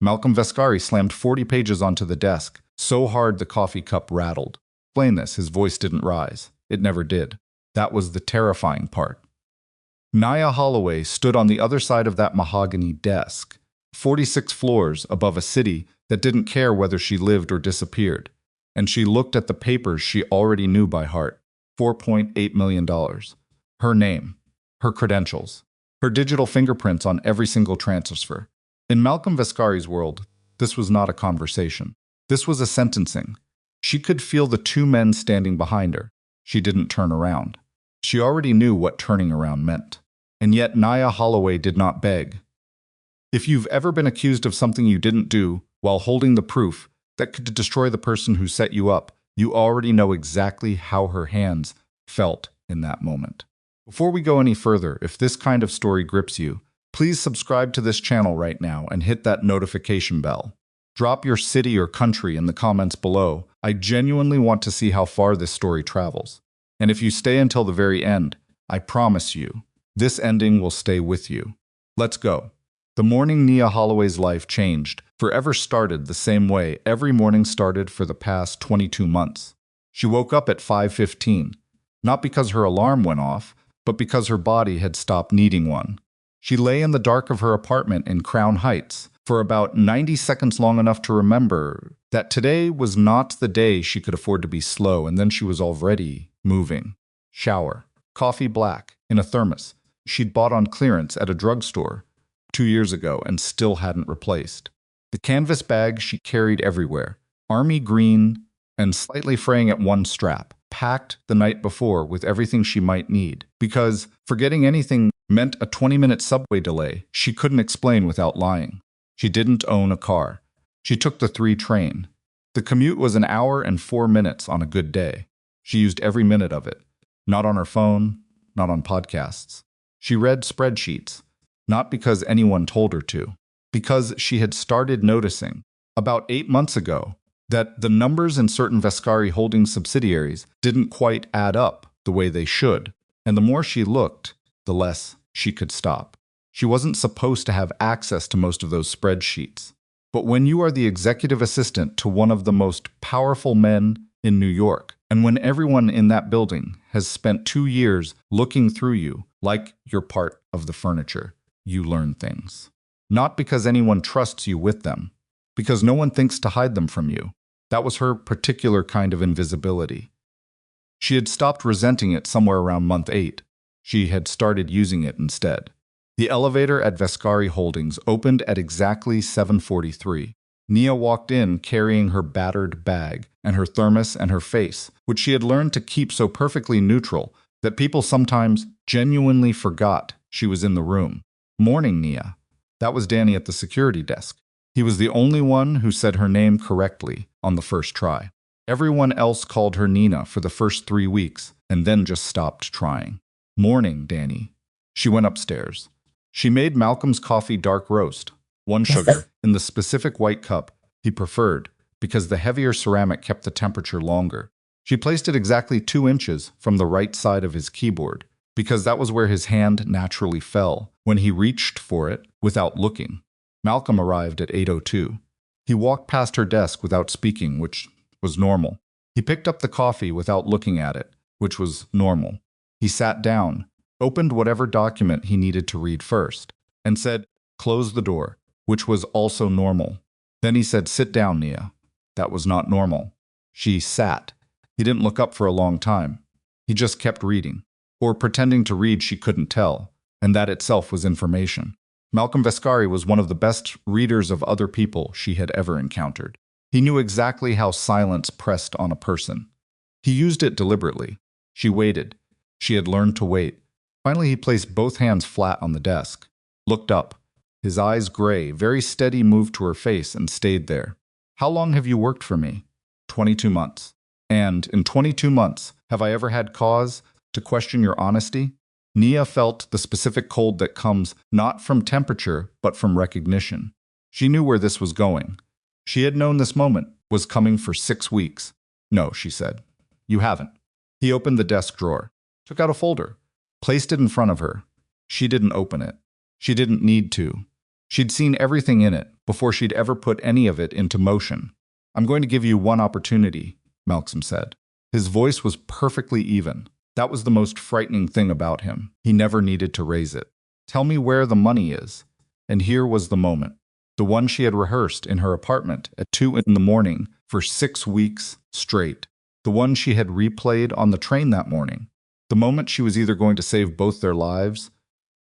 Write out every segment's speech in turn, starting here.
Malcolm Vescari slammed 40 pages onto the desk, so hard the coffee cup rattled. Explain this, his voice didn't rise. It never did. That was the terrifying part. Nia Holloway stood on the other side of that mahogany desk, 46 floors above a city that didn't care whether she lived or disappeared, and she looked at the papers she already knew by heart. $4.8 million. Her name, her credentials, her digital fingerprints on every single transfer. In Malcolm Vescari's world, this was not a conversation. This was a sentencing. She could feel the two men standing behind her. She didn't turn around. She already knew what turning around meant. And yet Nia Holloway did not beg. If you've ever been accused of something you didn't do while holding the proof that could destroy the person who set you up, you already know exactly how her hands felt in that moment. Before we go any further, if this kind of story grips you, please subscribe to this channel right now and hit that notification bell. Drop your city or country in the comments below. I genuinely want to see how far this story travels. And if you stay until the very end, I promise you, this ending will stay with you. Let's go. The morning Nia Holloway's life changed, forever started the same way every morning started for the past 22 months. She woke up at 5:15, not because her alarm went off, but because her body had stopped needing one. She lay in the dark of her apartment in Crown Heights for about 90 seconds, long enough to remember that today was not the day she could afford to be slow, and then she was already moving. Shower, coffee black, in a thermos, she'd bought on clearance at a drugstore 2 years ago and still hadn't replaced. The canvas bag she carried everywhere, army green and slightly fraying at one strap, packed the night before with everything she might need, because forgetting anything meant a 20-minute subway delay she couldn't explain without lying. She didn't own a car. She took the 3 train. The commute was an hour and 4 minutes on a good day. She used every minute of it. Not on her phone, not on podcasts. She read spreadsheets, not because anyone told her to, because she had started noticing, about 8 months ago, that the numbers in certain Vescari Holdings subsidiaries didn't quite add up the way they should, and the more she looked, the less she could stop. She wasn't supposed to have access to most of those spreadsheets. But when you are the executive assistant to one of the most powerful men in New York, and when everyone in that building has spent 2 years looking through you like you're part of the furniture, you learn things. Not because anyone trusts you with them, because no one thinks to hide them from you. That was her particular kind of invisibility. She had stopped resenting it somewhere around month 8. She had started using it instead. The elevator at Vescari Holdings opened at exactly 7:43. Nia walked in carrying her battered bag and her thermos and her face, which she had learned to keep so perfectly neutral that people sometimes genuinely forgot she was in the room. Morning, Nia. That was Danny at the security desk. He was the only one who said her name correctly on the first try. Everyone else called her Nina for the first 3 weeks and then just stopped trying. Morning, Danny. She went upstairs. She made Malcolm's coffee dark roast, 1 sugar, in the specific white cup he preferred because the heavier ceramic kept the temperature longer. She placed it exactly 2 inches from the right side of his keyboard because that was where his hand naturally fell when he reached for it without looking. Malcolm arrived at 8:02. He walked past her desk without speaking, which was normal. He picked up the coffee without looking at it, which was normal. He sat down, opened whatever document he needed to read first, and said, "Close the door," which was also normal. Then he said, "Sit down, Nia." That was not normal. She sat. He didn't look up for a long time. He just kept reading, or pretending to read she couldn't tell, and that itself was information. Malcolm Vescari was one of the best readers of other people she had ever encountered. He knew exactly how silence pressed on a person. He used it deliberately. She waited. She had learned to wait. Finally, he placed both hands flat on the desk, looked up. His eyes gray, very steady, moved to her face and stayed there. "How long have you worked for me?" 22 months. "And in 22 months, have I ever had cause to question your honesty?" Nia felt the specific cold that comes not from temperature, but from recognition. She knew where this was going. She had known this moment was coming for 6 weeks. "No," she said. "You haven't." He opened the desk drawer, took out a folder, placed it in front of her. She didn't open it. She didn't need to. She'd seen everything in it before she'd ever put any of it into motion. "I'm going to give you one opportunity," Malcolm said. His voice was perfectly even. That was the most frightening thing about him. He never needed to raise it. "Tell me where the money is." And here was the moment. The one she had rehearsed in her apartment at 2 in the morning for 6 weeks straight. The one she had replayed on the train that morning. The moment she was either going to save both their lives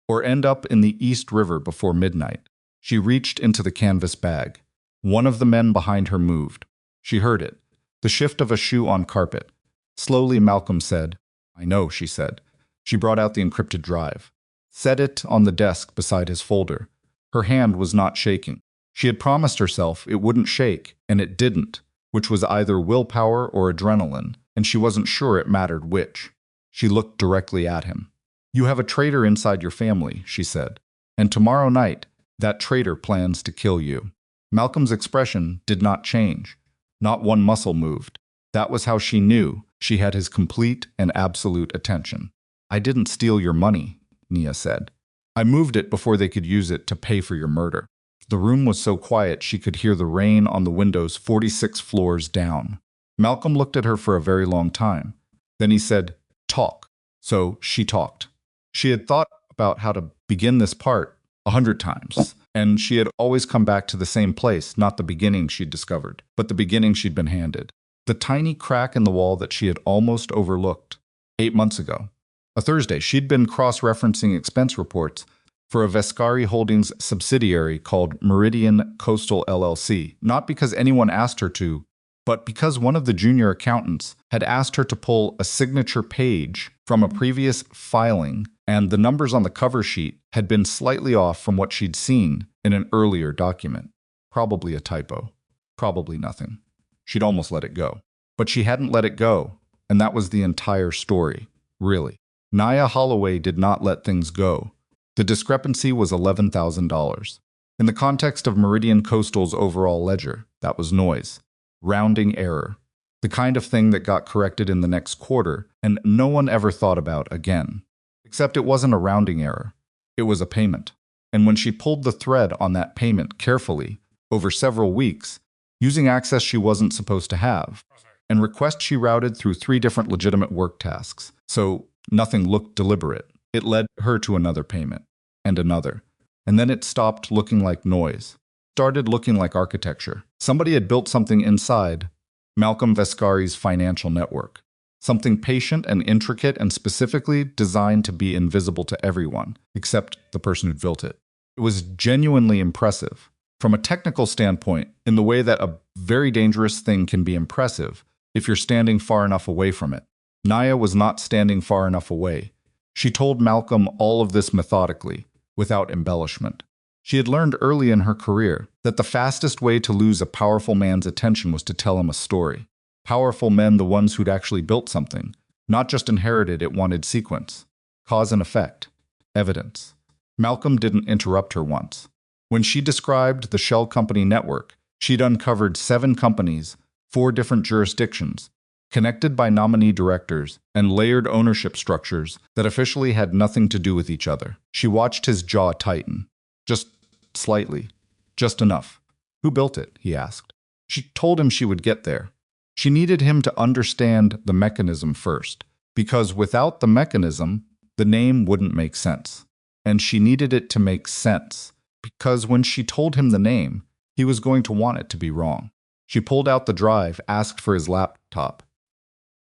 or end up in the East River before midnight. She reached into the canvas bag. One of the men behind her moved. She heard it. The shift of a shoe on carpet. Slowly, Malcolm said, "I know," she said. She brought out the encrypted drive. Set it on the desk beside his folder. Her hand was not shaking. She had promised herself it wouldn't shake, and it didn't, which was either willpower or adrenaline, and she wasn't sure it mattered which. She looked directly at him. "You have a traitor inside your family," she said, "and tomorrow night, that traitor plans to kill you." Malcolm's expression did not change. Not one muscle moved. That was how she knew she had his complete and absolute attention. "I didn't steal your money," Nia said. "I moved it before they could use it to pay for your murder." The room was so quiet she could hear the rain on the windows 46 floors down. Malcolm looked at her for a very long time. Then he said, "Talk." So she talked. She had thought about how to begin this part 100 times, and she had always come back to the same place, not the beginning she'd discovered, but the beginning she'd been handed. The tiny crack in the wall that she had almost overlooked 8 months ago. A Thursday, she'd been cross-referencing expense reports for a Vescari Holdings subsidiary called Meridian Coastal LLC, not because anyone asked her to, but because one of the junior accountants had asked her to pull a signature page from a previous filing, and the numbers on the cover sheet had been slightly off from what she'd seen in an earlier document. Probably a typo. Probably nothing. She'd almost let it go. But she hadn't let it go, and that was the entire story, really. Nia Holloway did not let things go. The discrepancy was $11,000. In the context of Meridian Coastal's overall ledger, that was noise. Rounding error. The kind of thing that got corrected in the next quarter, and no one ever thought about again. Except it wasn't a rounding error. It was a payment. And when she pulled the thread on that payment carefully, over several weeks, using access she wasn't supposed to have, and requests she routed through 3 different legitimate work tasks, so nothing looked deliberate, it led her to another payment, and another. And then it stopped looking like noise, started looking like architecture. Somebody had built something inside Malcolm Vescari's financial network. Something patient and intricate and specifically designed to be invisible to everyone, except the person who built it. It was genuinely impressive. From a technical standpoint, in the way that a very dangerous thing can be impressive if you're standing far enough away from it. Nia was not standing far enough away. She told Malcolm all of this methodically, without embellishment. She had learned early in her career that the fastest way to lose a powerful man's attention was to tell him a story. Powerful men, the ones who'd actually built something, not just inherited it, wanted sequence, cause and effect, evidence. Malcolm didn't interrupt her once. When she described the shell company network, she'd uncovered 7 companies, 4 different jurisdictions, connected by nominee directors and layered ownership structures that officially had nothing to do with each other. She watched his jaw tighten. Just slightly. Just enough. "Who built it?" he asked. She told him she would get there. She needed him to understand the mechanism first, because without the mechanism, the name wouldn't make sense. And she needed it to make sense, because when she told him the name, he was going to want it to be wrong. She pulled out the drive, asked for his laptop.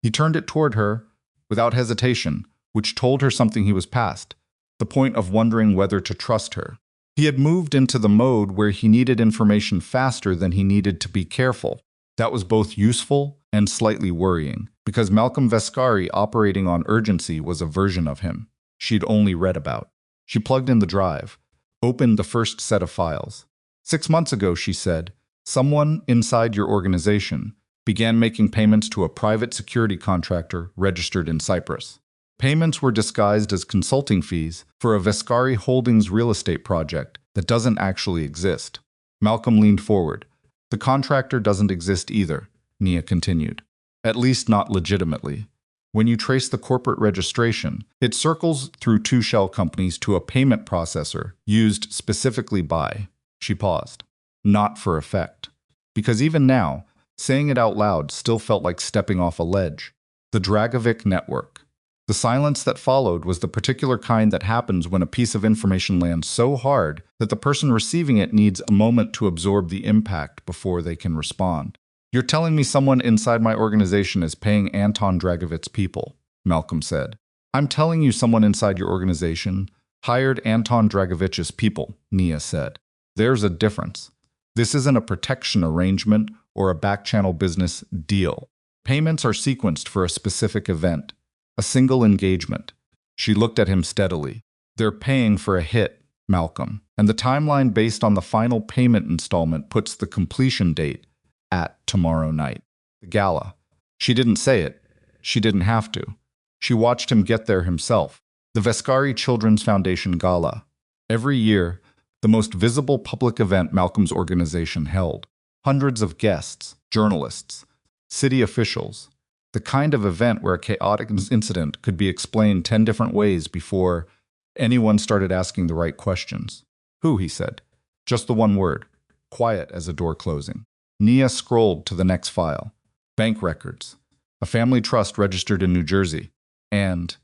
He turned it toward her without hesitation, which told her something he was past, the point of wondering whether to trust her. He had moved into the mode where he needed information faster than he needed to be careful. That was both useful and slightly worrying, because Malcolm Vescari operating on urgency was a version of him she'd only read about. She plugged in the drive, opened the first set of files. 6 months ago, she said, someone inside your organization began making payments to a private security contractor registered in Cyprus. Payments were disguised as consulting fees for a Vescari Holdings real estate project that doesn't actually exist. Malcolm leaned forward. "The contractor doesn't exist either," Nia continued. "At least not legitimately. When you trace the corporate registration, it circles through two shell companies to a payment processor used specifically by, she paused, not for effect. Because even now, saying it out loud still felt like stepping off a ledge. The Dragovic network. The silence that followed was the particular kind that happens when a piece of information lands so hard that the person receiving it needs a moment to absorb the impact before they can respond. You're telling me someone inside my organization is paying Anton Dragovic's people, Malcolm said. I'm telling you someone inside your organization hired Anton Dragovic's people, Nia said. There's a difference. This isn't a protection arrangement or a back-channel business deal. Payments are sequenced for a specific event, a single engagement. She looked at him steadily. They're paying for a hit, Malcolm, and the timeline based on the final payment installment puts the completion date at tomorrow night. The gala. She didn't say it. She didn't have to. She watched him get there himself. The Vescari Children's Foundation Gala. Every year, the most visible public event Malcolm's organization held. Hundreds of guests, journalists, city officials. The kind of event where a chaotic incident could be explained 10 different ways before anyone started asking the right questions. Who, he said. Just the one word. Quiet as a door closing. Nia scrolled to the next file. Bank records. A family trust registered in New Jersey. And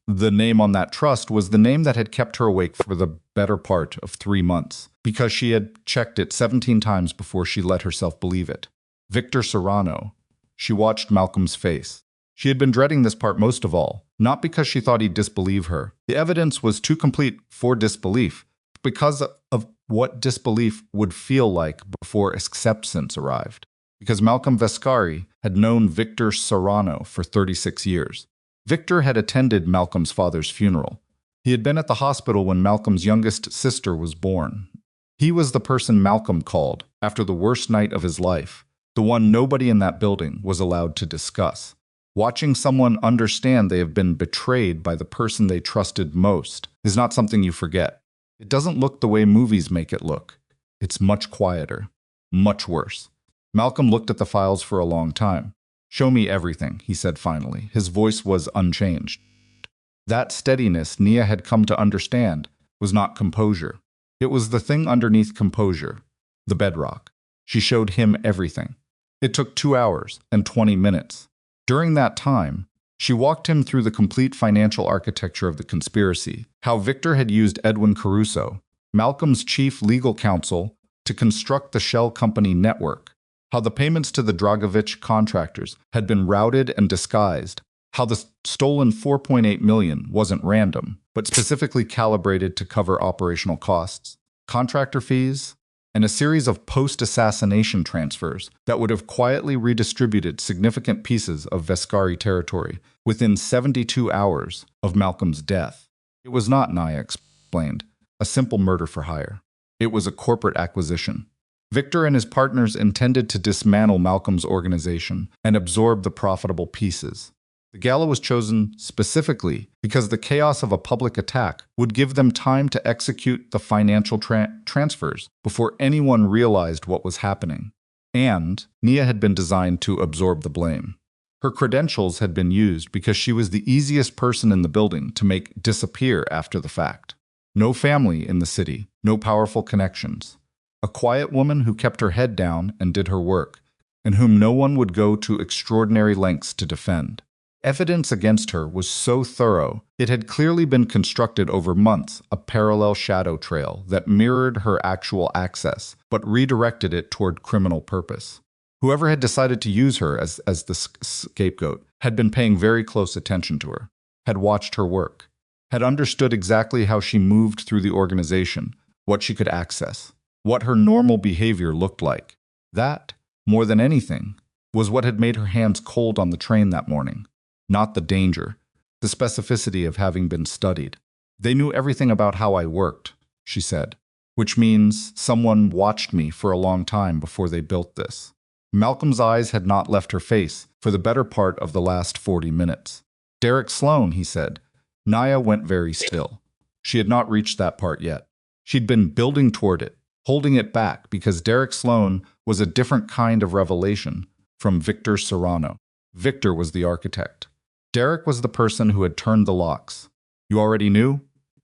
the name on that trust was the name that had kept her awake for the better part of 3 months, because she had checked it 17 times before she let herself believe it. Victor Serrano. She watched Malcolm's face. She had been dreading this part most of all, not because she thought he'd disbelieve her. The evidence was too complete for disbelief, because of what disbelief would feel like before acceptance arrived. Because Malcolm Vescari had known Victor Serrano for 36 years. Victor had attended Malcolm's father's funeral. He had been at the hospital when Malcolm's youngest sister was born. He was the person Malcolm called after the worst night of his life, the one nobody in that building was allowed to discuss. Watching someone understand they have been betrayed by the person they trusted most is not something you forget. It doesn't look the way movies make it look. It's much quieter, much worse. Malcolm looked at the files for a long time. Show me everything, he said finally. His voice was unchanged. That steadiness Nia had come to understand was not composure. It was the thing underneath composure, the bedrock. She showed him everything. It took 2 hours and 20 minutes. During that time, she walked him through the complete financial architecture of the conspiracy, how Victor had used Edwin Caruso, Malcolm's chief legal counsel, to construct the shell company network, how the payments to the Dragovic contractors had been routed and disguised, how the stolen $4.8 million wasn't random, but specifically calibrated to cover operational costs, contractor fees, and a series of post-assassination transfers that would have quietly redistributed significant pieces of Vescari territory within 72 hours of Malcolm's death. It was not, Nia explained, a simple murder for hire. It was a corporate acquisition. Victor and his partners intended to dismantle Malcolm's organization and absorb the profitable pieces. The gala was chosen specifically because the chaos of a public attack would give them time to execute the financial transfers before anyone realized what was happening. And Nia had been designed to absorb the blame. Her credentials had been used because she was the easiest person in the building to make disappear after the fact. No family in the city, no powerful connections. A quiet woman who kept her head down and did her work, and whom no one would go to extraordinary lengths to defend. Evidence against her was so thorough, it had clearly been constructed over months, a parallel shadow trail that mirrored her actual access, but redirected it toward criminal purpose. Whoever had decided to use her as the scapegoat had been paying very close attention to her, had watched her work, had understood exactly how she moved through the organization, what she could access, what her normal behavior looked like. That, more than anything, was what had made her hands cold on the train that morning. Not the danger, the specificity of having been studied. They knew everything about how I worked, she said, which means someone watched me for a long time before they built this. Malcolm's eyes had not left her face for the better part of the last 40 minutes. Derek Sloan, he said. Nia went very still. She had not reached that part yet. She'd been building toward it, holding it back because Derek Sloan was a different kind of revelation from Victor Serrano. Victor was the architect. Derek was the person who had turned the locks. You already knew?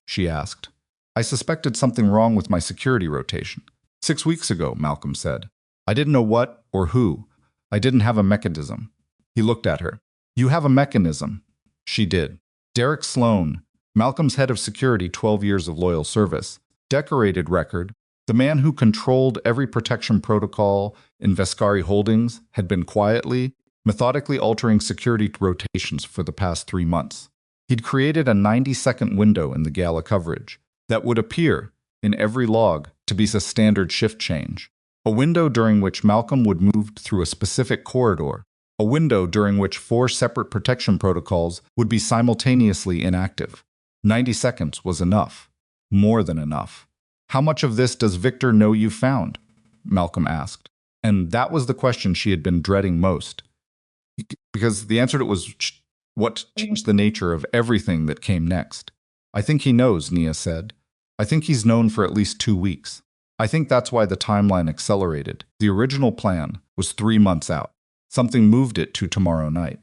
She asked. I suspected something wrong with my security rotation. 6 weeks ago, Malcolm said. I didn't know what or who. I didn't have a mechanism. He looked at her. You have a mechanism. She did. Derek Sloan, Malcolm's head of security, 12 years of loyal service, decorated record, the man who controlled every protection protocol in Vescari Holdings, had been quietly, methodically altering security rotations for the past 3 months. He'd created a 90-second window in the gala coverage that would appear in every log to be a standard shift change, a window during which Malcolm would move through a specific corridor, a window during which 4 separate protection protocols would be simultaneously inactive. 90 seconds was enough. More than enough. How much of this does Victor know you found? Malcolm asked. And that was the question she had been dreading most. Because the answer to it was what changed the nature of everything that came next. I think he knows, Nia said. I think he's known for at least 2 weeks. I think that's why the timeline accelerated. The original plan was 3 months out. Something moved it to tomorrow night.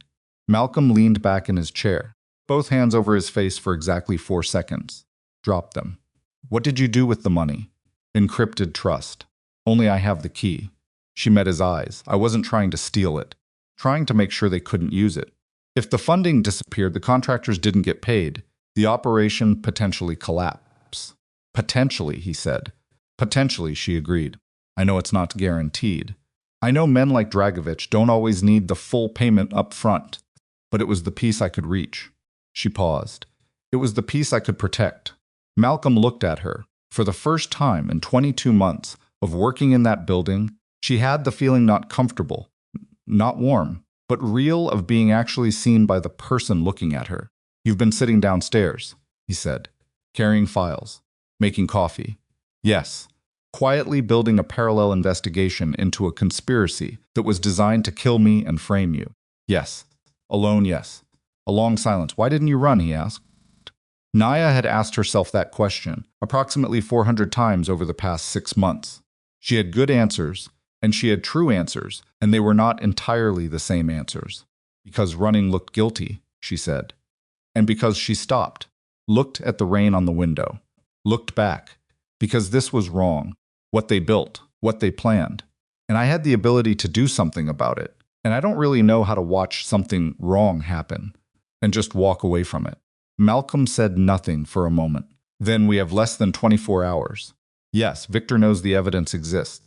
Malcolm leaned back in his chair, both hands over his face for exactly 4 seconds. Dropped them. What did you do with the money? Encrypted trust. Only I have the key. She met his eyes. I wasn't trying to steal it. Trying to make sure they couldn't use it. If the funding disappeared, the contractors didn't get paid, the operation potentially collapsed. Potentially, he said. Potentially, she agreed. I know it's not guaranteed. I know men like Dragovich don't always need the full payment up front, but it was the piece I could reach. She paused. It was the piece I could protect. Malcolm looked at her. For the first time in 22 months of working in that building, she had the feeling not comfortable, not warm, but real of being actually seen by the person looking at her. You've been sitting downstairs, he said, carrying files, making coffee. Yes, quietly building a parallel investigation into a conspiracy that was designed to kill me and frame you. Yes. Alone, yes. A long silence. Why didn't you run, he asked. Nia had asked herself that question approximately 400 times over the past 6 months. She had good answers, and she had true answers, and they were not entirely the same answers. Because running looked guilty, she said. And because she stopped, looked at the rain on the window, looked back, because this was wrong, what they built, what they planned. And I had the ability to do something about it, and I don't really know how to watch something wrong happen and just walk away from it. Malcolm said nothing for a moment. Then we have less than 24 hours. Yes, Victor knows the evidence exists.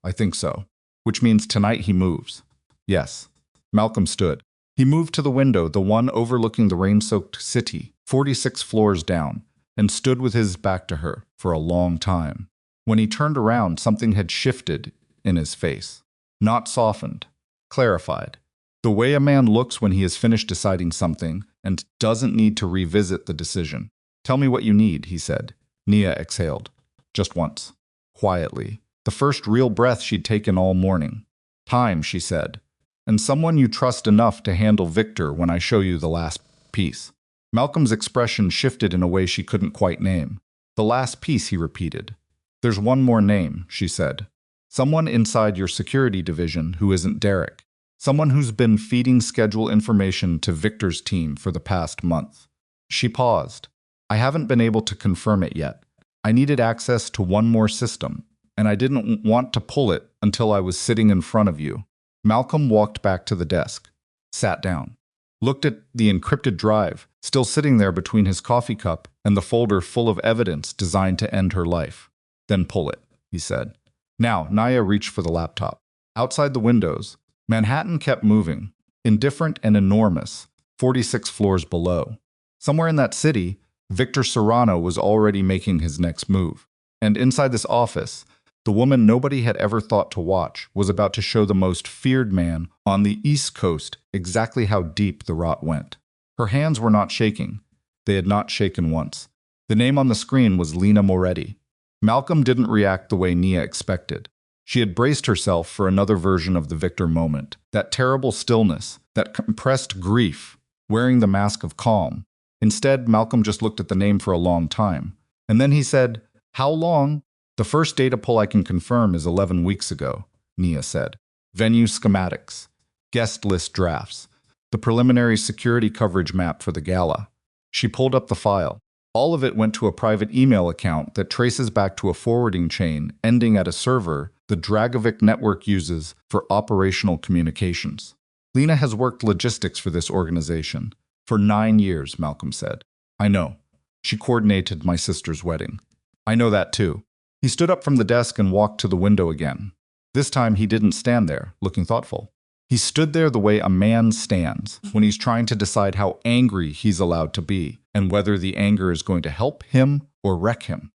I think so. Which means tonight he moves. Yes. Malcolm stood. He moved to the window, the one overlooking the rain-soaked city, 46 floors down, and stood with his back to her for a long time. When he turned around, something had shifted in his face. Not softened. Clarified. The way a man looks when he has finished deciding something and doesn't need to revisit the decision. Tell me what you need, he said. Nia exhaled. Just once. Quietly. The first real breath she'd taken all morning. Time, she said. And someone you trust enough to handle Victor when I show you the last piece. Malcolm's expression shifted in a way she couldn't quite name. The last piece, he repeated. There's one more name, she said. Someone inside your security division who isn't Derek. Someone who's been feeding schedule information to Victor's team for the past month. She paused. I haven't been able to confirm it yet. I needed access to one more system, and I didn't want to pull it until I was sitting in front of you. Malcolm walked back to the desk, sat down, looked at the encrypted drive, still sitting there between his coffee cup and the folder full of evidence designed to end her life. Then pull it, he said. Now, Nia reached for the laptop. Outside the windows, Manhattan kept moving, indifferent and enormous, 46 floors below. Somewhere in that city, Victor Serrano was already making his next move. And inside this office, the woman nobody had ever thought to watch was about to show the most feared man on the East Coast exactly how deep the rot went. Her hands were not shaking. They had not shaken once. The name on the screen was Lena Moretti. Malcolm didn't react the way Nia expected. She had braced herself for another version of the Victor moment, that terrible stillness, that compressed grief, wearing the mask of calm. Instead, Malcolm just looked at the name for a long time. And then he said, How long? The first data pull I can confirm is 11 weeks ago, Nia said. Venue schematics, guest list drafts. the preliminary security coverage map for the gala. She pulled up the file. All of it went to a private email account that traces back to a forwarding chain ending at a server the Dragovic network uses for operational communications. Lena has worked logistics for this organization for 9 years, Malcolm said. I know. She coordinated my sister's wedding. I know that too. He stood up from the desk and walked to the window again. This time he didn't stand there, looking thoughtful. He stood there the way a man stands when he's trying to decide how angry he's allowed to be and whether the anger is going to help him or wreck him.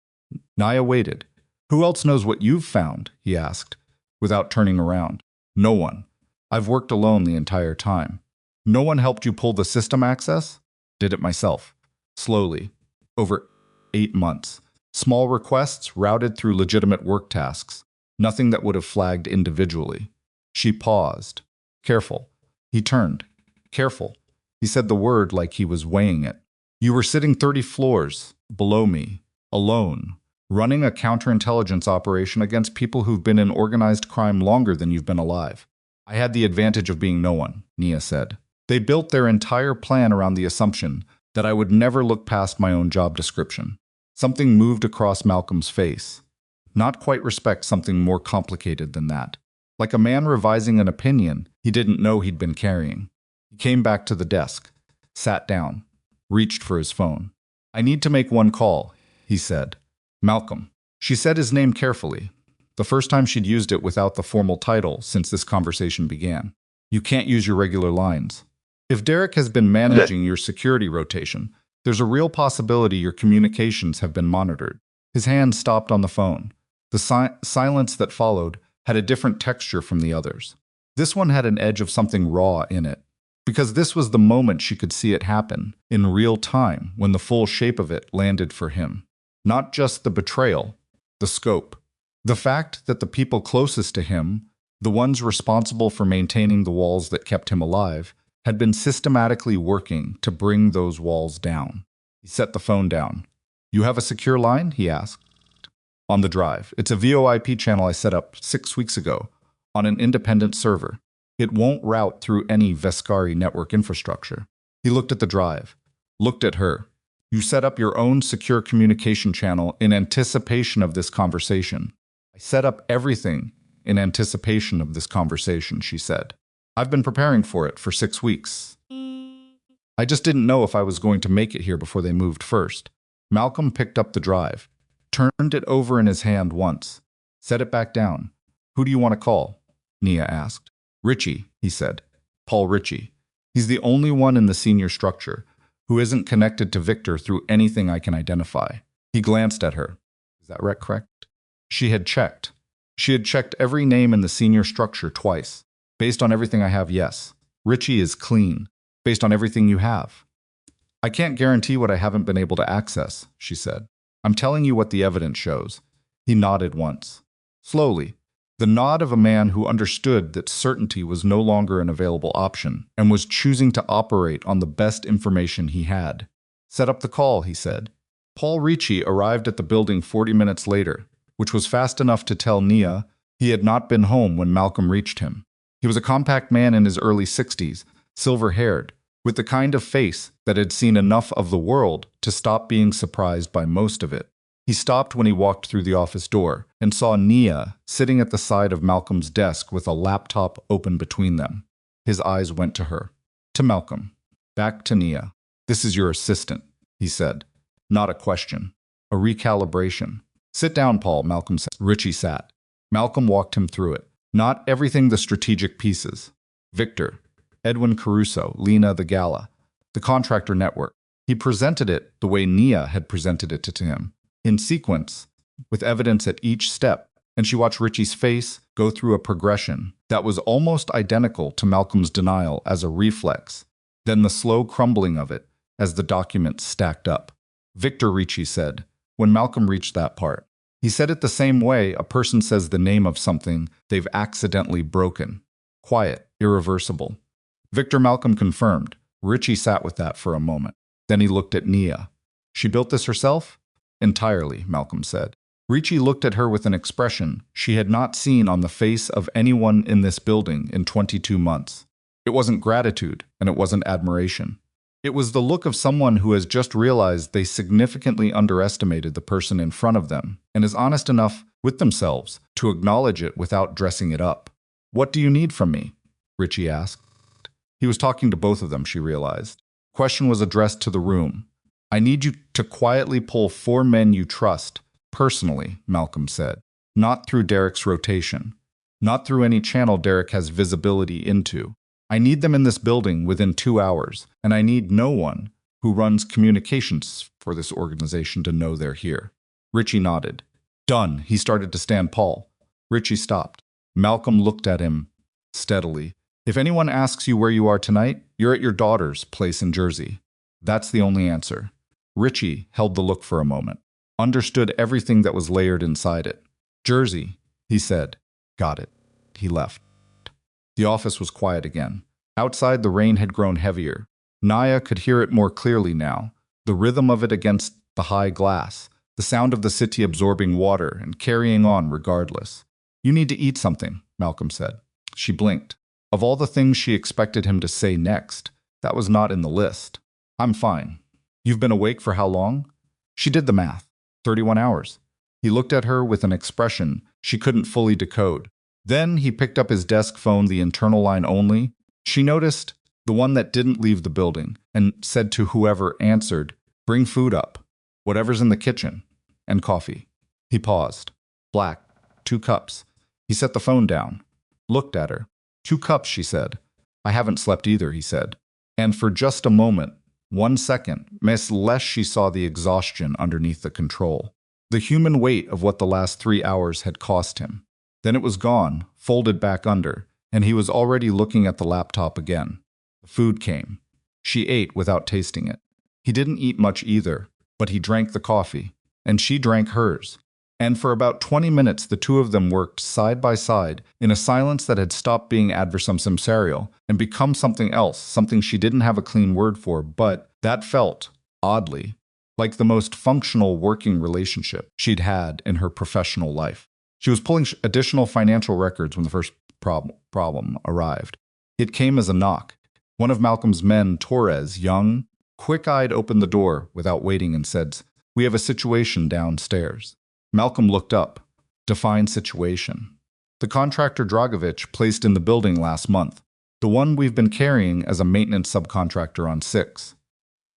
Nia waited. Who else knows what you've found? He asked, without turning around. No one. I've worked alone the entire time. No one helped you pull the system access? Did it myself. Slowly. Over 8 months. Small requests routed through legitimate work tasks. Nothing that would have flagged individually. She paused. Careful. He turned. Careful. He said the word like he was weighing it. You were sitting 30 floors below me, alone, running a counterintelligence operation against people who've been in organized crime longer than you've been alive. I had the advantage of being no one, Nia said. They built their entire plan around the assumption that I would never look past my own job description. Something moved across Malcolm's face. Not quite respect, something more complicated than that. Like a man revising an opinion he didn't know he'd been carrying. He came back to the desk, sat down, reached for his phone. I need to make one call, he said. Malcolm. She said his name carefully, the first time she'd used it without the formal title since this conversation began. You can't use your regular lines. If Derek has been managing your security rotation, there's a real possibility your communications have been monitored. His hand stopped on the phone. The silence that followed had a different texture from the others. This one had an edge of something raw in it, because this was the moment she could see it happen, in real time, when the full shape of it landed for him. Not just the betrayal, the scope. The fact that the people closest to him, the ones responsible for maintaining the walls that kept him alive, had been systematically working to bring those walls down. He set the phone down. You have a secure line? He asked. On the drive. It's a VoIP channel I set up 6 weeks ago on an independent server. It won't route through any Vescari network infrastructure. He looked at the drive, looked at her. You set up your own secure communication channel in anticipation of this conversation. I set up everything in anticipation of this conversation, she said. I've been preparing for it for 6 weeks. I just didn't know if I was going to make it here before they moved first. Malcolm picked up the drive, turned it over in his hand once, set it back down. Who do you want to call? Nia asked. Richie, he said. Paul Richie. He's the only one in the senior structure who isn't connected to Victor through anything I can identify. He glanced at her. Is that correct? She had checked. She had checked every name in the senior structure twice. Based on everything I have, yes. Richie is clean. Based on everything you have. I can't guarantee what I haven't been able to access, she said. I'm telling you what the evidence shows. He nodded once. Slowly. The nod of a man who understood that certainty was no longer an available option and was choosing to operate on the best information he had. Set up the call, he said. Paul Richie arrived at the building 40 minutes later, which was fast enough to tell Nia he had not been home when Malcolm reached him. He was a compact man in his early 60s, silver-haired, with the kind of face that had seen enough of the world to stop being surprised by most of it. He stopped when he walked through the office door and saw Nia sitting at the side of Malcolm's desk with a laptop open between them. His eyes went to her. To Malcolm. Back to Nia. This is your assistant, he said. Not a question. A recalibration. Sit down, Paul, Malcolm said. Richie sat. Malcolm walked him through it. Not everything the strategic pieces. Victor. Edwin Caruso, Lena the Gala, the contractor network. He presented it the way Nia had presented it to him, in sequence, with evidence at each step, and she watched Richie's face go through a progression that was almost identical to Malcolm's denial as a reflex, then the slow crumbling of it as the documents stacked up. Victor, Richie said, when Malcolm reached that part. He said it the same way a person says the name of something they've accidentally broken. Quiet, irreversible. Victor, Malcolm confirmed. Richie sat with that for a moment. Then he looked at Nia. She built this herself? Entirely, Malcolm said. Richie looked at her with an expression she had not seen on the face of anyone in this building in 22 months. It wasn't gratitude, and it wasn't admiration. It was the look of someone who has just realized they significantly underestimated the person in front of them and is honest enough with themselves to acknowledge it without dressing it up. "What do you need from me?" Richie asked. He was talking to both of them, she realized. The question was addressed to the room. "I need you to quietly pull 4 men you trust, personally," Malcolm said. "Not through Derek's rotation. Not through any channel Derek has visibility into. I need them in this building within 2 hours, and I need no one who runs communications for this organization to know they're here." Richie nodded. "Done." He started to stand Paul. Richie stopped. Malcolm looked at him steadily. "If anyone asks you where you are tonight, you're at your daughter's place in Jersey. That's the only answer." Richie held the look for a moment, understood everything that was layered inside it. "Jersey," he said. "Got it." He left. The office was quiet again. Outside, the rain had grown heavier. Nia could hear it more clearly now, the rhythm of it against the high glass, the sound of the city absorbing water and carrying on regardless. "You need to eat something," Malcolm said. She blinked. Of all the things she expected him to say next, that was not in the list. "I'm fine." "You've been awake for how long?" She did the math. 31 hours. He looked at her with an expression she couldn't fully decode. Then he picked up his desk phone, the internal line only. She noticed, the one that didn't leave the building, and said to whoever answered, "Bring food up. Whatever's in the kitchen. And coffee." He paused. "Black. 2 cups." He set the phone down. Looked at her. "2 cups," she said. "I haven't slept either," he said. And for just a moment, 1 second, less she saw the exhaustion underneath the control. The human weight of what the last 3 hours had cost him. Then it was gone, folded back under, and he was already looking at the laptop again. The food came. She ate without tasting it. He didn't eat much either, but he drank the coffee, and she drank hers. And for about 20 minutes, the two of them worked side by side in a silence that had stopped being adversarial and become something else, something she didn't have a clean word for, but that felt, oddly, like the most functional working relationship she'd had in her professional life. She was pulling additional financial records when the first problem arrived. It came as a knock. One of Malcolm's men, Torres, young, quick-eyed, opened the door without waiting and said, "We have a situation downstairs." Malcolm looked up. Define situation. "The contractor Dragovich placed in the building last month. The one we've been carrying as a maintenance subcontractor on 6.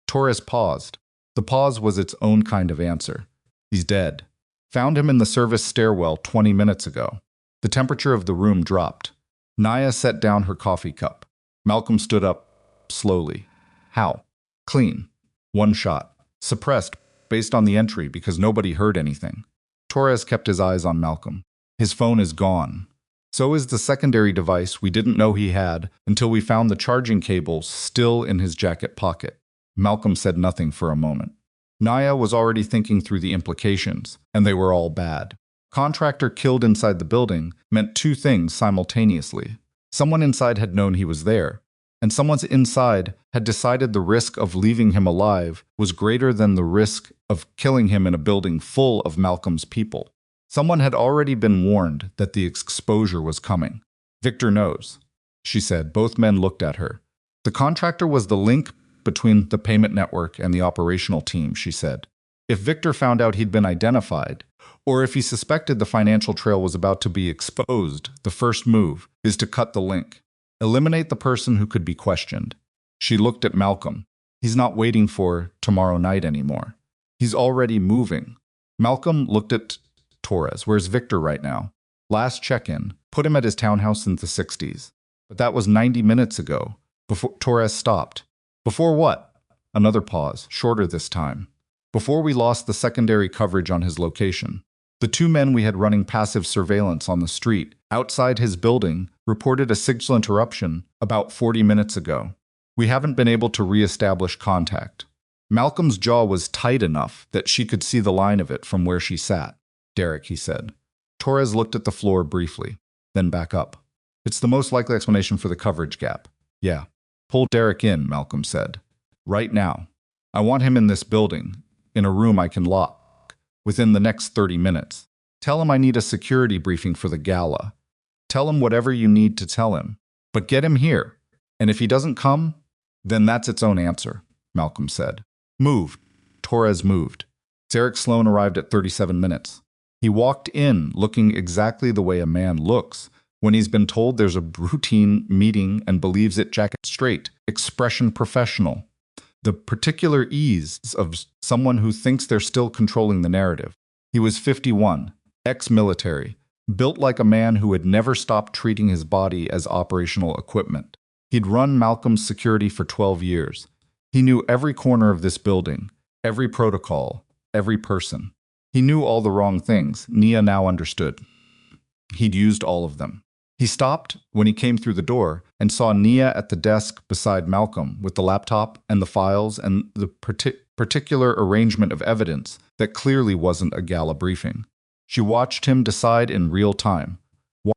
Torres paused. The pause was its own kind of answer. "He's dead. Found him in the service stairwell 20 minutes ago." The temperature of the room dropped. Nia set down her coffee cup. Malcolm stood up slowly. "How?" "Clean. 1 shot. Suppressed, based on the entry, because nobody heard anything." Torres kept his eyes on Malcolm. "His phone is gone. So is the secondary device we didn't know he had until we found the charging cable still in his jacket pocket." Malcolm said nothing for a moment. Nia was already thinking through the implications, and they were all bad. Contractor killed inside the building meant 2 things simultaneously. Someone inside had known he was there, and someone inside had decided the risk of leaving him alive was greater than the risk of killing him in a building full of Malcolm's people. Someone had already been warned that the exposure was coming. "Victor knows," she said. Both men looked at her. "The contractor was the link between the payment network and the operational team," she said. "If Victor found out he'd been identified, or if he suspected the financial trail was about to be exposed, the first move is to cut the link. Eliminate the person who could be questioned." She looked at Malcolm. "He's not waiting for tomorrow night anymore. He's already moving." Malcolm looked at Torres. "Where's Victor right now?" "Last check-in. Put him at his townhouse in the 60s. "But that was 90 minutes ago." Torres stopped. "Before what?" Another pause, shorter this time. "Before we lost the secondary coverage on his location. The 2 men we had running passive surveillance on the street outside his building reported a signal interruption about 40 minutes ago. We haven't been able to re-establish contact." Malcolm's jaw was tight enough that she could see the line of it from where she sat. "Derek," he said. Torres looked at the floor briefly, then back up. "It's the most likely explanation for the coverage gap." "Yeah." "Pull Derek in," Malcolm said. "Right now. I want him in this building, in a room I can lock, within the next 30 minutes. Tell him I need a security briefing for the gala. Tell him whatever you need to tell him. But get him here. And if he doesn't come, then that's its own answer, Malcolm said. Moved. Torres moved. Derek Sloan arrived at 37 minutes. He walked in looking exactly the way a man looks when he's been told there's a routine meeting and believes it jacket straight, expression professional. The particular ease of someone who thinks they're still controlling the narrative. He was 51, ex-military, built like a man who had never stopped treating his body as operational equipment. He'd run Malcolm's security for 12 years. He knew every corner of this building, every protocol, every person. He knew all the wrong things. Nia now understood. He'd used all of them. He stopped when he came through the door and saw Nia at the desk beside Malcolm with the laptop and the files and the particular arrangement of evidence that clearly wasn't a gala briefing. She watched him decide in real time,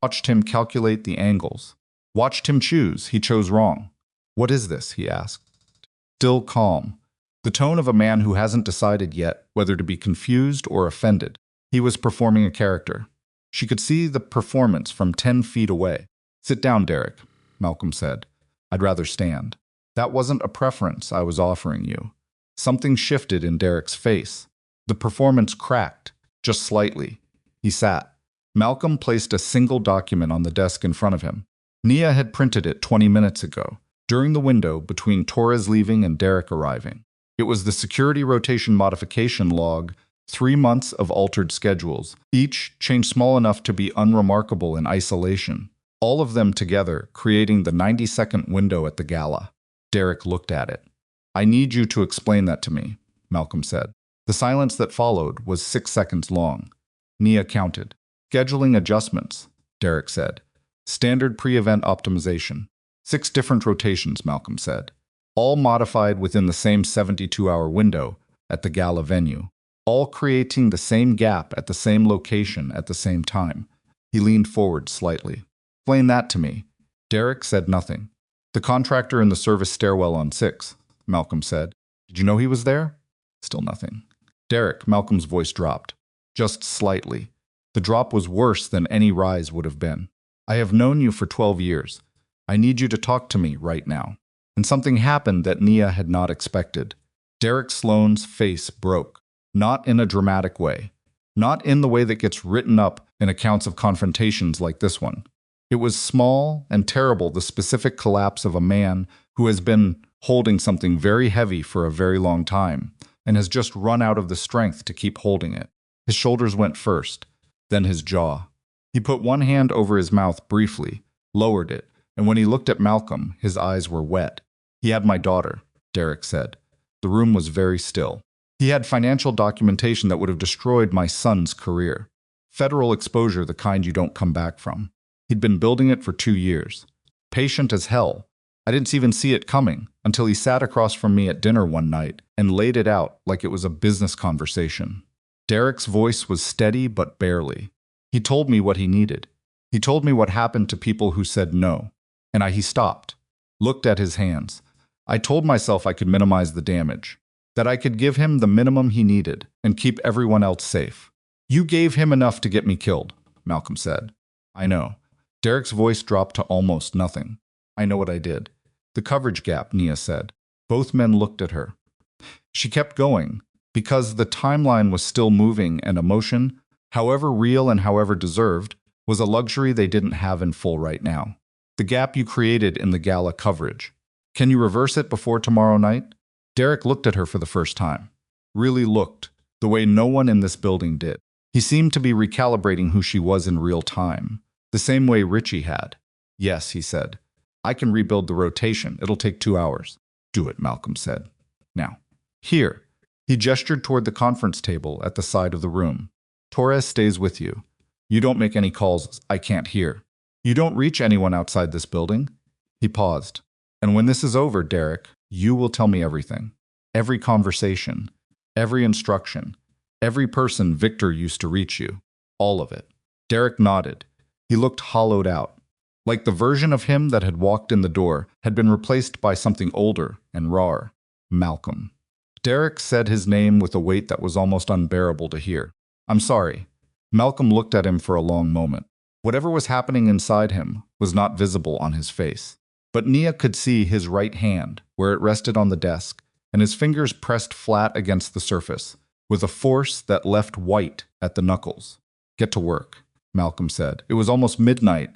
watched him calculate the angles, watched him choose. He chose wrong. "What is this?" he asked. Still calm. The tone of a man who hasn't decided yet whether to be confused or offended. He was performing a character. She could see the performance from 10 feet away. "Sit down, Derek," Malcolm said. "I'd rather stand." That wasn't a preference I was offering you. Something shifted in Derek's face. The performance cracked, just slightly. He sat. Malcolm placed a single document on the desk in front of him. Nia had printed it 20 minutes ago, during the window between Torres leaving and Derek arriving. It was the security rotation modification log, 3 months of altered schedules, each changed small enough to be unremarkable in isolation. All of them together, creating the 90-second window at the gala. Derek looked at it. "I need you to explain that to me," Malcolm said. The silence that followed was 6 seconds long. Nia counted. "Scheduling adjustments," Derek said. "Standard pre-event optimization. 6 different rotations," Malcolm said. "All modified within the same 72-hour window at the gala venue. All creating the same gap at the same location at the same time." He leaned forward slightly. "Explain that to me." Derek said nothing. "The contractor in the service stairwell on 6, Malcolm said. "Did you know he was there?" Still nothing. "Derek," Malcolm's voice dropped. Just slightly. The drop was worse than any rise would have been. "I have known you for 12 years. I need you to talk to me right now." And something happened that Nia had not expected. Derek Sloan's face broke. Not in a dramatic way. Not in the way that gets written up in accounts of confrontations like this one. It was small and terrible, the specific collapse of a man who has been holding something very heavy for a very long time and has just run out of the strength to keep holding it. His shoulders went first, then his jaw. He put one hand over his mouth briefly, lowered it, and when he looked at Malcolm, his eyes were wet. "He had my daughter," Derek said. The room was very still. "He had financial documentation that would have destroyed my son's career. Federal exposure, the kind you don't come back from. He'd been building it for 2 years. Patient as hell. I didn't even see it coming until he sat across from me at dinner one night and laid it out like it was a business conversation." Derek's voice was steady but barely. "He told me what he needed. He told me what happened to people who said no. And he stopped, looked at his hands. I told myself I could minimize the damage, that I could give him the minimum he needed and keep everyone else safe. You gave him enough to get me killed," Malcolm said. "I know." Derek's voice dropped to almost nothing. "I know what I did." "The coverage gap," Nia said. Both men looked at her. She kept going, because the timeline was still moving and emotion, however real and however deserved, was a luxury they didn't have in full right now. "The gap you created in the gala coverage. Can you reverse it before tomorrow night?" Derek looked at her for the first time. Really looked, the way no one in this building did. He seemed to be recalibrating who she was in real time, the same way Richie had. "Yes," he said. "I can rebuild the rotation. It'll take 2 hours." "Do it," Malcolm said. "Now." "Here." He gestured toward the conference table at the side of the room. "Torres stays with you. You don't make any calls I can't hear. You don't reach anyone outside this building." He paused. "And when this is over, Derek, you will tell me everything. Every conversation, every instruction, every person Victor used to reach you. All of it." Derek nodded. He looked hollowed out. Like the version of him that had walked in the door had been replaced by something older and rawer. Malcolm. Derek said his name with a weight that was almost unbearable to hear. "I'm sorry." Malcolm looked at him for a long moment. Whatever was happening inside him was not visible on his face. But Nia could see his right hand, where it rested on the desk, and his fingers pressed flat against the surface, with a force that left white at the knuckles. "Get to work," Malcolm said. It was almost midnight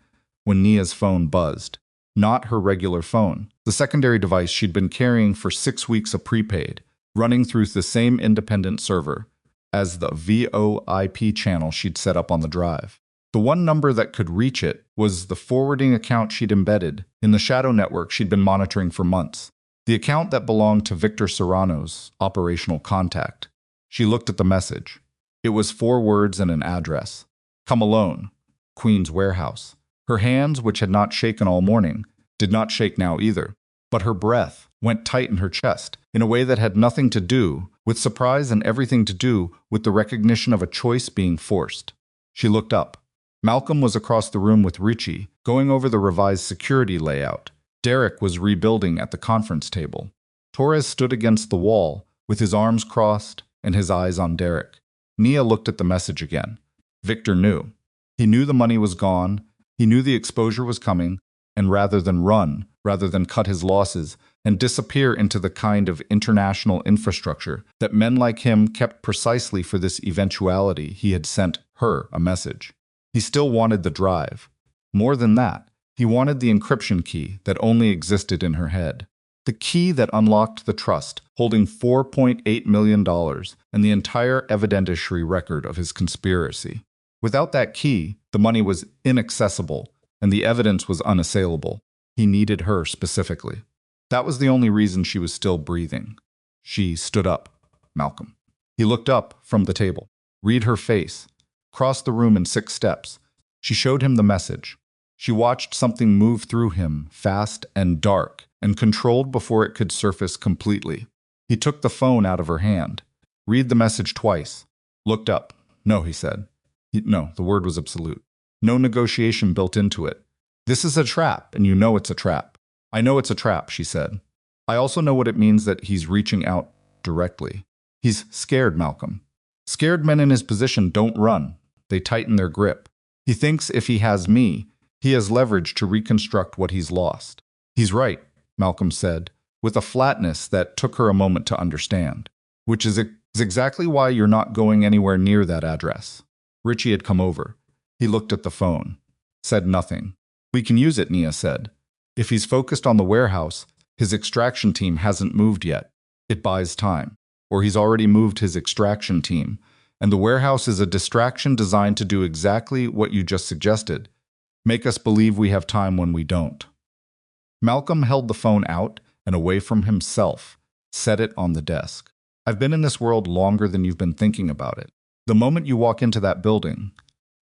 when Nia's phone buzzed. Not her regular phone. The secondary device she'd been carrying for 6 weeks of prepaid, running through the same independent server as the VoIP channel she'd set up on the drive. The one number that could reach it was the forwarding account she'd embedded in the shadow network she'd been monitoring for months. The account that belonged to Victor Serrano's operational contact. She looked at the message. It was 4 words and an address. "Come alone. Queen's Warehouse." Her hands, which had not shaken all morning, did not shake now either. But her breath went tight in her chest, in a way that had nothing to do with surprise and everything to do with the recognition of a choice being forced. She looked up. Malcolm was across the room with Richie, going over the revised security layout. Derek was rebuilding at the conference table. Torres stood against the wall, with his arms crossed and his eyes on Derek. Nia looked at the message again. Victor knew. He knew the money was gone. He knew the exposure was coming, and rather than cut his losses and disappear into the kind of international infrastructure that men like him kept precisely for this eventuality, he had sent her a message. He still wanted the drive. More than that, he wanted the encryption key that only existed in her head. The key that unlocked the trust, holding $4.8 million and the entire evidentiary record of his conspiracy. Without that key, the money was inaccessible, and the evidence was unassailable. He needed her specifically. That was the only reason she was still breathing. She stood up. Malcolm. He looked up from the table. Read her face. Crossed the room in 6 steps. She showed him the message. She watched something move through him, fast and dark, and controlled before it could surface completely. He took the phone out of her hand. Read the message twice. Looked up. "No," he said. No, the word was absolute. No negotiation built into it. "This is a trap, and you know it's a trap." "I know it's a trap," she said. "I also know what it means that he's reaching out directly. He's scared, Malcolm. Scared men in his position don't run. They tighten their grip. He thinks if he has me, he has leverage to reconstruct what he's lost." "He's right," Malcolm said, with a flatness that took her a moment to understand. "Which is exactly why you're not going anywhere near that address." Richie had come over. He looked at the phone. Said nothing. "We can use it," Nia said. "If he's focused on the warehouse, his extraction team hasn't moved yet. It buys time. Or he's already moved his extraction team, and the warehouse is a distraction designed to do exactly what you just suggested. Make us believe we have time when we don't." Malcolm held the phone out and away from himself, set it on the desk. "I've been in this world longer than you've been thinking about it. The moment you walk into that building,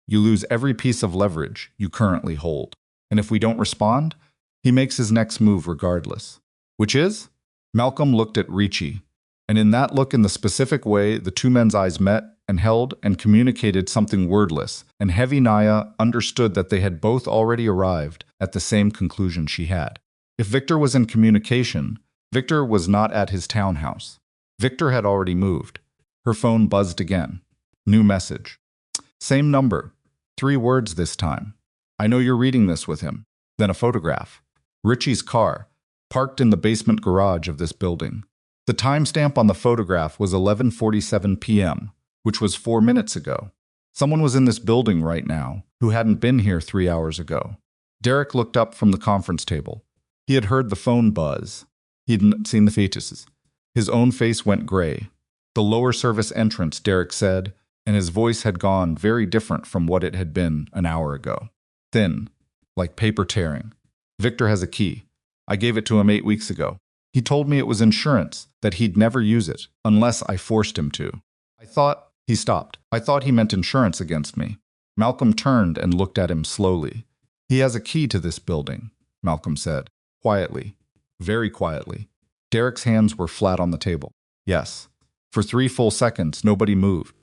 you lose every piece of leverage you currently hold. And if we don't respond, he makes his next move regardless." "Which is?" Malcolm looked at Richie, and in that look, in the specific way, the 2 men's eyes met and held and communicated something wordless, and heavy Nia understood that they had both already arrived at the same conclusion she had. If Victor was in communication, Victor was not at his townhouse. Victor had already moved. Her phone buzzed again. New message. Same number. 3 words this time. "I know you're reading this with him." Then a photograph. Richie's car, parked in the basement garage of this building. The timestamp on the photograph was 11:47 p.m., which was 4 minutes ago. Someone was in this building right now who hadn't been here 3 hours ago. Derek looked up from the conference table. He had heard the phone buzz. He hadn't seen the fetuses. His own face went gray. "The lower service entrance," Derek said, and his voice had gone very different from what it had been an hour ago. Thin, like paper tearing. "Victor has a key. I gave it to him 8 weeks ago. He told me it was insurance, that he'd never use it, unless I forced him to. I thought—" He stopped. "I thought he meant insurance against me." Malcolm turned and looked at him slowly. "He has a key to this building," Malcolm said. Quietly. Very quietly. Derek's hands were flat on the table. "Yes." For 3 full seconds, nobody moved.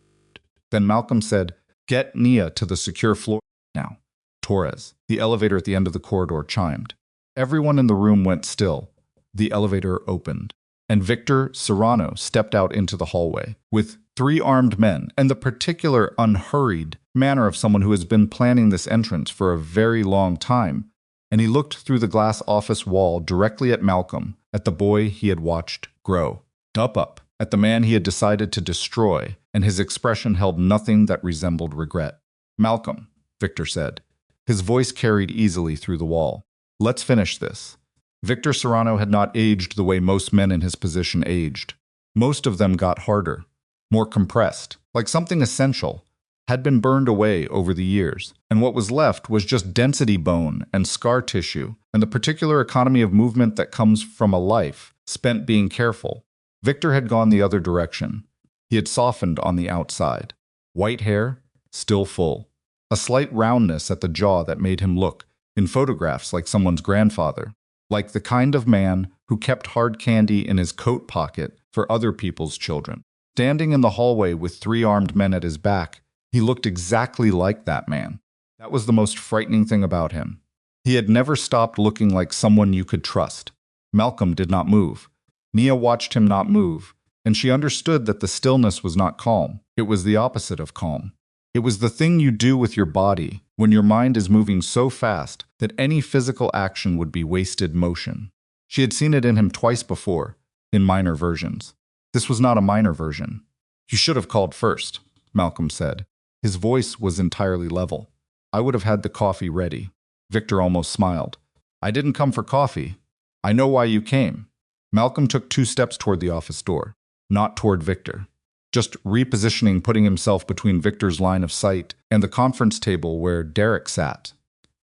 Then Malcolm said, "Get Nia to the secure floor now." Torres. The elevator at the end of the corridor chimed. Everyone in the room went still. The elevator opened, and Victor Serrano stepped out into the hallway with 3 armed men and the particular unhurried manner of someone who has been planning this entrance for a very long time. and he looked through the glass office wall directly at Malcolm, at the boy he had watched grow. Up, at the man he had decided to destroy, and his expression held nothing that resembled regret. "Malcolm," Victor said. His voice carried easily through the wall. "Let's finish this." Victor Serrano had not aged the way most men in his position aged. Most of them got harder, more compressed, like something essential had been burned away over the years, and what was left was just density bone and scar tissue and the particular economy of movement that comes from a life spent being careful. Victor had gone the other direction. He had softened on the outside. White hair, still full. A slight roundness at the jaw that made him look, in photographs, like someone's grandfather. Like the kind of man who kept hard candy in his coat pocket for other people's children. Standing in the hallway with 3 armed men at his back, he looked exactly like that man. That was the most frightening thing about him. He had never stopped looking like someone you could trust. Malcolm did not move. Nia watched him not move, and she understood that the stillness was not calm. It was the opposite of calm. It was the thing you do with your body when your mind is moving so fast that any physical action would be wasted motion. She had seen it in him twice before, in minor versions. This was not a minor version. "You should have called first," Malcolm said. His voice was entirely level. "I would have had the coffee ready." Victor almost smiled. "I didn't come for coffee. I know why you came." Malcolm took 2 steps toward the office door, not toward Victor. Just repositioning, putting himself between Victor's line of sight and the conference table where Derek sat,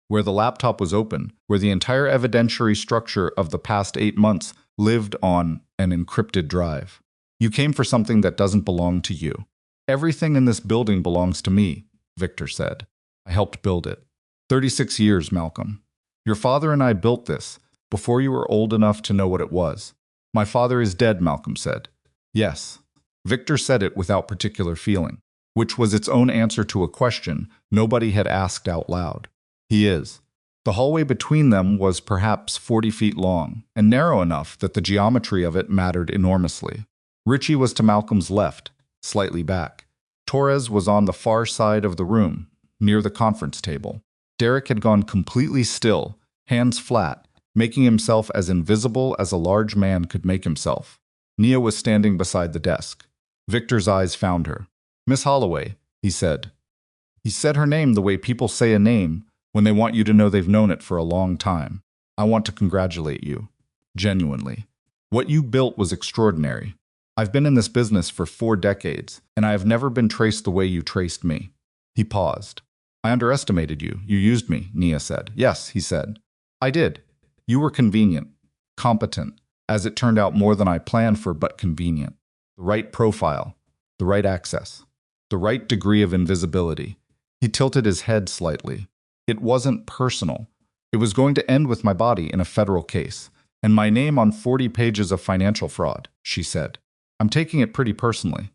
where the laptop was open, where the entire evidentiary structure of the past 8 months lived on an encrypted drive. "You came for something that doesn't belong to you." "Everything in this building belongs to me," Victor said. "I helped build it. 36 years, Malcolm. Your father and I built this before you were old enough to know what it was." "My father is dead," Malcolm said. "Yes." Victor said it without particular feeling, which was its own answer to a question nobody had asked out loud. "He is." The hallway between them was perhaps 40 feet long, and narrow enough that the geometry of it mattered enormously. Richie was to Malcolm's left, slightly back. Torres was on the far side of the room, near the conference table. Derek had gone completely still, hands flat, making himself as invisible as a large man could make himself. Nia was standing beside the desk. Victor's eyes found her. "Miss Holloway," he said. He said her name the way people say a name when they want you to know they've known it for a long time. "I want to congratulate you. Genuinely. What you built was extraordinary. I've been in this business for 4 decades, and I have never been traced the way you traced me." He paused. "I underestimated you. You used me," Nia said. "Yes," he said. "I did. You were convenient, competent, as it turned out more than I planned for, but convenient. The right profile, the right access, the right degree of invisibility." He tilted his head slightly. "It wasn't personal. It was going to end with my body in a federal case, and my name on 40 pages of financial fraud," she said. "I'm taking it pretty personally."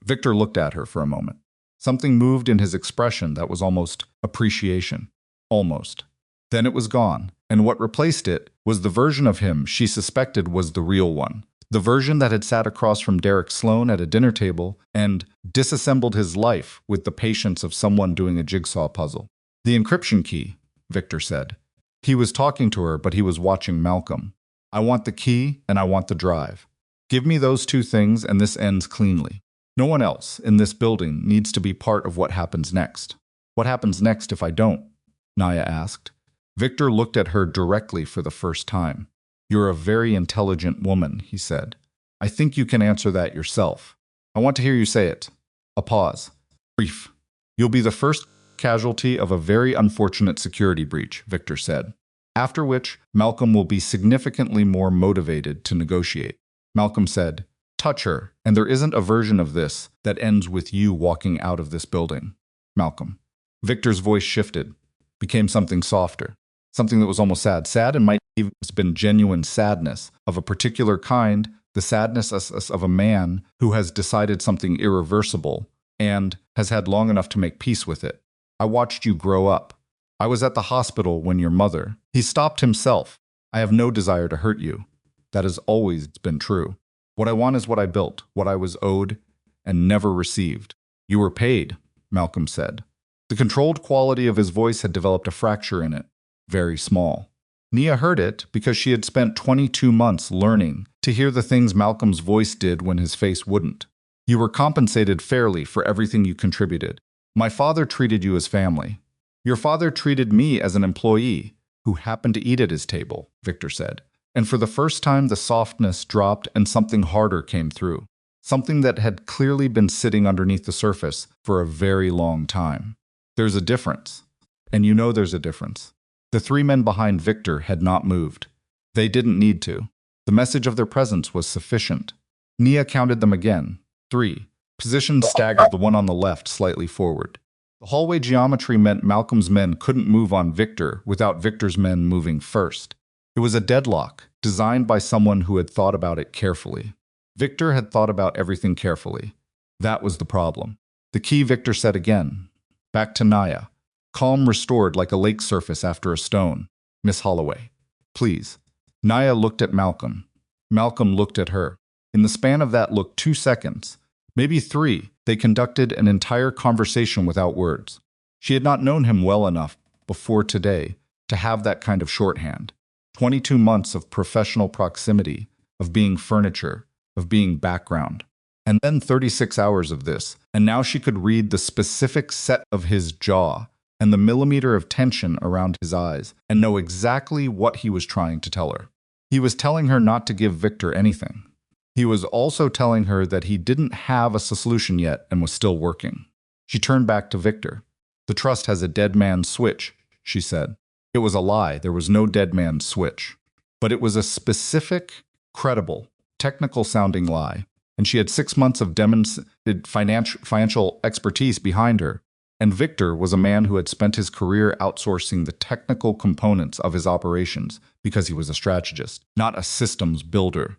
Victor looked at her for a moment. Something moved in his expression that was almost appreciation. Almost. Then it was gone, and what replaced it was the version of him she suspected was the real one. The version that had sat across from Derek Sloan at a dinner table and disassembled his life with the patience of someone doing a jigsaw puzzle. "The encryption key," Victor said. He was talking to her, but he was watching Malcolm. "I want the key and I want the drive. Give me those 2 things and this ends cleanly. No one else in this building needs to be part of what happens next." "What happens next if I don't?" Nia asked. Victor looked at her directly for the first time. "You're a very intelligent woman," he said. "I think you can answer that yourself. I want to hear you say it." A pause. "Brief. You'll be the first casualty of a very unfortunate security breach," Victor said. "After which, Malcolm will be significantly more motivated to negotiate." Malcolm said, "Touch her, and there isn't a version of this that ends with you walking out of this building." "Malcolm." Victor's voice shifted, became something softer. Something that was almost sad. Sad and might even have been genuine sadness of a particular kind, the sadness of a man who has decided something irreversible and has had long enough to make peace with it. "I watched you grow up. I was at the hospital when your mother—" He stopped himself. "I have no desire to hurt you. That has always been true. What I want is what I built, what I was owed, and never received." "You were paid," Malcolm said. The controlled quality of his voice had developed a fracture in it. very small. Nia heard it because she had spent 22 months learning to hear the things Malcolm's voice did when his face wouldn't. You were compensated fairly for everything you contributed. My father treated you as family. Your father treated me as an employee who happened to eat at his table, Victor said. And for the first time, the softness dropped and something harder came through. Something that had clearly been sitting underneath the surface for a very long time. There's a difference. And you know there's a difference. The three men behind Victor had not moved. They didn't need to. The message of their presence was sufficient. Nia counted them again. 3. Positioned staggered, the one on the left slightly forward. The hallway geometry meant Malcolm's men couldn't move on Victor without Victor's men moving first. It was a deadlock, designed by someone who had thought about it carefully. Victor had thought about everything carefully. That was the problem. The key, Victor said again. Back to Nia. Calm restored like a lake surface after a stone. Miss Holloway. Please. Nia looked at Malcolm. Malcolm looked at her. In the span of that look, 2 seconds, maybe 3, they conducted an entire conversation without words. She had not known him well enough before today to have that kind of shorthand. 22 months of professional proximity, of being furniture, of being background. And then 36 hours of this, and now she could read the specific set of his jaw and the millimeter of tension around his eyes, and know exactly what he was trying to tell her. He was telling her not to give Victor anything. He was also telling her that he didn't have a solution yet and was still working. She turned back to Victor. The trust has a dead man's switch, she said. It was a lie. There was no dead man's switch. But it was a specific, credible, technical-sounding lie, and she had 6 months of demonstrated financial expertise behind her. And Victor was a man who had spent his career outsourcing the technical components of his operations because he was a strategist, not a systems builder.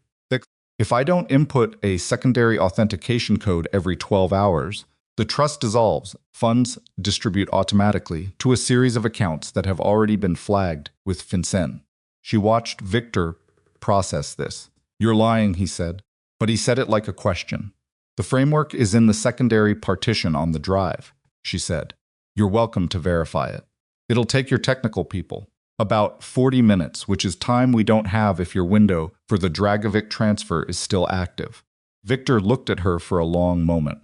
If I don't input a secondary authentication code every 12 hours, the trust dissolves, funds distribute automatically to a series of accounts that have already been flagged with FinCEN. She watched Victor process this. You're lying, he said, but he said it like a question. The framework is in the secondary partition on the drive, she said. You're welcome to verify it. It'll take your technical people about 40 minutes, which is time we don't have if your window for the Dragovic transfer is still active. Victor looked at her for a long moment.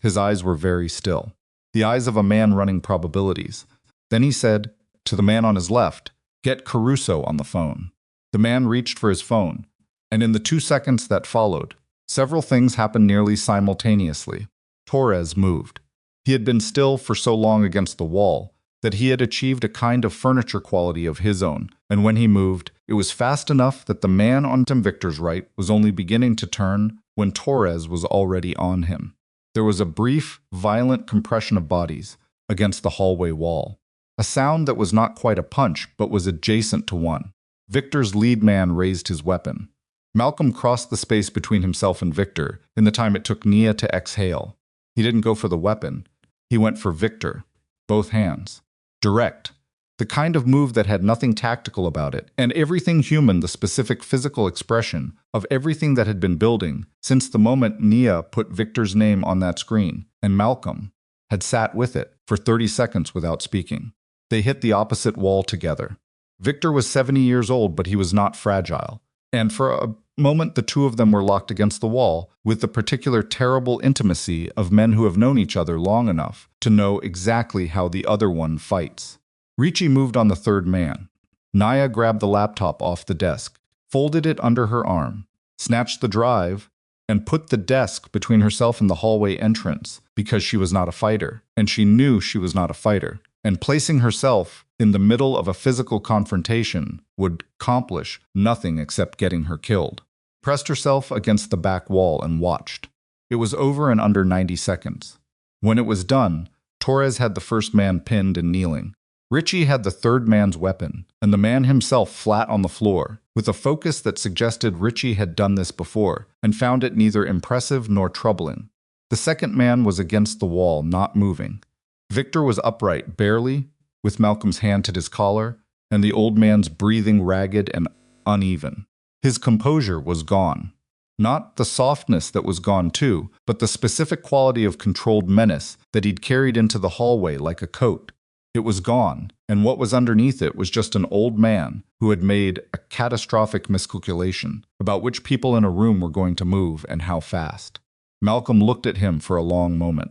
His eyes were very still, the eyes of a man running probabilities. Then he said to the man on his left, "Get Caruso on the phone." The man reached for his phone, and in the 2 seconds that followed, several things happened nearly simultaneously. Torres moved. He had been still for so long against the wall that he had achieved a kind of furniture quality of his own, and when he moved, it was fast enough that the man on Tim Victor's right was only beginning to turn when Torres was already on him. There was a brief, violent compression of bodies against the hallway wall, a sound that was not quite a punch but was adjacent to one. Victor's lead man raised his weapon. Malcolm crossed the space between himself and Victor in the time it took Nia to exhale. He didn't go for the weapon. He went for Victor, both hands. Direct, the kind of move that had nothing tactical about it, and everything human, the specific physical expression of everything that had been building since the moment Nia put Victor's name on that screen, and Malcolm had sat with it for 30 seconds without speaking. They hit the opposite wall together. Victor was 70 years old, but he was not fragile, and for a moment the two of them were locked against the wall with the particular terrible intimacy of men who have known each other long enough to know exactly how the other one fights. Ricci moved on the third man. Nia grabbed the laptop off the desk, folded it under her arm, snatched the drive, and put the desk between herself and the hallway entrance because she was not a fighter, and she knew she was not a fighter, and placing herself in the middle of a physical confrontation would accomplish nothing except getting her killed. Pressed herself against the back wall and watched. It was over in under 90 seconds. When it was done, Torres had the first man pinned and kneeling. Ricci had the third man's weapon, and the man himself flat on the floor, with a focus that suggested Ricci had done this before, and found it neither impressive nor troubling. The second man was against the wall, not moving. Victor was upright, barely, with Malcolm's hand to his collar, and the old man's breathing ragged and uneven. His composure was gone. Not the softness that was gone too, but the specific quality of controlled menace that he'd carried into the hallway like a coat. It was gone, And what was underneath it was just an old man who had made a catastrophic miscalculation about which people in a room were going to move and how fast. Malcolm looked at him for a long moment.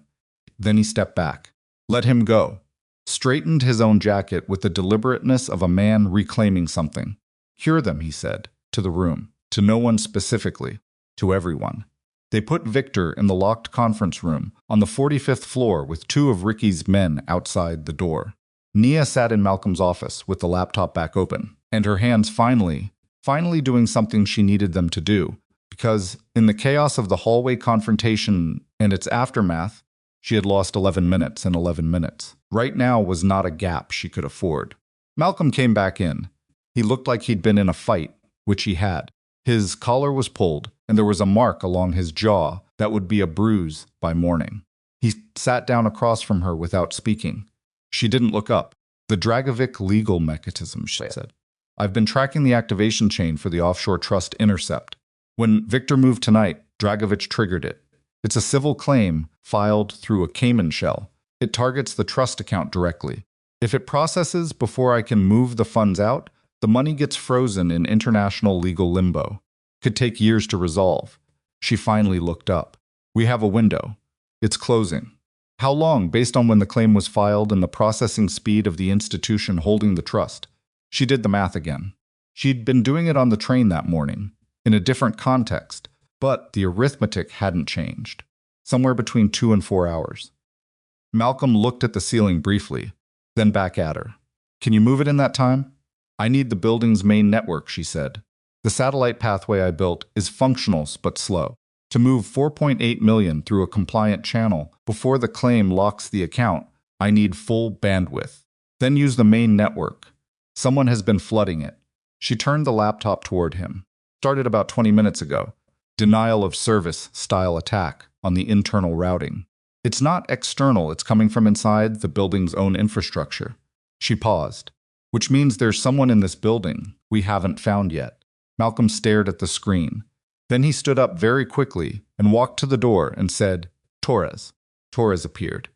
Then he stepped back, let him go, straightened his own jacket with the deliberateness of a man reclaiming something. Cure them, he said, to the room, to no one specifically, to everyone. They put Victor in the locked conference room on the 45th floor with 2 of Ricky's men outside the door. Nia sat in Malcolm's office with the laptop back open, and her hands finally doing something she needed them to do, because in the chaos of the hallway confrontation and its aftermath, she had lost 11 minutes and 11 minutes. Right now was not a gap she could afford. Malcolm came back in. He looked like he'd been in a fight, which he had. His collar was pulled, and there was a mark along his jaw that would be a bruise by morning. He sat down across from her without speaking. She didn't look up. The Dragovic legal mechanism, she said. I've been tracking the activation chain for the offshore trust intercept. When Victor moved tonight, Dragovich triggered it. It's a civil claim filed through a Cayman shell. It targets the trust account directly. If it processes before I can move the funds out, the money gets frozen in international legal limbo. Could take years to resolve. She finally looked up. We have a window. It's closing. How long, based on when the claim was filed and the processing speed of the institution holding the trust? She did the math again. She'd been doing it on the train that morning, in a different context, but the arithmetic hadn't changed. Somewhere between 2 and 4 hours. Malcolm looked at the ceiling briefly, then back at her. Can you move it in that time? I need the building's main network, she said. The satellite pathway I built is functional but slow. To move 4.8 million through a compliant channel before the claim locks the account, I need full bandwidth. Then use the main network. Someone has been flooding it. She turned the laptop toward him. Started about 20 minutes ago. Denial of service style attack on the internal routing. It's not external, it's coming from inside the building's own infrastructure. She paused. Which means there's someone in this building we haven't found yet. Malcolm stared at the screen. Then he stood up very quickly and walked to the door and said, Torres. Torres appeared.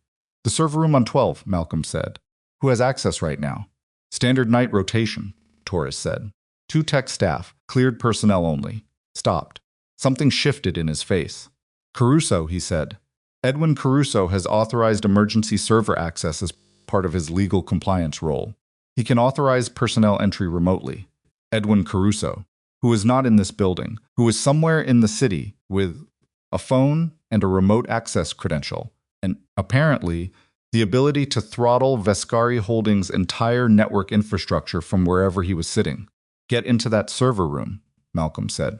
The server room on 12, Malcolm said. Who has access right now? Standard night rotation, Torres said. 2 tech staff, cleared personnel only. Stopped. Something shifted in his face. Caruso, he said. Edwin Caruso has authorized emergency server access as part of his legal compliance role. He can authorize personnel entry remotely. Edwin Caruso, who is not in this building, who is somewhere in the city with a phone and a remote access credential, and apparently the ability to throttle Vescari Holdings' entire network infrastructure from wherever he was sitting. Get into that server room, Malcolm said.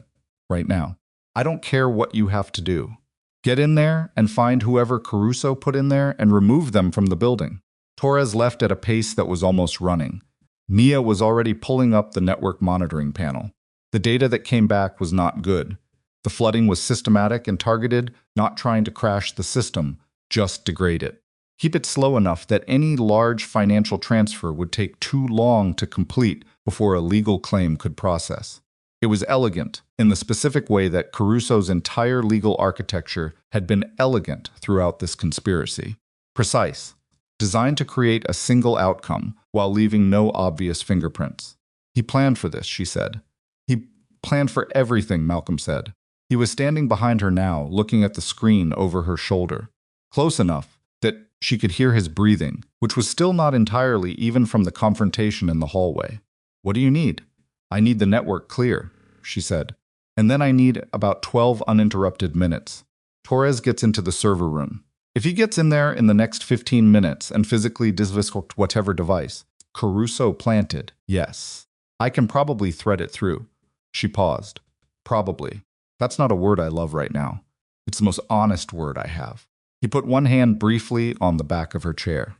Right now. I don't care what you have to do. Get in there and find whoever Caruso put in there and remove them from the building. Torres left at a pace that was almost running. Nia was already pulling up the network monitoring panel. The data that came back was not good. The flooding was systematic and targeted, not trying to crash the system, just degrade it. Keep it slow enough that any large financial transfer would take too long to complete before a legal claim could process. It was elegant, in the specific way that Caruso's entire legal architecture had been elegant throughout this conspiracy. Precise. Designed to create a single outcome while leaving no obvious fingerprints. He planned for this, she said. He planned for everything, Malcolm said. He was standing behind her now, looking at the screen over her shoulder. Close enough that she could hear his breathing, which was still not entirely even from the confrontation in the hallway. What do you need? I need the network clear, she said. And then I need about 12 uninterrupted minutes. Torres gets into the server room. If he gets in there in the next 15 minutes and physically disviscort whatever device, Caruso planted, yes. I can probably thread it through. She paused. Probably. That's not a word I love right now. It's the most honest word I have. He put one hand briefly on the back of her chair.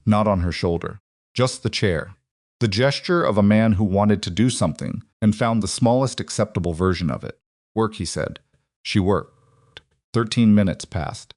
Not on her shoulder. Just the chair. The gesture of a man who wanted to do something and found the smallest acceptable version of it. Work, he said. She worked. 13 minutes passed.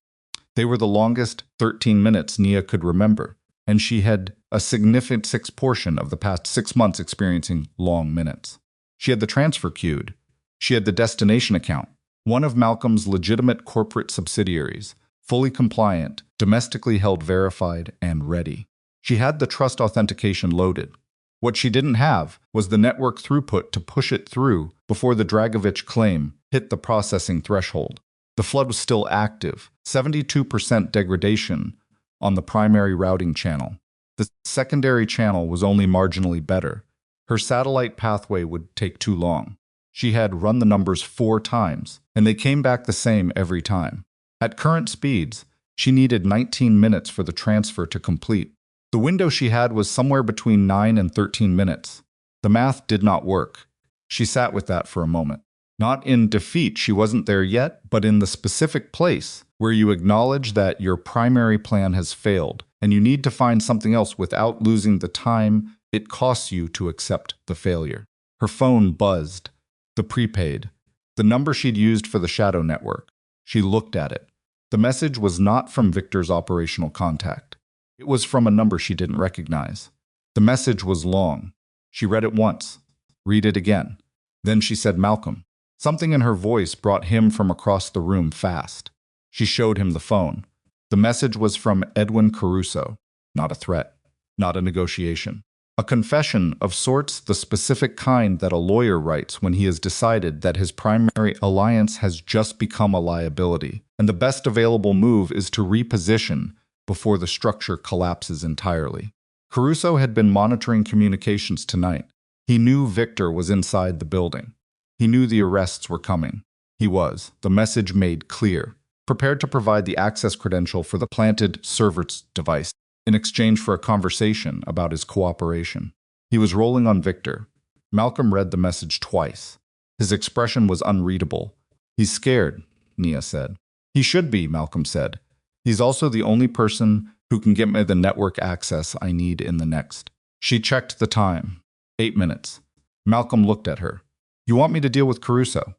They were the longest 13 minutes Nia could remember, and she had a significant portion of the past 6 months experiencing long minutes. She had the transfer queued. She had the destination account, one of Malcolm's legitimate corporate subsidiaries, fully compliant, domestically held verified, and ready. She had the trust authentication loaded. What she didn't have was the network throughput to push it through before the Dragovich claim hit the processing threshold. The flood was still active, 72% degradation on the primary routing channel. The secondary channel was only marginally better. Her satellite pathway would take too long. She had run the numbers 4 times, and they came back the same every time. At current speeds, she needed 19 minutes for the transfer to complete. The window she had was somewhere between 9 and 13 minutes. The math did not work. She sat with that for a moment. Not in defeat, she wasn't there yet, but in the specific place where you acknowledge that your primary plan has failed, and you need to find something else without losing the time it costs you to accept the failure. Her phone buzzed. The prepaid. The number she'd used for the shadow network. She looked at it. The message was not from Victor's operational contact. It was from a number she didn't recognize. The message was long. She read it once. Read it again. Then she said Malcolm. Something in her voice brought him from across the room fast. She showed him the phone. The message was from Edwin Caruso. Not a threat. Not a negotiation. A confession of sorts, the specific kind that a lawyer writes when he has decided that his primary alliance has just become a liability, and the best available move is to reposition before the structure collapses entirely. Caruso had been monitoring communications tonight. He knew Victor was inside the building. He knew the arrests were coming. He was, the message made clear, prepared to provide the access credential for the planted server's device in exchange for a conversation about his cooperation. He was rolling on Victor. Malcolm read the message twice. His expression was unreadable. He's scared, Nia said. He should be, Malcolm said. He's also the only person who can get me the network access I need in the next. She checked the time. 8 minutes. Malcolm looked at her. You want me to deal with Caruso?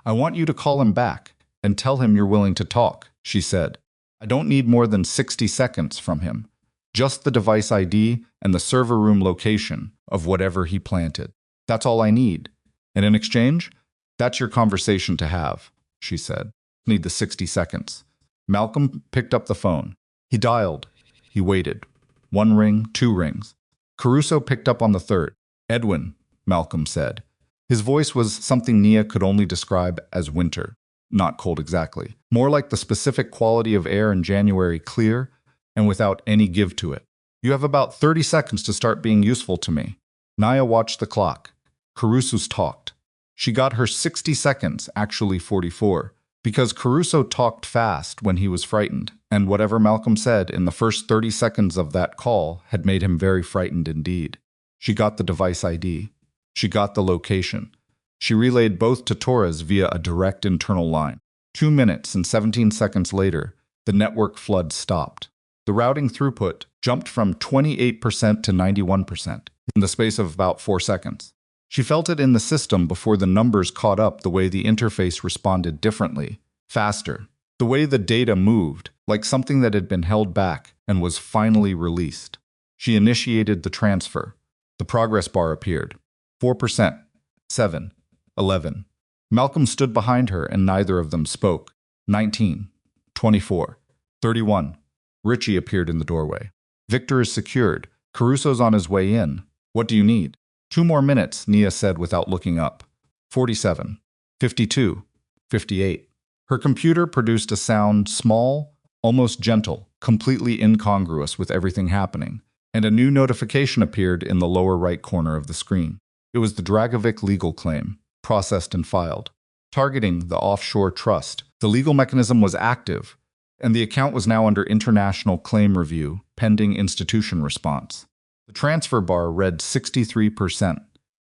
I want you to call him back and tell him you're willing to talk, she said. I don't need more than 60 seconds from him. Just the device ID and the server room location of whatever he planted. That's all I need. And in exchange, that's your conversation to have, she said. Need the 60 seconds. Malcolm picked up the phone. He dialed. He waited. 1 ring, 2 rings. Caruso picked up on the 3rd. Edwin, Malcolm said. His voice was something Nia could only describe as winter. Not cold exactly. More like the specific quality of air in January, clear and without any give to it. You have about 30 seconds to start being useful to me. Nia watched the clock. Caruso's talked. She got her 60 seconds, actually 44, because Caruso talked fast when he was frightened, and whatever Malcolm said in the first 30 seconds of that call had made him very frightened indeed. She got the device ID. She got the location. She relayed both to Torres via a direct internal line. 2 minutes and 17 seconds later, the network flood stopped. The routing throughput jumped from 28% to 91% in the space of about 4 seconds. She felt it in the system before the numbers caught up, the way the interface responded differently, faster, the way the data moved, like something that had been held back and was finally released. She initiated the transfer. The progress bar appeared. 4%, 7, 11. Malcolm stood behind her and neither of them spoke. 19, 24, 31. Richie appeared in the doorway. Victor is secured. Caruso's on his way in. What do you need? 2 more minutes, Nia said without looking up. 47, 52, 58. Her computer produced a sound small, almost gentle, completely incongruous with everything happening, and a new notification appeared in the lower right corner of the screen. It was the Dragovich legal claim, processed and filed. Targeting the offshore trust, the legal mechanism was active, and the account was now under international claim review, pending institution response. The transfer bar read 63%.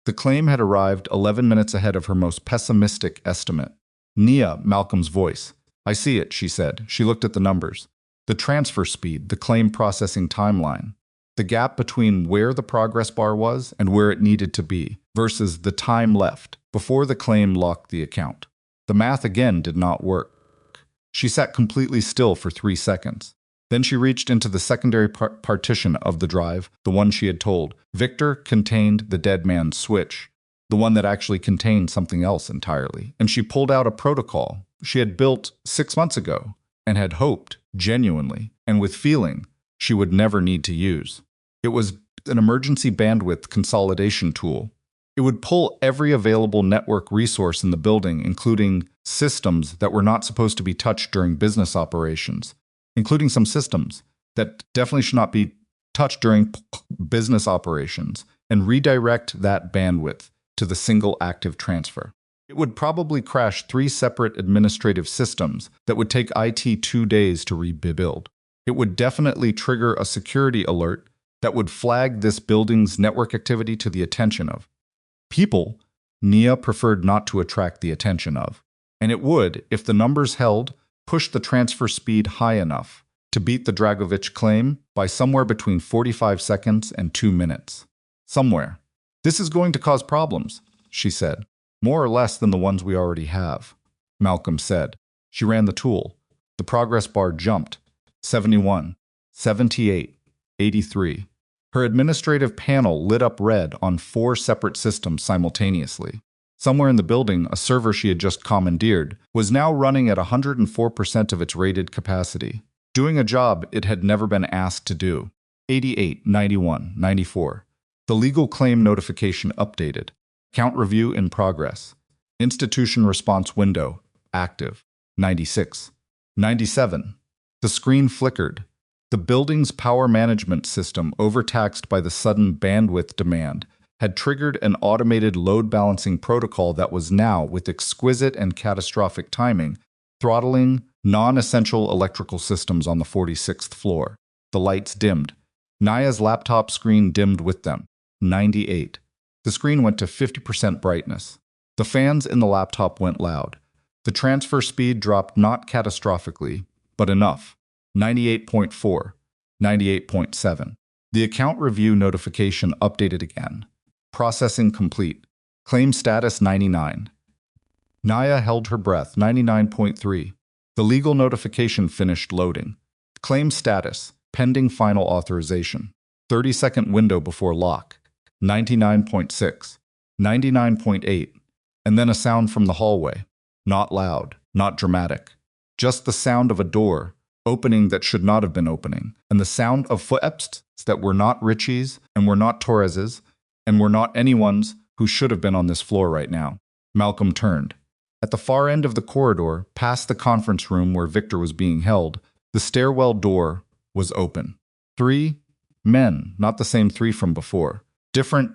The claim had arrived 11 minutes ahead of her most pessimistic estimate. Nia, Malcolm's voice. I see it, she said. She looked at the numbers. The transfer speed, the claim processing timeline. The gap between where the progress bar was and where it needed to be, versus the time left before the claim locked the account. The math again did not work. She sat completely still for 3 seconds. Then she reached into the secondary partition of the drive, the one she had told. Victor contained the dead man's switch, the one that actually contained something else entirely. And she pulled out a protocol she had built 6 months ago and had hoped, genuinely, and with feeling, she would never need to use. It was an emergency bandwidth consolidation tool. It would pull every available network resource in the building, including systems that were not supposed to be touched during business operations, including some systems that definitely should not be touched during business operations, and redirect that bandwidth to the single active transfer. It would probably crash 3 separate administrative systems that would take IT 2 days to rebuild. It would definitely trigger a security alert that would flag this building's network activity to the attention of people Nia preferred not to attract the attention of. And it would, if the numbers held, push the transfer speed high enough to beat the Dragovich claim by somewhere between 45 seconds and 2 minutes. Somewhere. This is going to cause problems, she said. More or less than the ones we already have, Malcolm said. She ran the tool. The progress bar jumped. 71, 78, 83. Her administrative panel lit up red on 4 separate systems simultaneously. Somewhere in the building, a server she had just commandeered was now running at 104% of its rated capacity, doing a job it had never been asked to do. 88, 91, 94. The legal claim notification updated. Count review in progress. Institution response window active. 96. 97. The screen flickered. The building's power management system, overtaxed by the sudden bandwidth demand, had triggered an automated load balancing protocol that was now, with exquisite and catastrophic timing, throttling non-essential electrical systems on the 46th floor. The lights dimmed. Nia's laptop screen dimmed with them. 98. The screen went to 50% brightness. The fans in the laptop went loud. The transfer speed dropped not catastrophically, but enough. 98.4, 98.7. The account review notification updated again. Processing complete. Claim status 99. Nia held her breath. 99.3. The legal notification finished loading. Claim status, pending final authorization. 30-second window before lock. 99.6. 99.8. And then a sound from the hallway. Not loud, not dramatic. Just the sound of a door opening that should not have been opening, and the sound of footsteps that were not Richie's and were not Torres's and were not anyone's who should have been on this floor right now. Malcolm turned. At the far end of the corridor, past the conference room where Victor was being held, the stairwell door was open. 3 men, not the same 3 from before. Different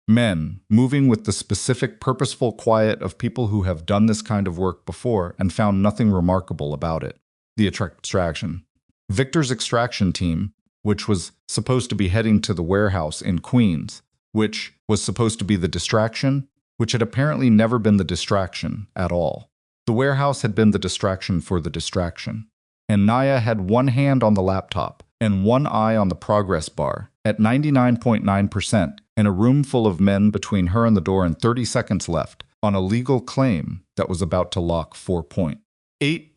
men, moving with the specific purposeful quiet of people who have done this kind of work before and found nothing remarkable about it. The extraction. Victor's extraction team, which was supposed to be heading to the warehouse in Queens, which was supposed to be the distraction, which had apparently never been the distraction at all. The warehouse had been the distraction for the distraction. And Nia had one hand on the laptop and one eye on the progress bar at 99.9% and a room full of men between her and the door and 30 seconds left on a legal claim that was about to lock $4.8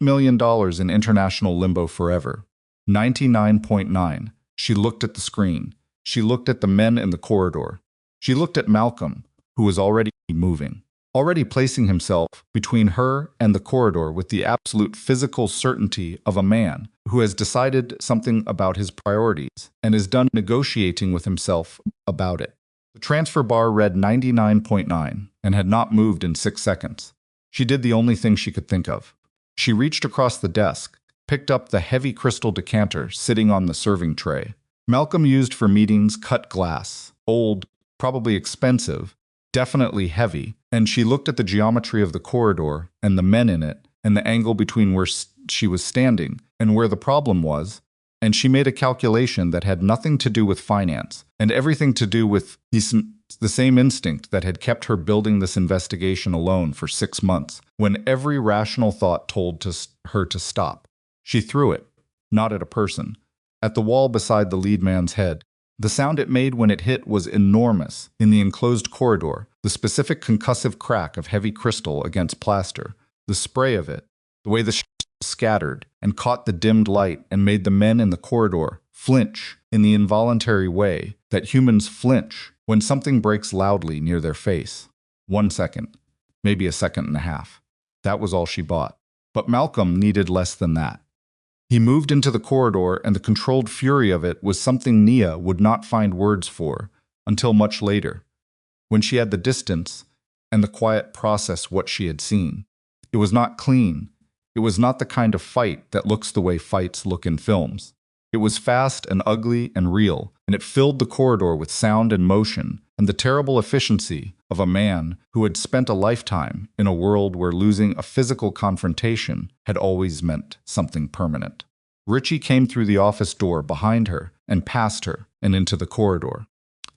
million in international limbo forever. 99.9. She looked at the screen. She looked at the men in the corridor. She looked at Malcolm, who was already moving, already placing himself between her and the corridor with the absolute physical certainty of a man who has decided something about his priorities and is done negotiating with himself about it. The transfer bar read 99.9 and had not moved in 6 seconds. She did the only thing she could think of. She reached across the desk, picked up the heavy crystal decanter sitting on the serving tray. Malcolm used for meetings cut glass, old, probably expensive, definitely heavy, and she looked at the geometry of the corridor and the men in it and the angle between where she was standing and where the problem was, and she made a calculation that had nothing to do with finance and everything to do with the same instinct that had kept her building this investigation alone for 6 months, when every rational thought told her to stop. She threw it, not at a person, at the wall beside the lead man's head. The sound it made when it hit was enormous in the enclosed corridor, the specific concussive crack of heavy crystal against plaster, the spray of it, the way the scattered and caught the dimmed light and made the men in the corridor flinch in the involuntary way that humans flinch when something breaks loudly near their face. 1 second, maybe a second and a half. That was all she bought. But Malcolm needed less than that. He moved into the corridor, and the controlled fury of it was something Nia would not find words for until much later, when she had the distance and the quiet process what she had seen. It was not clean. It was not the kind of fight that looks the way fights look in films. It was fast and ugly and real, and it filled the corridor with sound and motion and the terrible efficiency of a man who had spent a lifetime in a world where losing a physical confrontation had always meant something permanent. Richie came through the office door behind her and past her and into the corridor.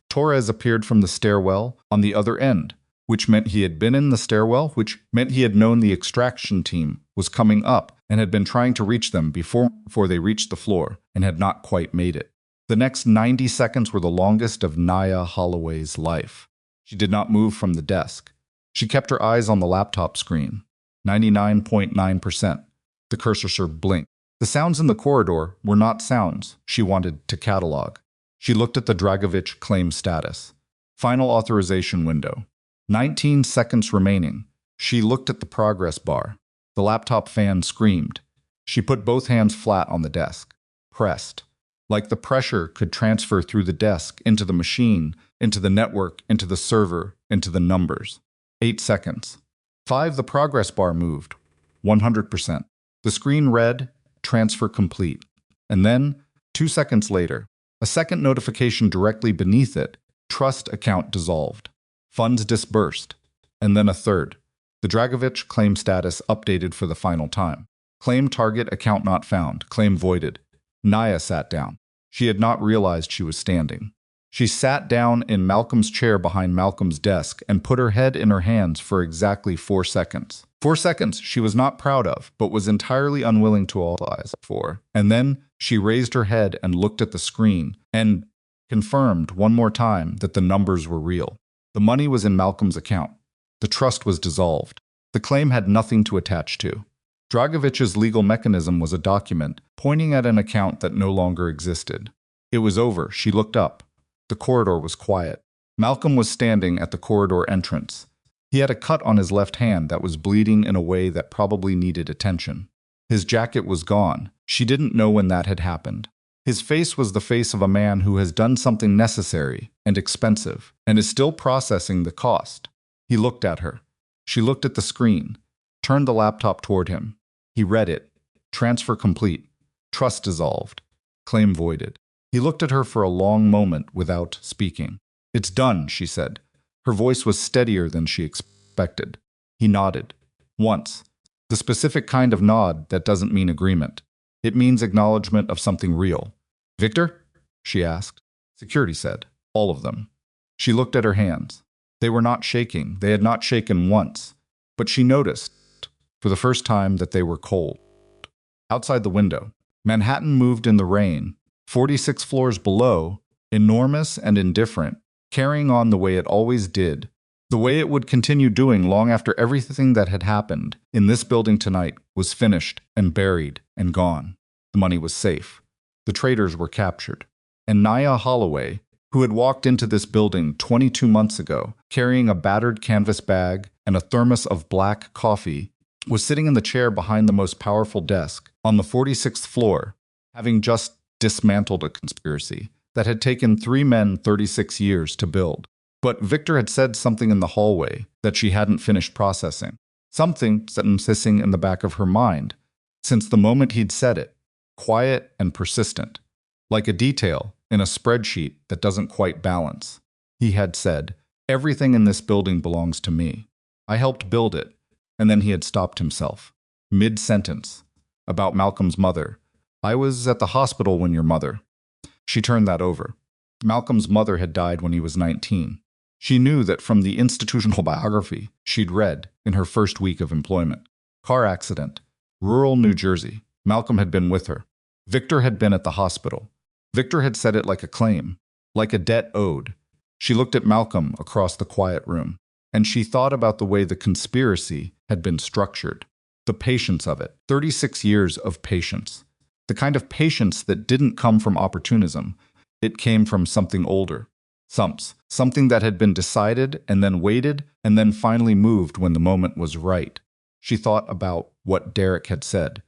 Torres appeared from the stairwell on the other end, which meant he had been in the stairwell, which meant he had known the extraction team was coming up and had been trying to reach them before they reached the floor and had not quite made it. The next 90 seconds were the longest of Nia Holloway's life. She did not move from the desk. She kept her eyes on the laptop screen. 99.9%. The cursor blinked. The sounds in the corridor were not sounds she wanted to catalog. She looked at the Dragovich claim status. Final authorization window. 19 seconds remaining. She looked at the progress bar. The laptop fan screamed. She put both hands flat on the desk. Pressed. Like the pressure could transfer through the desk, into the machine, into the network, into the server, into the numbers. 8 seconds. 5. The progress bar moved. 100%. The screen read, transfer complete. And then, 2 seconds later, a second notification directly beneath it, trust account dissolved. Funds disbursed. And then a third. The Dragovich claim status updated for the final time. Claim target account not found. Claim voided. Nia sat down. She had not realized she was standing. She sat down in Malcolm's chair behind Malcolm's desk and put her head in her hands for exactly 4 seconds. 4 seconds she was not proud of, but was entirely unwilling to apologize for. And then she raised her head and looked at the screen and confirmed one more time that the numbers were real. The money was in Malcolm's account. The trust was dissolved. The claim had nothing to attach to. Dragovich's legal mechanism was a document pointing at an account that no longer existed. It was over. She looked up. The corridor was quiet. Malcolm was standing at the corridor entrance. He had a cut on his left hand that was bleeding in a way that probably needed attention. His jacket was gone. She didn't know when that had happened. His face was the face of a man who has done something necessary and expensive and is still processing the cost. He looked at her. She looked at the screen, turned the laptop toward him. He read it. Transfer complete. Trust dissolved. Claim voided. He looked at her for a long moment without speaking. It's done, she said. Her voice was steadier than she expected. He nodded. Once. The specific kind of nod that doesn't mean agreement. It means acknowledgement of something real. Victor? She asked. Security said. All of them. She looked at her hands. They were not shaking. They had not shaken once. But she noticed, for the first time, that they were cold. Outside the window, Manhattan moved in the rain. 46 floors below, enormous and indifferent, carrying on the way it always did, the way it would continue doing long after everything that had happened in this building tonight was finished and buried and gone. The money was safe. The traitors were captured. And Nia Holloway, who had walked into this building 22 months ago, carrying a battered canvas bag and a thermos of black coffee, was sitting in the chair behind the most powerful desk on the 46th floor, having just dismantled a conspiracy that had taken 3 men 36 years to build. But Victor had said something in the hallway that she hadn't finished processing. Something hissing in the back of her mind since the moment he'd said it, quiet and persistent, like a detail in a spreadsheet that doesn't quite balance. He had said, everything in this building belongs to me. I helped build it. And then he had stopped himself, mid-sentence, about Malcolm's mother. I was at the hospital when your mother. She turned that over. Malcolm's mother had died when he was 19. She knew that from the institutional biography she'd read in her first week of employment. Car accident, rural New Jersey. Malcolm had been with her. Victor had been at the hospital. Victor had said it like a claim, like a debt owed. She looked at Malcolm across the quiet room, and she thought about the way the conspiracy had been structured. The patience of it. 36 years of patience. The kind of patience that didn't come from opportunism. It came from something older. Something that had been decided and then waited and then finally moved when the moment was right. She thought about what Derek had said.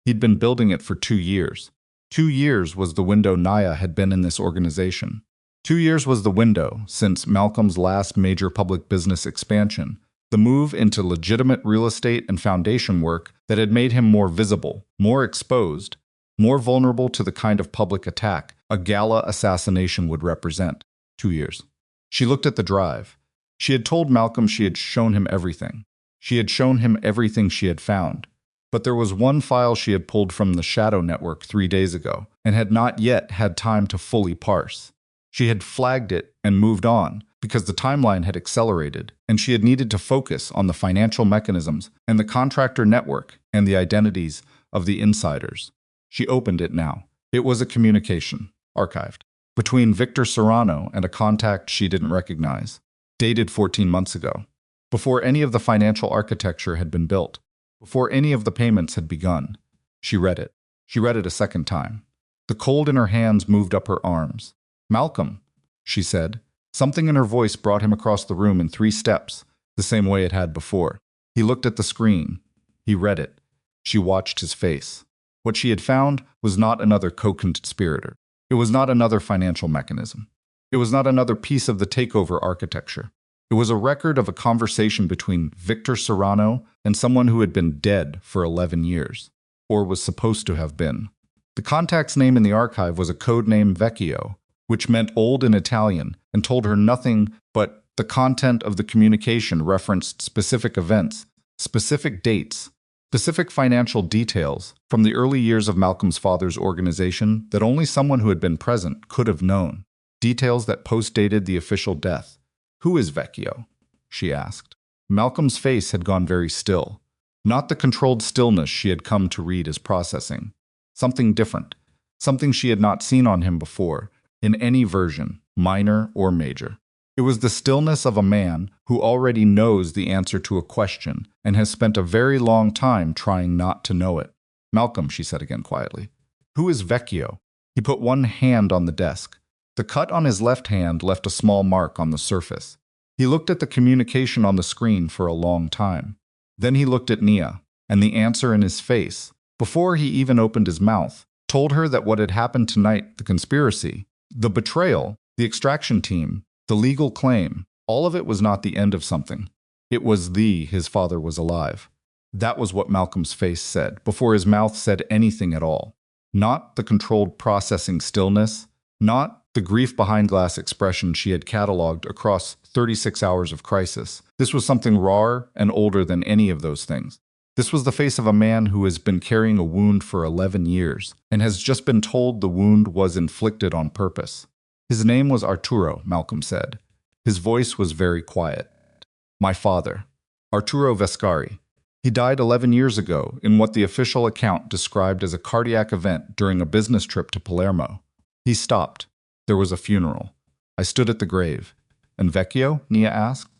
He'd been building it for 2 years. 2 years was the window Nia had been in this organization. 2 years was the window since Malcolm's last major public business expansion, the move into legitimate real estate and foundation work that had made him more visible, more exposed, more vulnerable to the kind of public attack a gala assassination would represent. 2 years. She looked at the drive. She had told Malcolm she had shown him everything. She had shown him everything she had found. But there was one file she had pulled from the Shadow Network 3 days ago and had not yet had time to fully parse. She had flagged it and moved on because the timeline had accelerated and she had needed to focus on the financial mechanisms and the contractor network and the identities of the insiders. She opened it now. It was a communication, archived, between Victor Serrano and a contact she didn't recognize, dated 14 months ago, before any of the financial architecture had been built, before any of the payments had begun. She read it. She read it a second time. The cold in her hands moved up her arms. "Malcolm," she said. Something in her voice brought him across the room in 3 steps, the same way it had before. He looked at the screen. He read it. She watched his face. What she had found was not another co-conspirator. It was not another financial mechanism. It was not another piece of the takeover architecture. It was a record of a conversation between Victor Serrano and someone who had been dead for 11 years, or was supposed to have been. The contact's name in the archive was a code name Vecchio, which meant old in Italian and told her nothing but the content of the communication referenced specific events, specific dates, specific financial details from the early years of Malcolm's father's organization that only someone who had been present could have known. Details that post-dated the official death. "Who is Vecchio?" she asked. Malcolm's face had gone very still. Not the controlled stillness she had come to read as processing. Something different. Something she had not seen on him before, in any version, minor or major. It was the stillness of a man who already knows the answer to a question and has spent a very long time trying not to know it. "Malcolm," she said again quietly. "Who is Vecchio?" He put one hand on the desk. The cut on his left hand left a small mark on the surface. He looked at the communication on the screen for a long time. Then he looked at Nia, and the answer in his face, before he even opened his mouth, told her that what had happened tonight, the conspiracy, the betrayal, the extraction team, the legal claim, all of it was not the end of something. It was his father was alive. That was what Malcolm's face said, before his mouth said anything at all. Not the controlled processing stillness, not the grief behind glass expression she had cataloged across 36 hours of crisis. This was something rawer and older than any of those things. This was the face of a man who has been carrying a wound for 11 years and has just been told the wound was inflicted on purpose. His name was Arturo, Malcolm said. His voice was very quiet. "My father, Arturo Vescari. He died 11 years ago in what the official account described as a cardiac event during a business trip to Palermo. He stopped. There was a funeral. I stood at the grave." "And Vecchio?" Nia asked.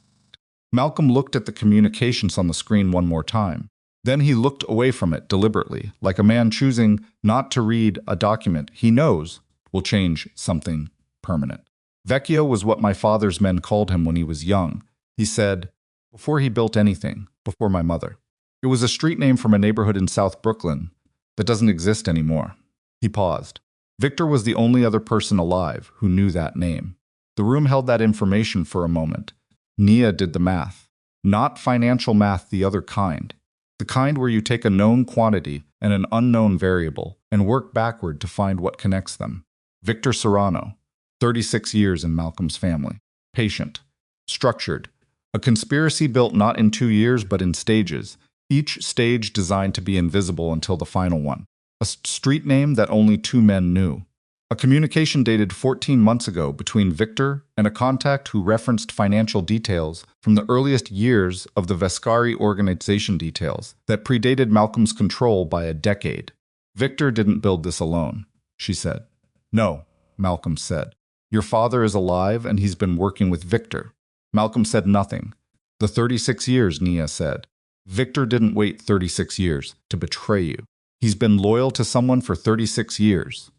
Malcolm looked at the communications on the screen one more time. Then he looked away from it deliberately, like a man choosing not to read a document he knows will change something permanent. "Vecchio was what my father's men called him when he was young," he said, "before he built anything, before my mother. It was a street name from a neighborhood in South Brooklyn that doesn't exist anymore." He paused. Victor was the only other person alive who knew that name. The room held that information for a moment. Nia did the math. Not financial math, the other kind. The kind where you take a known quantity and an unknown variable and work backward to find what connects them. Victor Serrano, 36 years in Malcolm's family. Patient. Structured. A conspiracy built not in 2 years but in stages, each stage designed to be invisible until the final one. A street name that only 2 men knew. A communication dated 14 months ago between Victor and a contact who referenced financial details from the earliest years of the Vescari organization details that predated Malcolm's control by a decade. "Victor didn't build this alone," she said. "No," Malcolm said. "Your father is alive and he's been working with Victor." Malcolm said nothing. "The 36 years," Nia said. "Victor didn't wait 36 years to betray you. He's been loyal to someone for 36 years.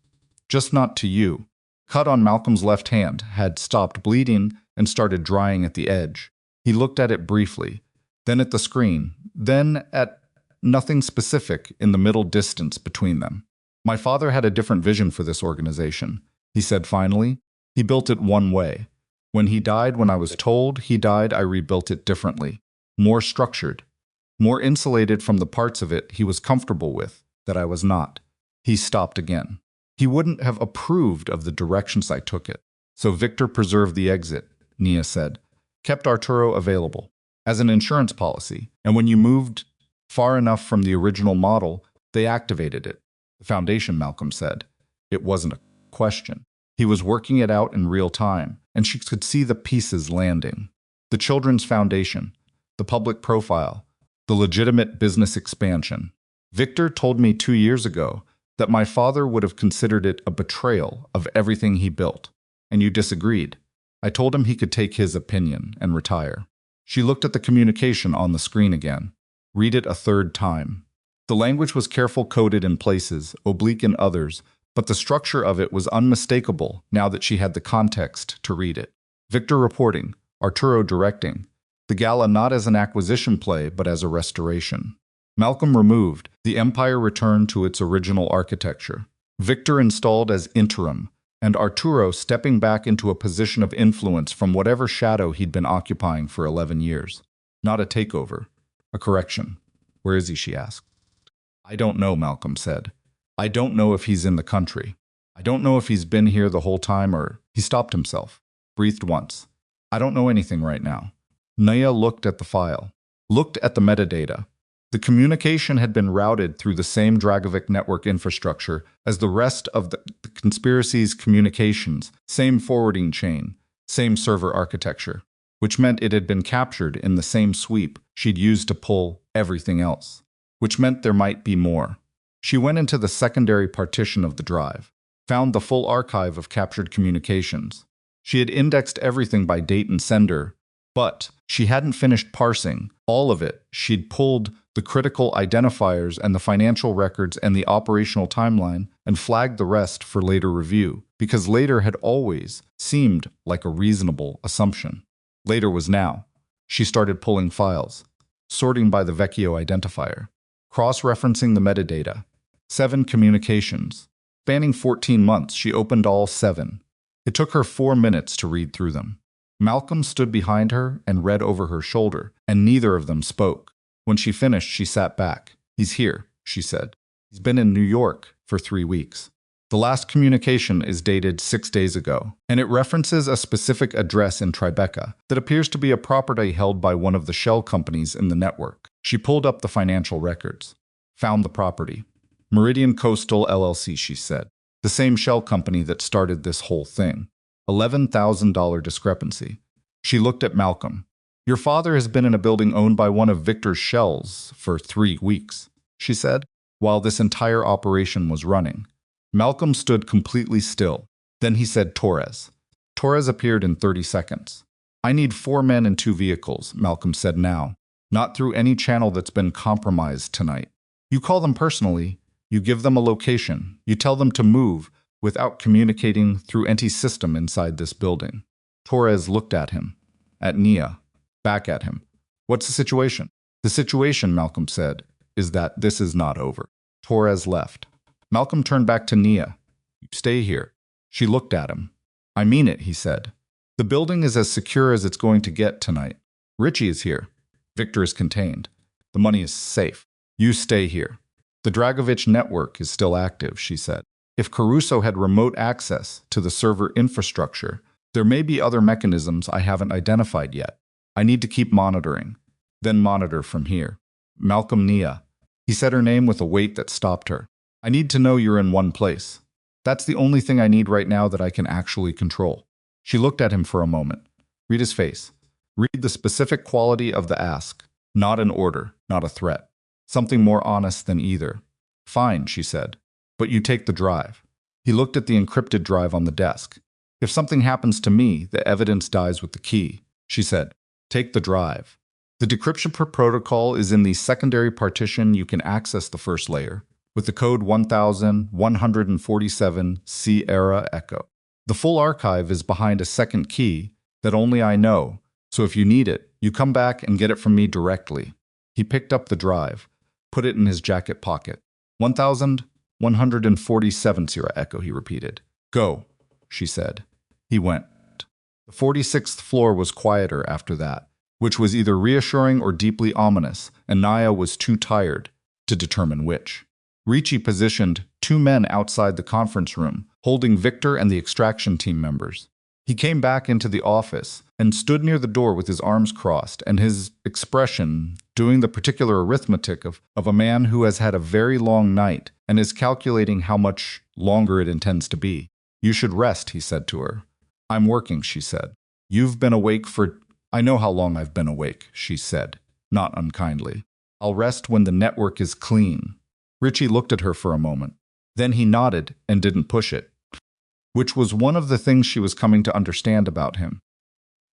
Just not to you." Cut on Malcolm's left hand had stopped bleeding and started drying at the edge. He looked at it briefly, then at the screen, then at nothing specific in the middle distance between them. My father had a different vision for this organization, he said finally. He built it one way. When he died, when I was told he died, I rebuilt it differently. More structured. More insulated from the parts of it he was comfortable with, that I was not. He stopped again. He wouldn't have approved of the directions I took it. So Victor preserved the exit, Nia said. Kept Arturo available. As an insurance policy. And when you moved far enough from the original model, they activated it. The Foundation, Malcolm said. It wasn't a question. He was working it out in real time, and she could see the pieces landing. The Children's Foundation, the public profile, the legitimate business expansion. Victor told me 2 years ago that my father would have considered it a betrayal of everything he built, and you disagreed. I told him he could take his opinion and retire. She looked at the communication on the screen again. Read it a third time. The language was careful coded in places, oblique in others, but the structure of it was unmistakable now that she had the context to read it. Victor reporting, Arturo directing. The gala not as an acquisition play, but as a restoration. Malcolm removed, the empire returned to its original architecture. Victor installed as interim, and Arturo stepping back into a position of influence from whatever shadow he'd been occupying for 11 years. Not a takeover, a correction. Where is he, she asked. I don't know, Malcolm said. I don't know if he's in the country. I don't know if he's been here the whole time or... He stopped himself, breathed once. I don't know anything right now. Nia looked at the file, looked at the metadata. The communication had been routed through the same Dragovic network infrastructure as the rest of the conspiracy's communications, same forwarding chain, same server architecture, which meant it had been captured in the same sweep she'd used to pull everything else, which meant there might be more. She went into the secondary partition of the drive, found the full archive of captured communications. She had indexed everything by date and sender, but she hadn't finished parsing all of it. She'd pulled the critical identifiers and the financial records and the operational timeline and flagged the rest for later review, because later had always seemed like a reasonable assumption. Later was now. She started pulling files, sorting by the Vecchio identifier, cross-referencing the metadata. 7 communications. Spanning 14 months, she opened all 7. It took her 4 minutes to read through them. Malcolm stood behind her and read over her shoulder, and neither of them spoke. When she finished, she sat back. He's here, she said. He's been in New York for 3 weeks. The last communication is dated 6 days ago, and it references a specific address in Tribeca that appears to be a property held by one of the shell companies in the network. She pulled up the financial records. Found the property. Meridian Coastal LLC, she said. The same shell company that started this whole thing. $11,000 discrepancy. She looked at Malcolm. Your father has been in a building owned by one of Victor's shells for 3 weeks, she said, while this entire operation was running. Malcolm stood completely still. Then he said Torres. Torres appeared in 30 seconds. I need 4 men and 2 vehicles, Malcolm said now. Not through any channel that's been compromised tonight. You call them personally. You give them a location. You tell them to move without communicating through any system inside this building. Torres looked at him, at Nia, back at him. What's the situation? The situation, Malcolm said, is that this is not over. Torres left. Malcolm turned back to Nia. You stay here. She looked at him. I mean it, he said. The building is as secure as it's going to get tonight. Richie is here. Victor is contained. The money is safe. You stay here. The Dragovich network is still active, she said. If Caruso had remote access to the server infrastructure, there may be other mechanisms I haven't identified yet. I need to keep monitoring, then monitor from here. Malcolm Nia. He said her name with a weight that stopped her. I need to know you're in one place. That's the only thing I need right now that I can actually control. She looked at him for a moment. Read his face. Read the specific quality of the ask. Not an order, not a threat. Something more honest than either. Fine, she said. But you take the drive. He looked at the encrypted drive on the desk. If something happens to me, the evidence dies with the key, she said. Take the drive. The decryption protocol is in the secondary partition. You can access the first layer with the code 1147 Sierra Echo. The full archive is behind a second key that only I know, so if you need it, you come back and get it from me directly. He picked up the drive. put it in his jacket pocket. 1,147, Sierra Echo, he repeated. Go, she said. He went. The 46th floor was quieter after that, which was either reassuring or deeply ominous, and Nia was too tired to determine which. Ricci positioned 2 men outside the conference room, holding Victor and the extraction team members. He came back into the office and stood near the door with his arms crossed and his expression doing the particular arithmetic of a man who has had a very long night and is calculating how much longer it intends to be. You should rest, he said to her. I'm working, she said. You've been awake for... I know how long I've been awake, she said, not unkindly. I'll rest when the network is clean. Ricci looked at her for a moment. Then he nodded and didn't push it, which was one of the things she was coming to understand about him.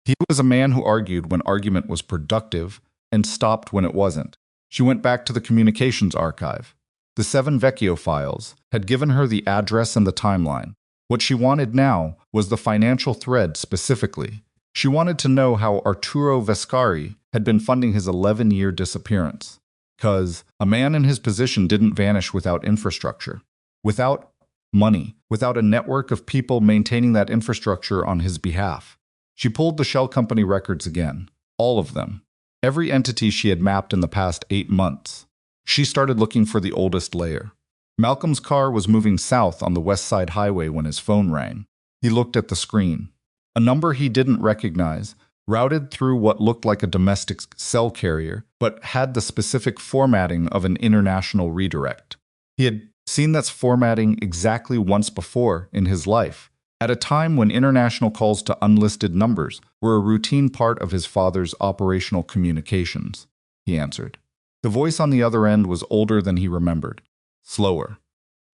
He was a man who argued when argument was productive and stopped when it wasn't. She went back to the communications archive. The 7 Vecchio files had given her the address and the timeline. What she wanted now was the financial thread specifically. She wanted to know how Arturo Vescari had been funding his 11-year disappearance. Because a man in his position didn't vanish without infrastructure, without money, without a network of people maintaining that infrastructure on his behalf. She pulled the shell company records again, all of them, every entity she had mapped in the past 8 months. She started looking for the oldest layer. Malcolm's car was moving south on the West Side Highway when his phone rang. He looked at the screen. A number he didn't recognize, routed through what looked like a domestic cell carrier, but had the specific formatting of an international redirect. He had seen that formatting exactly once before in his life, at a time when international calls to unlisted numbers were a routine part of his father's operational communications. He answered. The voice on the other end was older than he remembered, slower.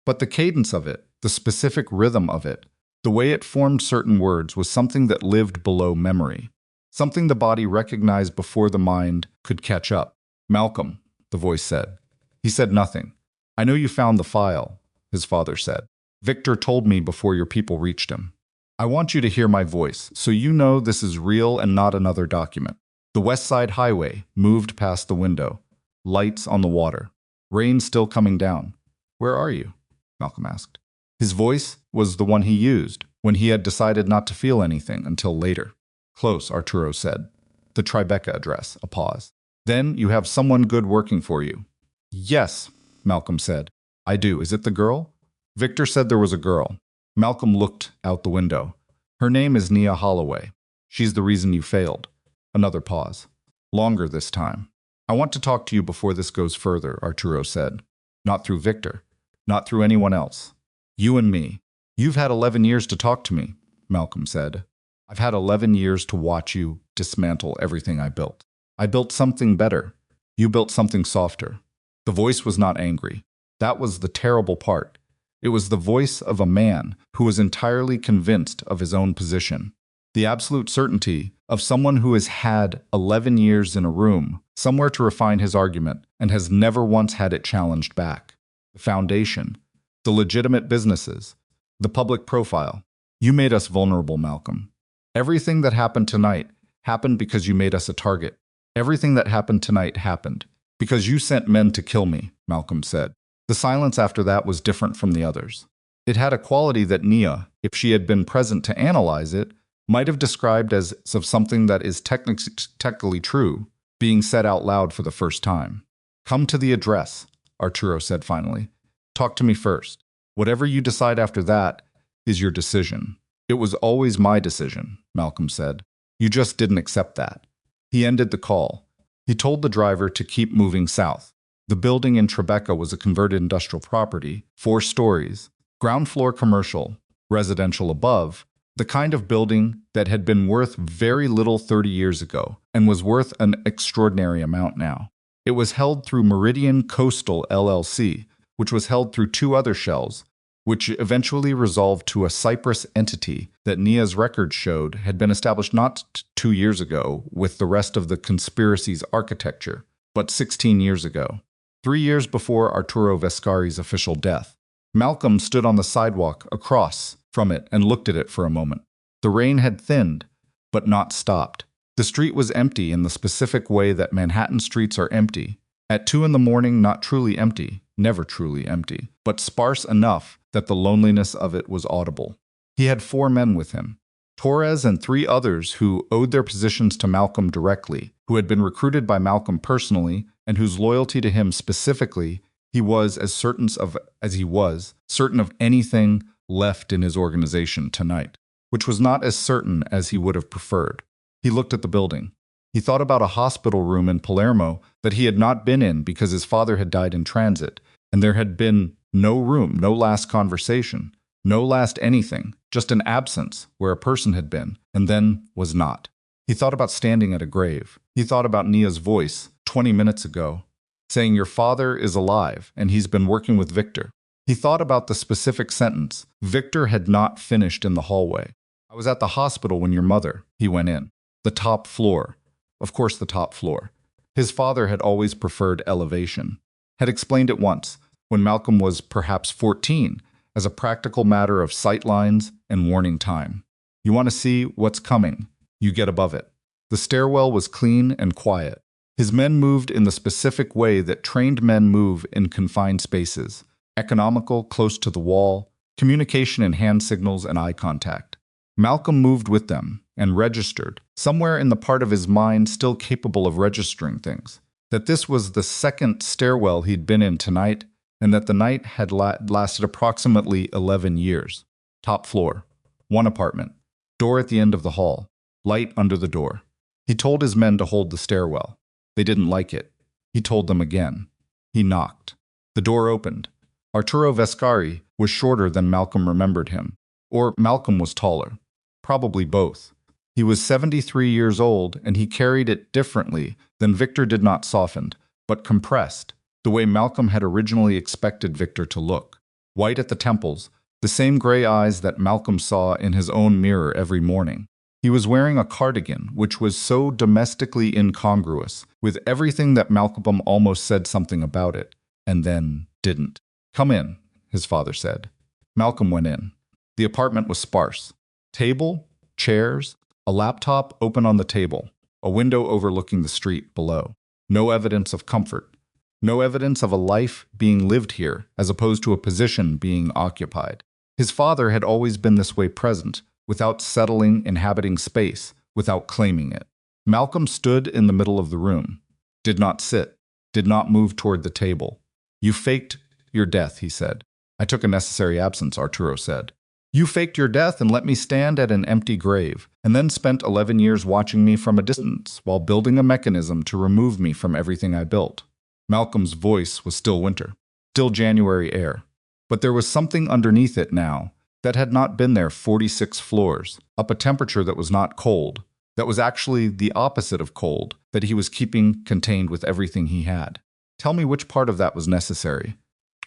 But the cadence of it, the specific rhythm of it, the way it formed certain words was something that lived below memory, something the body recognized before the mind could catch up. Malcolm, the voice said. He said nothing. I know you found the file, his father said. Victor told me before your people reached him. I want you to hear my voice, so you know this is real and not another document. The West Side Highway moved past the window. Lights on the water. Rain still coming down. Where are you? Malcolm asked. His voice was the one he used when he had decided not to feel anything until later. Close, Arturo said. The Tribeca address, a pause. Then you have someone good working for you. Yes, Malcolm said. I do. Is it the girl? Victor said there was a girl. Malcolm looked out the window. Her name is Nia Holloway. She's the reason you failed. Another pause. Longer this time. I want to talk to you before this goes further, Arturo said. Not through Victor. Not through anyone else. You and me. You've had 11 years to talk to me, Malcolm said. I've had 11 years to watch you dismantle everything I built. I built something better. You built something softer. The voice was not angry. That was the terrible part. It was the voice of a man who was entirely convinced of his own position. The absolute certainty of someone who has had 11 years in a room, somewhere to refine his argument, and has never once had it challenged back. The foundation, the legitimate businesses, the public profile. You made us vulnerable, Malcolm. Everything that happened tonight happened because you made us a target. Everything that happened tonight happened because you sent men to kill me, Malcolm said. The silence after that was different from the others. It had a quality that Nia, if she had been present to analyze it, might have described as of something that is technically true, being said out loud for the first time. Come to the address, Arturo said finally. Talk to me first. Whatever you decide after that is your decision. It was always my decision, Malcolm said. You just didn't accept that. He ended the call. He told the driver to keep moving south. The building in Tribeca was a converted industrial property, 4 stories, ground floor commercial, residential above, the kind of building that had been worth very little 30 years ago and was worth an extraordinary amount now. It was held through Meridian Coastal LLC, which was held through 2 other shells, which eventually resolved to a Cyprus entity that Nia's records showed had been established not 2 years ago with the rest of the conspiracy's architecture, but 16 years ago. 3 years before Arturo Vescari's official death. Malcolm stood on the sidewalk across from it and looked at it for a moment. The rain had thinned, but not stopped. The street was empty in the specific way that Manhattan streets are empty, At 2 in the morning, not truly empty, never truly empty, but sparse enough that the loneliness of it was audible. He had 4 men with him. Torres and 3 others who owed their positions to Malcolm directly, who had been recruited by Malcolm personally, and whose loyalty to him specifically he was as certain of anything left in his organization tonight, which was not as certain as he would have preferred. He looked at the building. He thought about a hospital room in Palermo that he had not been in because his father had died in transit, and there had been no room, no last conversation, no last anything, just an absence where a person had been, and then was not. He thought about standing at a grave. He thought about Nia's voice 20 minutes ago, saying, "Your father is alive, and he's been working with Victor." He thought about the specific sentence Victor had not finished in the hallway. "I was at the hospital when your mother," he went in. The top floor. Of course, the top floor. His father had always preferred elevation. Had explained it once, when Malcolm was perhaps 14, as a practical matter of sightlines and warning time. You want to see what's coming. You get above it. The stairwell was clean and quiet. His men moved in the specific way that trained men move in confined spaces. Economical, close to the wall, communication in hand signals and eye contact. Malcolm moved with them and registered, somewhere in the part of his mind still capable of registering things, that this was the second stairwell he'd been in tonight, and that the night had lasted approximately 11 years. Top floor. 1 apartment. Door at the end of the hall. Light under the door. He told his men to hold the stairwell. They didn't like it. He told them again. He knocked. The door opened. Arturo Vescari was shorter than Malcolm remembered him. Or Malcolm was taller. Probably both. He was 73 years old, and he carried it differently than Victor did, not softened, but compressed, the way Malcolm had originally expected Victor to look. White at the temples, the same gray eyes that Malcolm saw in his own mirror every morning. He was wearing a cardigan, which was so domestically incongruous with everything that Malcolm almost said something about it, and then didn't. "Come in," his father said. Malcolm went in. The apartment was sparse. Table, chairs, a laptop open on the table, a window overlooking the street below. No evidence of comfort. No evidence of a life being lived here, as opposed to a position being occupied. His father had always been this way, present, without settling, inhabiting space, without claiming it. Malcolm stood in the middle of the room, did not sit, did not move toward the table. "You faked your death," he said. "I took a necessary absence," Arturo said. "You faked your death and let me stand at an empty grave, and then spent 11 years watching me from a distance while building a mechanism to remove me from everything I built." Malcolm's voice was still winter, still January air, but there was something underneath it now that had not been there 46 floors, up a temperature that was not cold, that was actually the opposite of cold, that he was keeping contained with everything he had. "Tell me which part of that was necessary."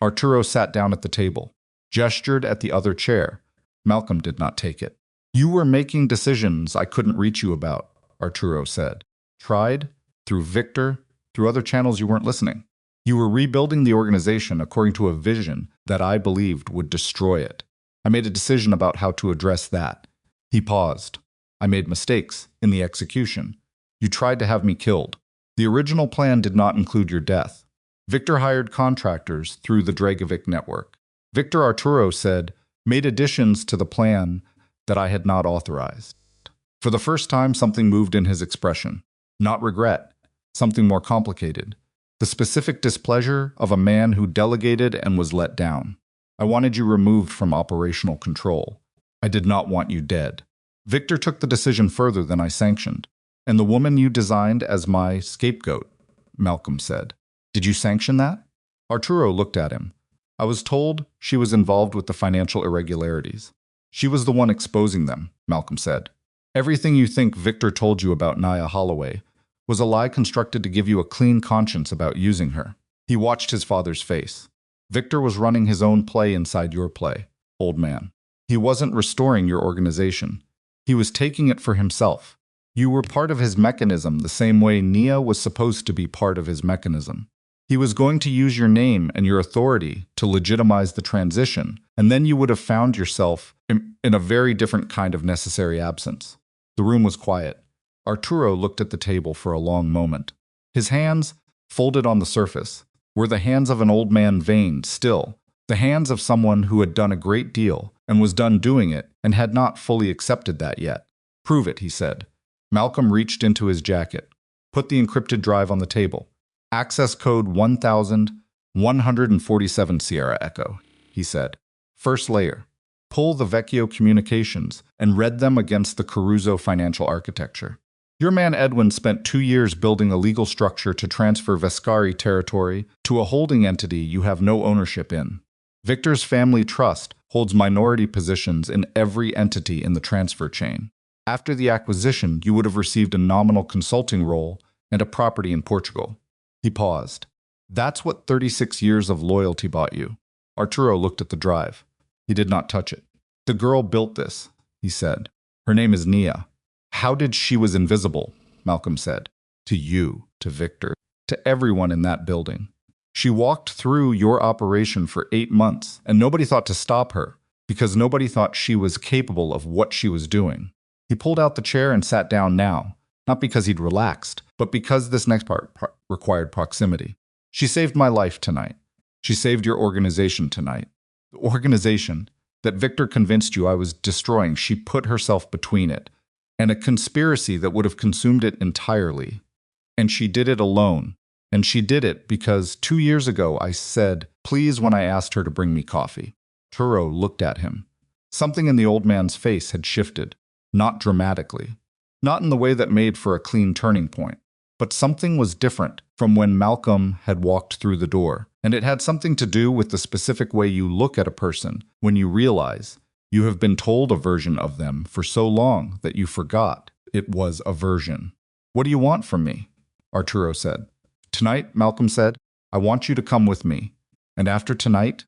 Arturo sat down at the table, gestured at the other chair. Malcolm did not take it. "You were making decisions I couldn't reach you about," Arturo said. "Tried, through Victor, through other channels you weren't listening. You were rebuilding the organization according to a vision that I believed would destroy it. I made a decision about how to address that." He paused. "I made mistakes in the execution. You tried to have me killed. The original plan did not include your death. Victor hired contractors through the Dragovic network. Victor," Arturo said, "made additions to the plan that I had not authorized." For the first time, something moved in his expression. Not regret, something more complicated. The specific displeasure of a man who delegated and was let down. "I wanted you removed from operational control. I did not want you dead. Victor took the decision further than I sanctioned. And the woman you designed as my scapegoat," Malcolm said. "Did you sanction that?" Arturo looked at him. "I was told she was involved with the financial irregularities. She was the one exposing them," Malcolm said. "Everything you think Victor told you about Nia Holloway was a lie constructed to give you a clean conscience about using her." He watched his father's face. "Victor was running his own play inside your play, old man. He wasn't restoring your organization. He was taking it for himself. You were part of his mechanism the same way Nia was supposed to be part of his mechanism. He was going to use your name and your authority to legitimize the transition, and then you would have found yourself in a very different kind of necessary absence." The room was quiet. Arturo looked at the table for a long moment. His hands, folded on the surface, were the hands of an old man veined still, the hands of someone who had done a great deal and was done doing it and had not fully accepted that yet. "Prove it," he said. Malcolm reached into his jacket. "Put the encrypted drive on the table. Access code 1147 Sierra Echo," he said. "First layer. Pull the Vecchio communications and read them against the Caruso financial architecture. Your man Edwin spent 2 years building a legal structure to transfer Vescari territory to a holding entity you have no ownership in. Victor's family trust holds minority positions in every entity in the transfer chain. After the acquisition, you would have received a nominal consulting role and a property in Portugal." He paused. "That's what 36 years of loyalty bought you." Arturo looked at the drive. He did not touch it. "The girl built this," he said. "Her name is Nia." "How did she was invisible?" Malcolm said. "To you, to Victor, to everyone in that building. She walked through your operation for 8 months, and nobody thought to stop her, because nobody thought she was capable of what she was doing." He pulled out the chair and sat down now, not because he'd relaxed, but because this next part required proximity. "She saved my life tonight. She saved your organization tonight. The organization that Victor convinced you I was destroying, she put herself between it, and a conspiracy that would have consumed it entirely. And she did it alone. And she did it because 2 years ago I said, please, when I asked her to bring me coffee." Arturo looked at him. Something in the old man's face had shifted, not dramatically, not in the way that made for a clean turning point, but something was different from when Malcolm had walked through the door, and it had something to do with the specific way you look at a person when you realize you have been told a version of them for so long that you forgot it was a version. "What do you want from me?" Arturo said. "Tonight," Malcolm said, "I want you to come with me. And after tonight,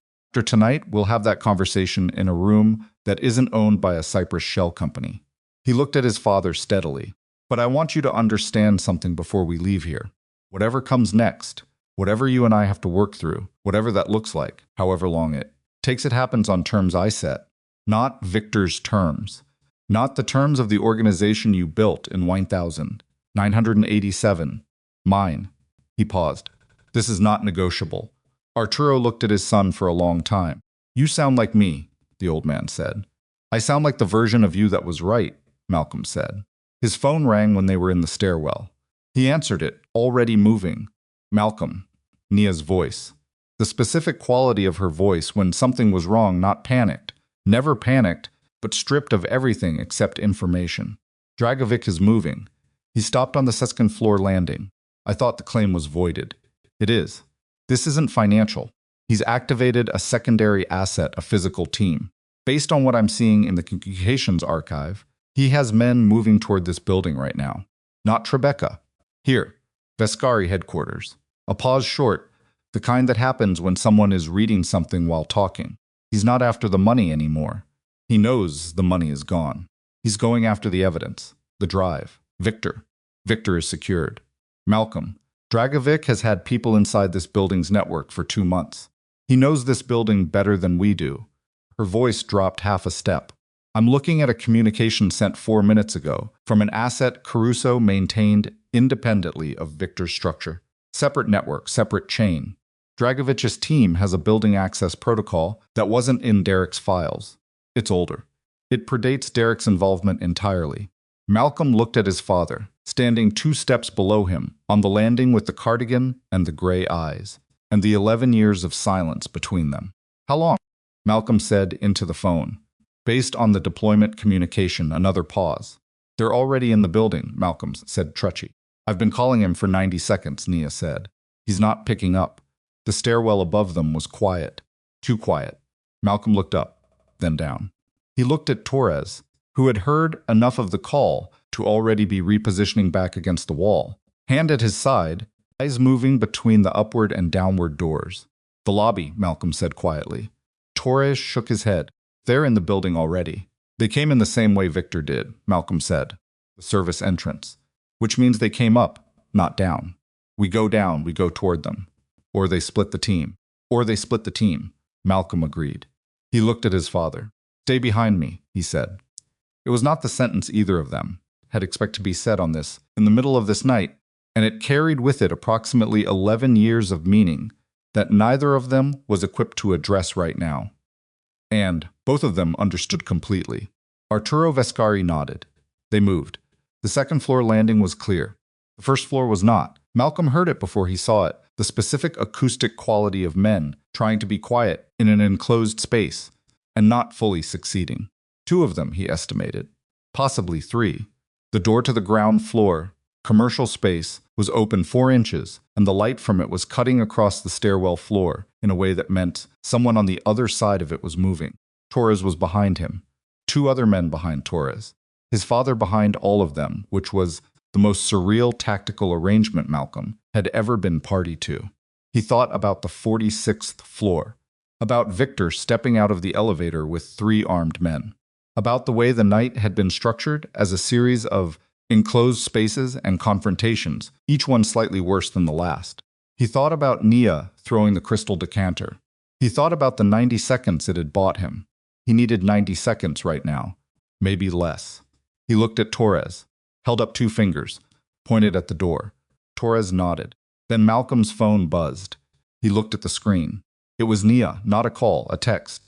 we'll have that conversation in a room that isn't owned by a Cyprus shell company." He looked at his father steadily. "But I want you to understand something before we leave here. Whatever comes next, whatever you and I have to work through, whatever that looks like, however long it takes, it happens on terms I set, not Victor's terms, not the terms of the organization you built in 1987, mine." He paused. "This is not negotiable." Arturo looked at his son for a long time. "You sound like me," the old man said. "I sound like the version of you that was right," Malcolm said. His phone rang when they were in the stairwell. He answered it, already moving. "Malcolm," Nia's voice. The specific quality of her voice when something was wrong, not panicked. Never panicked, but stripped of everything except information. "Dragovic is moving. He stopped on the second floor landing. I thought the claim was voided. It is. This isn't financial. He's activated a secondary asset, a physical team. Based on what I'm seeing in the communications archive, he has men moving toward this building right now. Not Tribeca. Here, Vescari headquarters." A pause short, the kind that happens when someone is reading something while talking. He's not after the money anymore. He knows the money is gone. He's going after the evidence, the drive. Victor. Victor is secured. "Malcolm, Dragovic has had people inside this building's network for 2 months. He knows this building better than we do." Her voice dropped half a step. "I'm looking at a communication sent 4 minutes ago from an asset Caruso maintained independently of Victor's structure. Separate network, separate chain. Dragovic's team has a building access protocol that wasn't in Derek's files. It's older. It predates Derek's involvement entirely." Malcolm looked at his father, standing 2 steps below him, on the landing with the cardigan and the gray eyes, and the 11 years of silence between them. "How long?" Malcolm said into the phone. "Based on the deployment communication," another pause. "They're already in the building," Malcolm said Trucci. "I've been calling him for 90 seconds, Nia said. "He's not picking up." The stairwell above them was quiet. Too quiet. Malcolm looked up, then down. He looked at Torres, who had heard enough of the call to already be repositioning back against the wall. Hand at his side, eyes moving between the upward and downward doors. "The lobby," Malcolm said quietly. Torres shook his head. "They're in the building already." "They came in the same way Victor did," Malcolm said. "The service entrance. Which means they came up, not down. We go down, we go toward them. Or they split the team." "Or they split the team," Malcolm agreed. He looked at his father. "Stay behind me," he said. It was not the sentence either of them had expected to be said on this, in the middle of this night, and it carried with it approximately 11 years of meaning that neither of them was equipped to address right now. And both of them understood completely. Arturo Vescari nodded. They moved. The second-floor landing was clear. The first floor was not. Malcolm heard it before he saw it, the specific acoustic quality of men trying to be quiet in an enclosed space and not fully succeeding. 2 of them, he estimated. Possibly 3. The door to the ground floor, commercial space, was open 4 inches, and the light from it was cutting across the stairwell floor in a way that meant someone on the other side of it was moving. Torres was behind him. 2 other men behind Torres. His father behind all of them, which was the most surreal tactical arrangement Malcolm had ever been party to. He thought about the 46th floor, about Victor stepping out of the elevator with 3 armed men, about the way the night had been structured as a series of enclosed spaces and confrontations, each one slightly worse than the last. He thought about Nia throwing the crystal decanter. He thought about the 90 seconds it had bought him. He needed 90 seconds right now, maybe less. He looked at Torres, held up 2 fingers, pointed at the door. Torres nodded. Then Malcolm's phone buzzed. He looked at the screen. It was Nia, not a call, a text.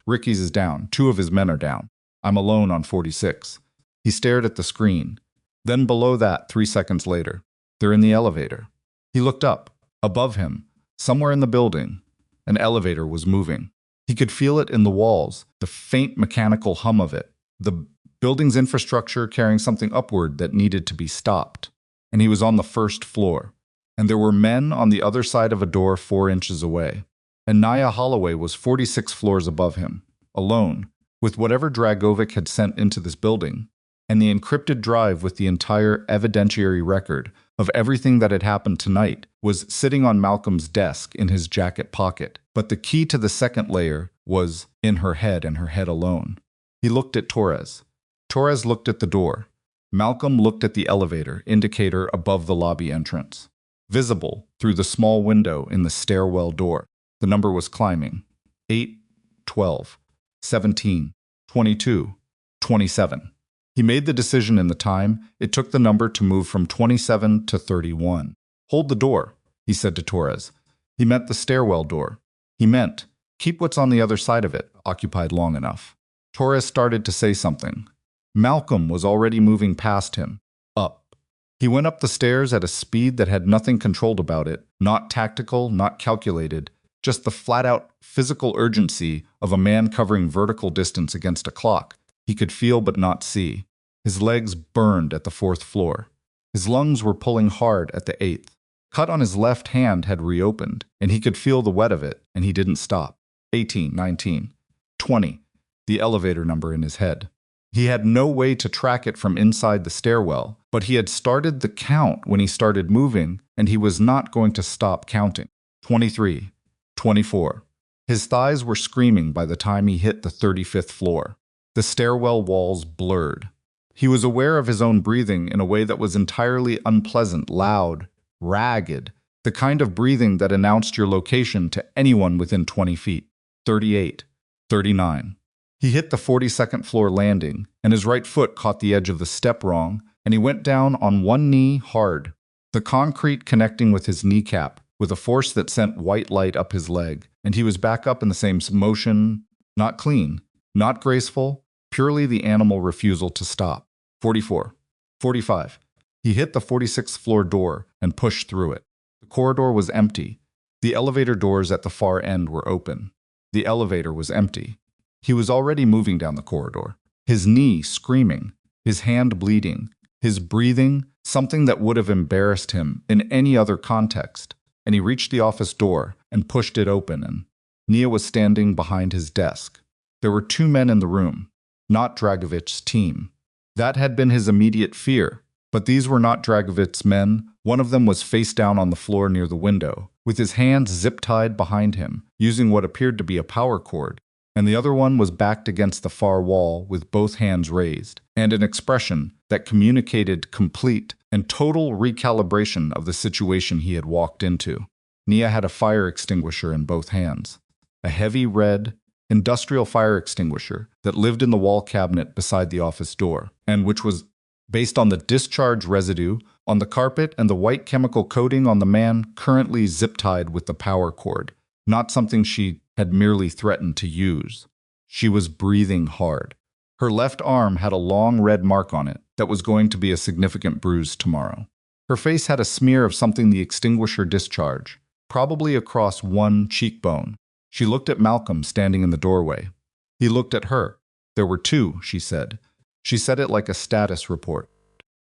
Ricky's is down. 2 of his men are down. I'm alone on 46. He stared at the screen. Then below that, 3 seconds later, they're in the elevator. He looked up. Above him, somewhere in the building, an elevator was moving. He could feel it in the walls, the faint mechanical hum of it, the building's infrastructure carrying something upward that needed to be stopped. And he was on the 1st floor. And there were men on the other side of a door 4 inches away. And Nia Holloway was 46 floors above him, alone, with whatever Dragovic had sent into this building, and the encrypted drive with the entire evidentiary record of everything that had happened tonight was sitting on Malcolm's desk in his jacket pocket. But the key to the second layer was in her head and her head alone. He looked at Torres. Torres looked at the door. Malcolm looked at the elevator indicator above the lobby entrance. Visible through the small window in the stairwell door, the number was climbing. 8, 12, 17, 22, 27. He made the decision in the time it took the number to move from 27 to 31. Hold the door, he said to Torres. He meant the stairwell door. He meant, keep what's on the other side of it occupied long enough. Torres started to say something. Malcolm was already moving past him, up. He went up the stairs at a speed that had nothing controlled about it, not tactical, not calculated, just the flat-out physical urgency of a man covering vertical distance against a clock. He could feel but not see. His legs burned at the 4th floor. His lungs were pulling hard at the 8th. Cut on his left hand had reopened, and he could feel the wet of it, and he didn't stop. 18, 19, 20, the elevator number in his head. He had no way to track it from inside the stairwell, but he had started the count when he started moving, and he was not going to stop counting. 23, 24. His thighs were screaming by the time he hit the 35th floor. The stairwell walls blurred. He was aware of his own breathing in a way that was entirely unpleasant, loud, ragged, the kind of breathing that announced your location to anyone within 20 feet. 38, 39. He hit the 42nd floor landing, and his right foot caught the edge of the step wrong, and he went down on one knee hard, the concrete connecting with his kneecap, with a force that sent white light up his leg, and he was back up in the same motion, not clean, not graceful, purely the animal refusal to stop. 44, 45. He hit the 46th floor door and pushed through it. The corridor was empty. The elevator doors at the far end were open. The elevator was empty. He was already moving down the corridor, his knee screaming, his hand bleeding, his breathing, something that would have embarrassed him in any other context, and he reached the office door and pushed it open, and Nia was standing behind his desk. There were 2 men in the room, not Dragovic's team. That had been his immediate fear, but these were not Dragovic's men. One of them was face down on the floor near the window, with his hands zip-tied behind him, using what appeared to be a power cord, and the other one was backed against the far wall with both hands raised, and an expression that communicated complete and total recalibration of the situation he had walked into. Nia had a fire extinguisher in both hands, a heavy red, industrial fire extinguisher that lived in the wall cabinet beside the office door, and which was based on the discharge residue on the carpet and the white chemical coating on the man currently zip-tied with the power cord, not something she had merely threatened to use. She was breathing hard. Her left arm had a long red mark on it that was going to be a significant bruise tomorrow. Her face had a smear of something the extinguisher discharged, probably across one cheekbone. She looked at Malcolm standing in the doorway. He looked at her. There were two, she said. She said it like a status report,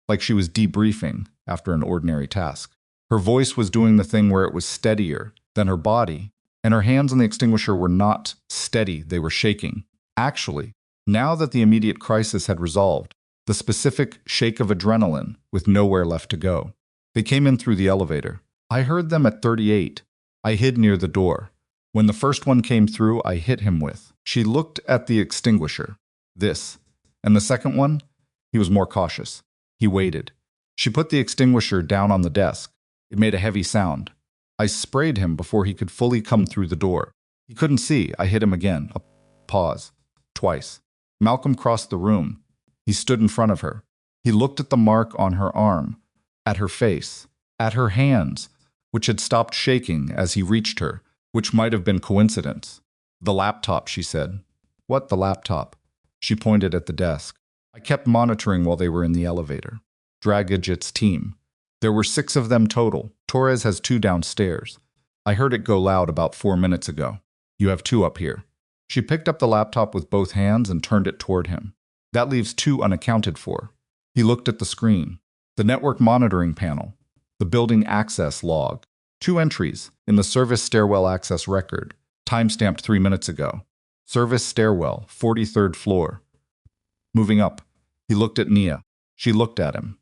like she was debriefing after an ordinary task. Her voice was doing the thing where it was steadier than her body, and her hands on the extinguisher were not steady, they were shaking. Actually, now that the immediate crisis had resolved, the specific shake of adrenaline with nowhere left to go. They came in through the elevator. I heard them at 38. I hid near the door. When the first one came through, I hit him with. She looked at the extinguisher. This. And the second one? He was more cautious. He waited. She put the extinguisher down on the desk. It made a heavy sound. I sprayed him before he could fully come through the door. He couldn't see. I hit him again. A pause. Twice. Malcolm crossed the room. He stood in front of her. He looked at the mark on her arm, at her face, at her hands, which had stopped shaking as he reached her, which might have been coincidence. The laptop, she said. What, the laptop? She pointed at the desk. I kept monitoring while they were in the elevator. Dragidget's team. There were 6 of them total. Torres has 2 downstairs. I heard it go loud about 4 minutes ago. You have 2 up here. She picked up the laptop with both hands and turned it toward him. That leaves 2 unaccounted for. He looked at the screen. The network monitoring panel. The building access log. 2 entries in the service stairwell access record, timestamped 3 minutes ago. Service stairwell, 43rd floor. Moving up, he looked at Nia. She looked at him.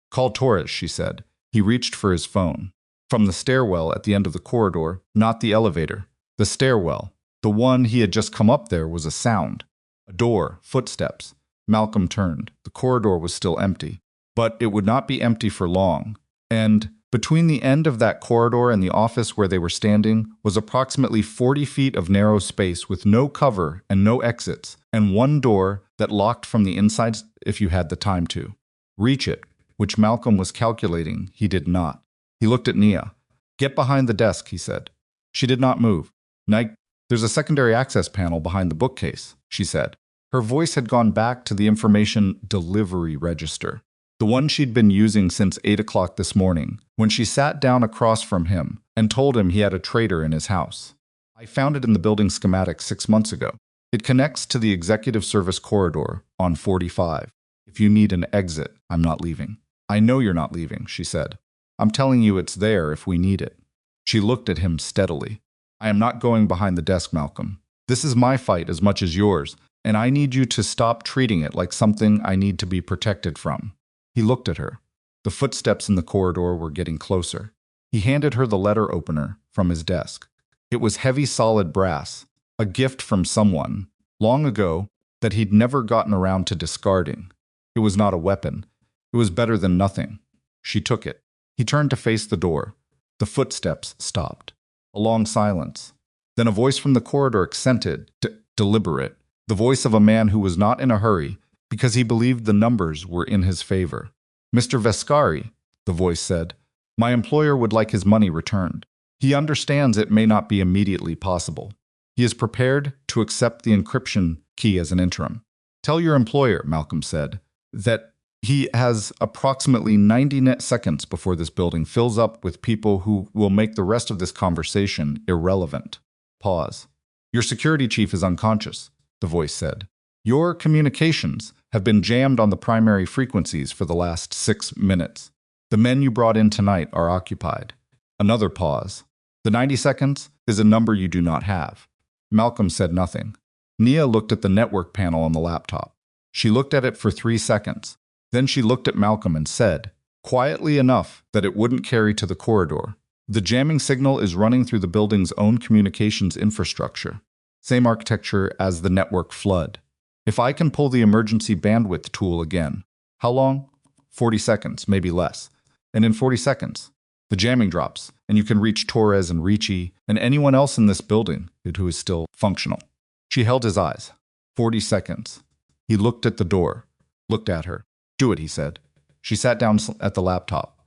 Call Torres, she said. He reached for his phone. From the stairwell at the end of the corridor, not the elevator. The stairwell. The one he had just come up there was a sound. A door, footsteps. Malcolm turned. The corridor was still empty. But it would not be empty for long. And between the end of that corridor and the office where they were standing was approximately 40 feet of narrow space with no cover and no exits, and one door that locked from the inside if you had the time to. Reach it, which Malcolm was calculating he did not. He looked at Nia. Get behind the desk, he said. She did not move. Nike, there's a secondary access panel behind the bookcase, she said. Her voice had gone back to the information delivery register. The one she'd been using since 8 o'clock this morning, when she sat down across from him and told him he had a traitor in his house. I found it in the building schematic 6 months ago. It connects to the executive service corridor on 45. If you need an exit, I'm not leaving. I know you're not leaving, she said. I'm telling you it's there if we need it. She looked at him steadily. I am not going behind the desk, Malcolm. This is my fight as much as yours, and I need you to stop treating it like something I need to be protected from. He looked at her. The footsteps in the corridor were getting closer. He handed her the letter opener from his desk. It was heavy, solid brass, a gift from someone, long ago, that he'd never gotten around to discarding. It was not a weapon. It was better than nothing. She took it. He turned to face the door. The footsteps stopped. A long silence. Then a voice from the corridor accented, deliberate, the voice of a man who was not in a hurry, because he believed the numbers were in his favor. Mr. Vescari, the voice said, my employer would like his money returned. He understands it may not be immediately possible. He is prepared to accept the encryption key as an interim. Tell your employer, Malcolm said, that he has approximately 90 seconds before this building fills up with people who will make the rest of this conversation irrelevant. Pause. Your security chief is unconscious, the voice said. Your communications have been jammed on the primary frequencies for the last 6 minutes. The men you brought in tonight are occupied. Another pause. The 90 seconds is a number you do not have. Malcolm said nothing. Nia looked at the network panel on the laptop. She looked at it for 3 seconds. Then she looked at Malcolm and said, quietly enough that it wouldn't carry to the corridor, the jamming signal is running through the building's own communications infrastructure. Same architecture as the network flood. If I can pull the emergency bandwidth tool again, how long? 40 seconds, maybe less. And in 40 seconds, the jamming drops, and you can reach Torres and Ricci and anyone else in this building who is still functional. She held his eyes. 40 seconds. He looked at the door, looked at her. Do it, he said. She sat down at the laptop.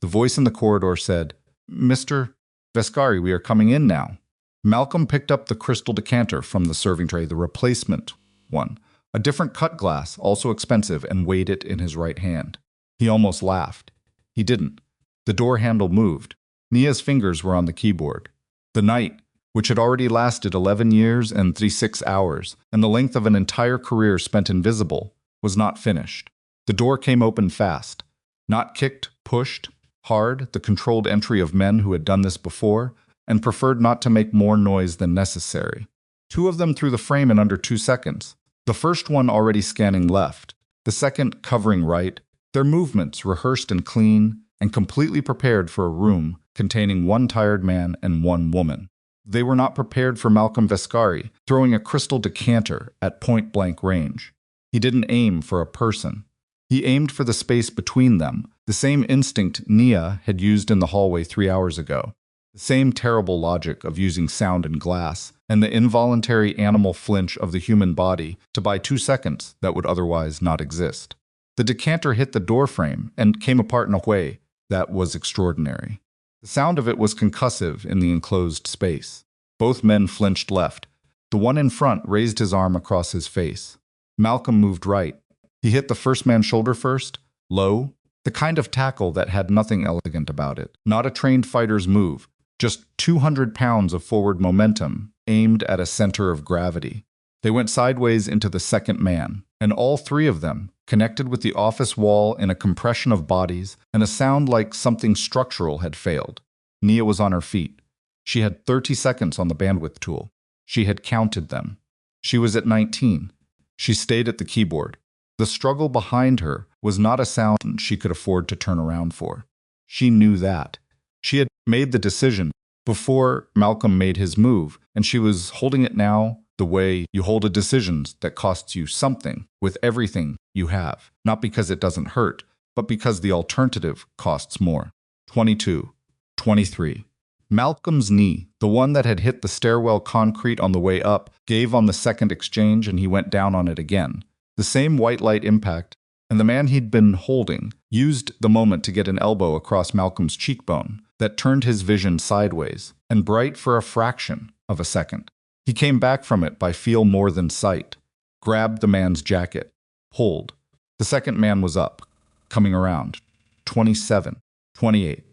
The voice in the corridor said, "Mr. Vescari, we are coming in now." Malcolm picked up the crystal decanter from the serving tray, the replacement one, a different cut glass, also expensive, and weighed it in his right hand. He almost laughed. He didn't. The door handle moved. Nia's fingers were on the keyboard. The night, which had already lasted 11 years and 36 hours, and the length of an entire career spent invisible, was not finished. The door came open fast. Not kicked, pushed, hard, the controlled entry of men who had done this before, and preferred not to make more noise than necessary. Two of them threw the frame in under 2 seconds. The first one already scanning left, the second covering right, their movements rehearsed and clean, and completely prepared for a room containing one tired man and one woman. They were not prepared for Malcolm Vescari throwing a crystal decanter at point-blank range. He didn't aim for a person. He aimed for the space between them, the same instinct Nia had used in the hallway 3 hours ago. The same terrible logic of using sound and glass, and the involuntary animal flinch of the human body to buy 2 seconds that would otherwise not exist. The decanter hit the doorframe and came apart in a way that was extraordinary. The sound of it was concussive in the enclosed space. Both men flinched left. The one in front raised his arm across his face. Malcolm moved right. He hit the first man's shoulder first, low, the kind of tackle that had nothing elegant about it. Not a trained fighter's move, just 200 pounds of forward momentum aimed at a center of gravity. They went sideways into the second man, and all three of them, connected with the office wall in a compression of bodies and a sound like something structural had failed. Nia was on her feet. She had 30 seconds on the bandwidth tool. She had counted them. She was at 19. She stayed at the keyboard. The struggle behind her was not a sound she could afford to turn around for. She knew that. She had made the decision before Malcolm made his move, and she was holding it now the way you hold a decision that costs you something with everything you have, not because it doesn't hurt, but because the alternative costs more. 22, 23. Malcolm's knee, the one that had hit the stairwell concrete on the way up, gave on the second exchange, and he went down on it again. The same white light impact, and the man he'd been holding used the moment to get an elbow across Malcolm's cheekbone that turned his vision sideways and bright for a fraction of a second. He came back from it by feel more than sight, grabbed the man's jacket, pulled. The second man was up, coming around. 27, 28.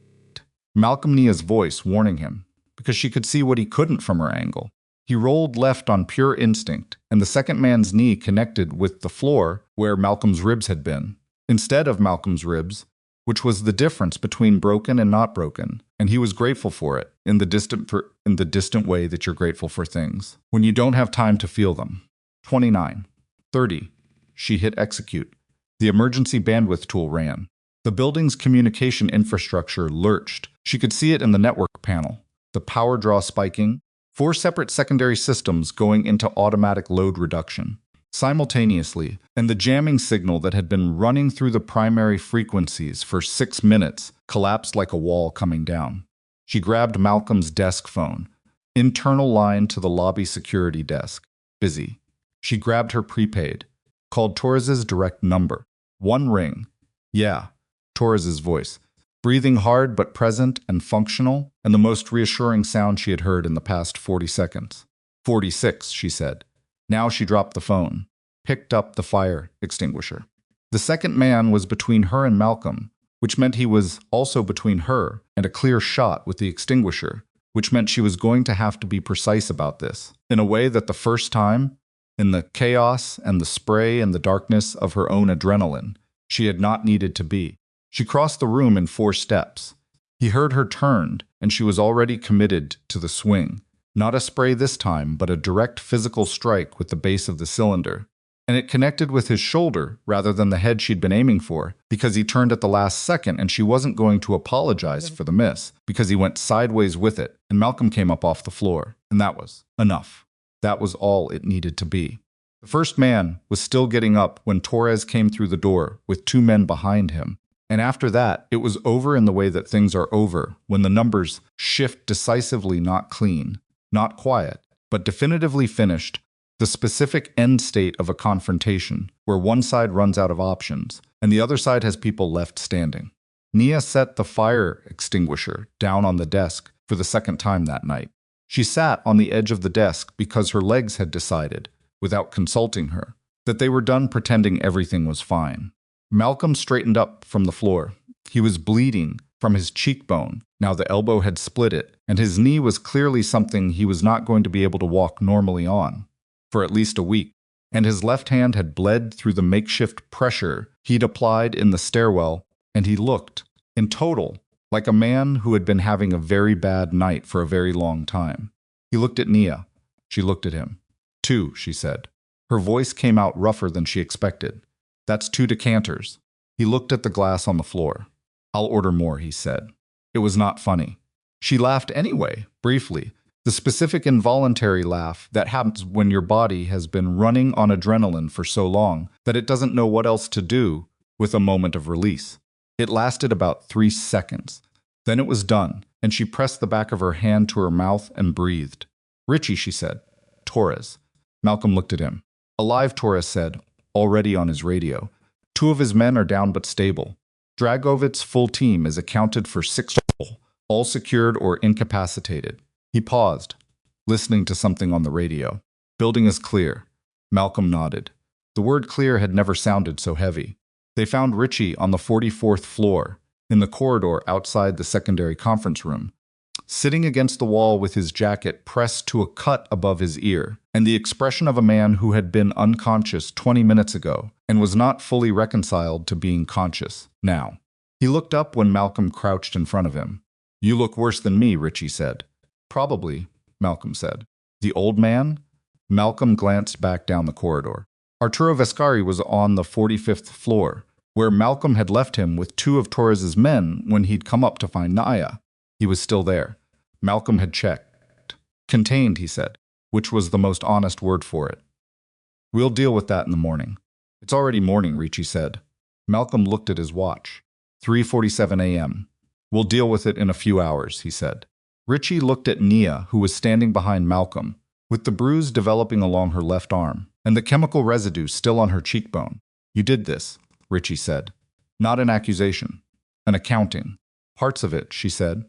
Malcolm Nia's voice warning him, because she could see what he couldn't from her angle. He rolled left on pure instinct, and the second man's knee connected with the floor where Malcolm's ribs had been, instead of Malcolm's ribs, which was the difference between broken and not broken, and he was grateful for it in the distant way that you're grateful for things, when you don't have time to feel them. 29, 30. She hit execute. The emergency bandwidth tool ran. The building's communication infrastructure lurched. She could see it in the network panel. The power draw spiking, 4 separate secondary systems going into automatic load reduction simultaneously, and the jamming signal that had been running through the primary frequencies for 6 minutes collapsed like a wall coming down. She grabbed Malcolm's desk phone. Internal line to the lobby security desk. Busy. She grabbed her prepaid. Called Torres's direct number. 1 ring. Yeah, Torres's voice. Breathing hard but present and functional, and the most reassuring sound she had heard in the past 40 seconds. 46, she said. Now she dropped the phone, picked up the fire extinguisher. The second man was between her and Malcolm, which meant he was also between her and a clear shot with the extinguisher, which meant she was going to have to be precise about this, in a way that the first time, in the chaos and the spray and the darkness of her own adrenaline, she had not needed to be. She crossed the room in 4 steps. He heard her turned, and she was already committed to the swing. Not a spray this time, but a direct physical strike with the base of the cylinder. And it connected with his shoulder rather than the head she'd been aiming for, because he turned at the last second and she wasn't going to apologize for the miss, because he went sideways with it, and Malcolm came up off the floor. And that was enough. That was all it needed to be. The first man was still getting up when Torres came through the door with 2 men behind him. And after that, it was over in the way that things are over, when the numbers shift decisively, not clean, not quiet, but definitively finished, the specific end state of a confrontation, where one side runs out of options, and the other side has people left standing. Nia set the fire extinguisher down on the desk for the second time that night. She sat on the edge of the desk because her legs had decided, without consulting her, that they were done pretending everything was fine. Malcolm straightened up from the floor. He was bleeding from his cheekbone. Now the elbow had split it, and his knee was clearly something he was not going to be able to walk normally on for at least a week. And his left hand had bled through the makeshift pressure he'd applied in the stairwell, and he looked, in total, like a man who had been having a very bad night for a very long time. He looked at Nia. She looked at him. 2, she said. Her voice came out rougher than she expected. That's 2 decanters. He looked at the glass on the floor. I'll order more, he said. It was not funny. She laughed anyway, briefly, the specific involuntary laugh that happens when your body has been running on adrenaline for so long that it doesn't know what else to do with a moment of release. It lasted about 3 seconds. Then it was done, and she pressed the back of her hand to her mouth and breathed. Richie, she said. Torres. Malcolm looked at him. Alive, Torres said, already on his radio. 2 of his men are down but stable. Dragovic's full team is accounted for 6 people, all secured or incapacitated. He paused, listening to something on the radio. Building is clear. Malcolm nodded. The word clear had never sounded so heavy. They found Richie on the 44th floor, in the corridor outside the secondary conference room, sitting against the wall with his jacket pressed to a cut above his ear, and the expression of a man who had been unconscious 20 minutes ago and was not fully reconciled to being conscious now. He looked up when Malcolm crouched in front of him. You look worse than me, Richie said. Probably, Malcolm said. The old man? Malcolm glanced back down the corridor. Arturo Vescari was on the 45th floor, where Malcolm had left him with 2 of Torres's men when he'd come up to find Nia. He was still there. Malcolm had checked. Contained, he said, which was the most honest word for it. We'll deal with that in the morning. It's already morning, Richie said. Malcolm looked at his watch. 3:47 a.m. We'll deal with it in a few hours, he said. Richie looked at Nia, who was standing behind Malcolm, with the bruise developing along her left arm, and the chemical residue still on her cheekbone. You did this, Richie said. Not an accusation. An accounting. Parts of it, she said.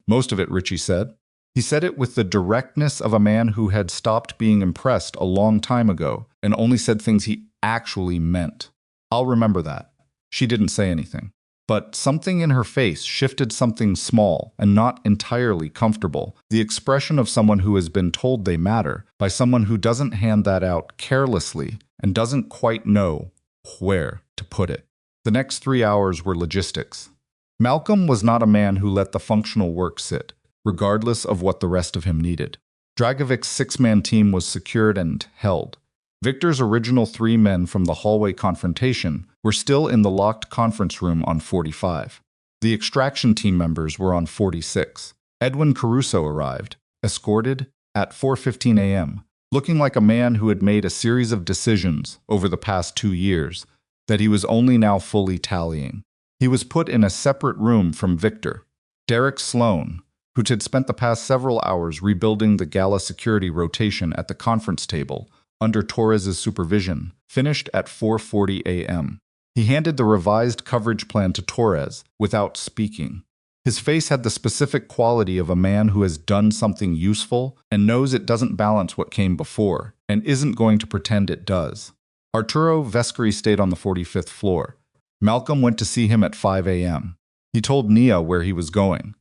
Most of it, Richie said. He said it with the directness of a man who had stopped being impressed a long time ago and only said things he actually meant. I'll remember that. She didn't say anything. But something in her face shifted something small and not entirely comfortable, the expression of someone who has been told they matter by someone who doesn't hand that out carelessly and doesn't quite know where to put it. The next 3 hours were logistics. Malcolm was not a man who let the functional work sit, regardless of what the rest of him needed. Dragovic's 6-man team was secured and held. Victor's original 3 men from the hallway confrontation were still in the locked conference room on 45. The extraction team members were on 46. Edwin Caruso arrived, escorted, at 4:15 a.m., looking like a man who had made a series of decisions over the past 2 years that he was only now fully tallying. He was put in a separate room from Victor. Derek Sloan, who had spent the past several hours rebuilding the gala security rotation at the conference table under Torres's supervision, finished at 4:40 a.m. He handed the revised coverage plan to Torres without speaking. His face had the specific quality of a man who has done something useful and knows it doesn't balance what came before and isn't going to pretend it does. Arturo Vescari stayed on the 45th floor. Malcolm went to see him at 5 a.m. He told Nia where he was going.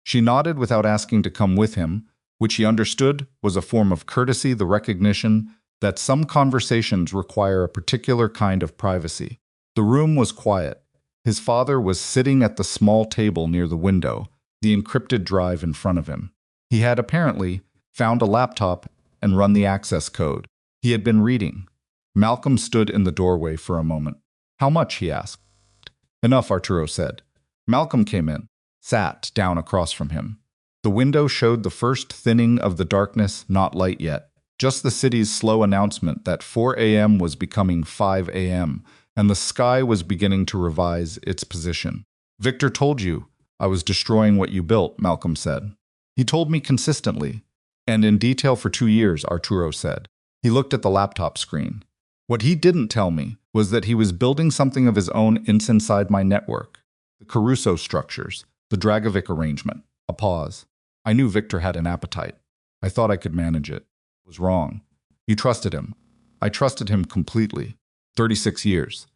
She nodded without asking to come with him, which he understood was a form of courtesy, the recognition that some conversations require a particular kind of privacy. The room was quiet. His father was sitting at the small table near the window, the encrypted drive in front of him. He had apparently found a laptop and run the access code. He had been reading. Malcolm stood in the doorway for a moment. How much? He asked. Enough, Arturo said. Malcolm came in, sat down across from him. The window showed the first thinning of the darkness, not light yet. Just the city's slow announcement that 4 a.m. was becoming 5 a.m., and the sky was beginning to revise its position. Victor told you I was destroying what you built, Malcolm said. He told me consistently, and in detail for 2 years, Arturo said. He looked at the laptop screen. What he didn't tell me was that he was building something of his own inside my network. The Caruso structures, the Dragovic arrangement. A pause. I knew Victor had an appetite. I thought I could manage it. I was wrong. You trusted him. I trusted him completely. 36 years.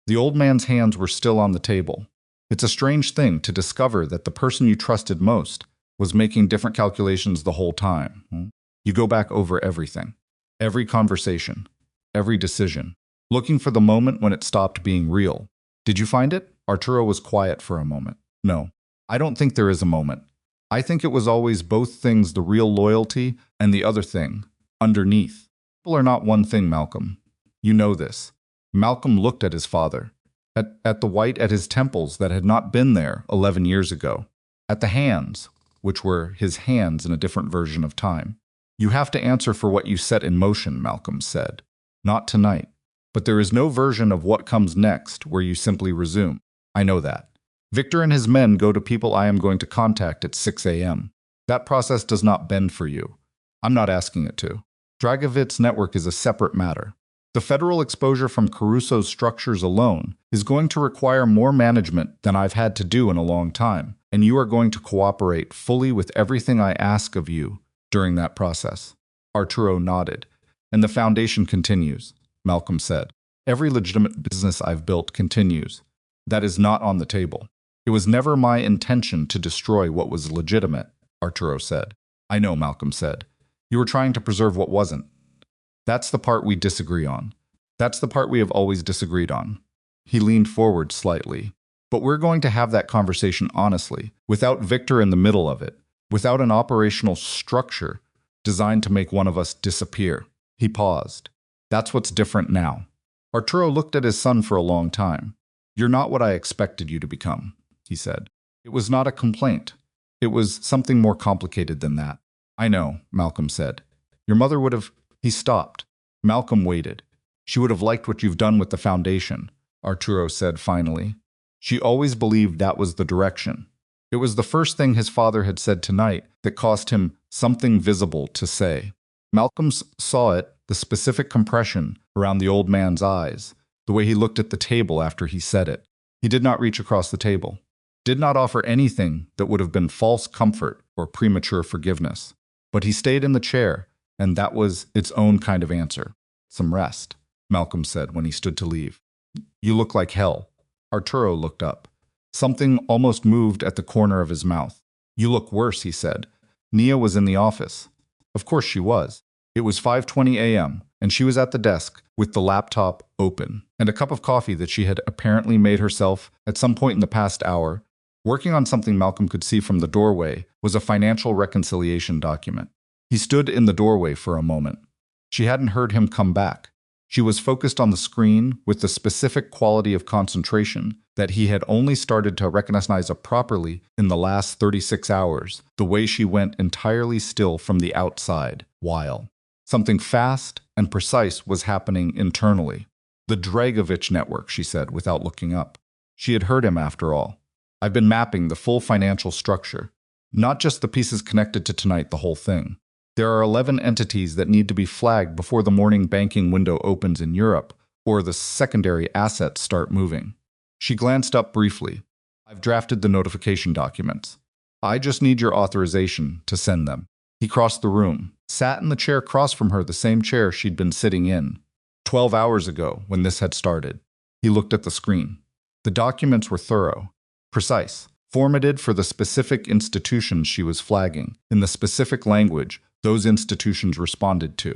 The old man's hands were still on the table. It's a strange thing to discover that the person you trusted most was making different calculations the whole time. You go back over everything. Every conversation. Every decision. Looking for the moment when it stopped being real. Did you find it? Arturo was quiet for a moment. No. I don't think there is a moment. I think it was always both things, the real loyalty and the other thing, underneath. People are not one thing, Malcolm. You know this. Malcolm looked at his father, at the white at his temples that had not been there 11 years ago, at the hands, which were his hands in a different version of time. You have to answer for what you set in motion, Malcolm said. Not tonight. But there is no version of what comes next where you simply resume. I know that. Victor and his men go to people I am going to contact at 6 a.m. That process does not bend for you. I'm not asking it to. Dragovic's network is a separate matter. The federal exposure from Caruso's structures alone is going to require more management than I've had to do in a long time, and you are going to cooperate fully with everything I ask of you during that process. Arturo nodded. And the foundation continues, Malcolm said. Every legitimate business I've built continues. That is not on the table. It was never my intention to destroy what was legitimate, Arturo said. I know, Malcolm said. You were trying to preserve what wasn't. That's the part we disagree on. That's the part we have always disagreed on. He leaned forward slightly. But we're going to have that conversation honestly, without Victor in the middle of it, without an operational structure designed to make one of us disappear. He paused. That's what's different now. Arturo looked at his son for a long time. You're not what I expected you to become, he said. It was not a complaint. It was something more complicated than that. I know, Malcolm said. Your mother would have... He stopped. Malcolm waited. She would have liked what you've done with the foundation, Arturo said finally. She always believed that was the direction. It was the first thing his father had said tonight that cost him something visible to say. Malcolm saw it, the specific compression around the old man's eyes, the way he looked at the table after he said it. He did not reach across the table, did not offer anything that would have been false comfort or premature forgiveness. But he stayed in the chair, and that was its own kind of answer. Some rest, Malcolm said when he stood to leave. You look like hell. Arturo looked up. Something almost moved at the corner of his mouth. You look worse, he said. Nia was in the office. Of course she was. It was 5:20 a.m., and she was at the desk with the laptop open and a cup of coffee that she had apparently made herself at some point in the past hour. Working on something Malcolm could see from the doorway was a financial reconciliation document. He stood in the doorway for a moment. She hadn't heard him come back. She was focused on the screen with the specific quality of concentration that he had only started to recognize properly in the last 36 hours, the way she went entirely still from the outside, while something fast and precise was happening internally. The Dragovic network, she said without looking up. She had heard him after all. I've been mapping the full financial structure, not just the pieces connected to tonight, the whole thing. There are 11 entities that need to be flagged before the morning banking window opens in Europe, or the secondary assets start moving. She glanced up briefly. I've drafted the notification documents. I just need your authorization to send them. He crossed the room, sat in the chair across from her, the same chair she'd been sitting in 12 hours ago when this had started. He looked at the screen. The documents were thorough, precise, formatted for the specific institutions she was flagging, in the specific language those institutions responded to.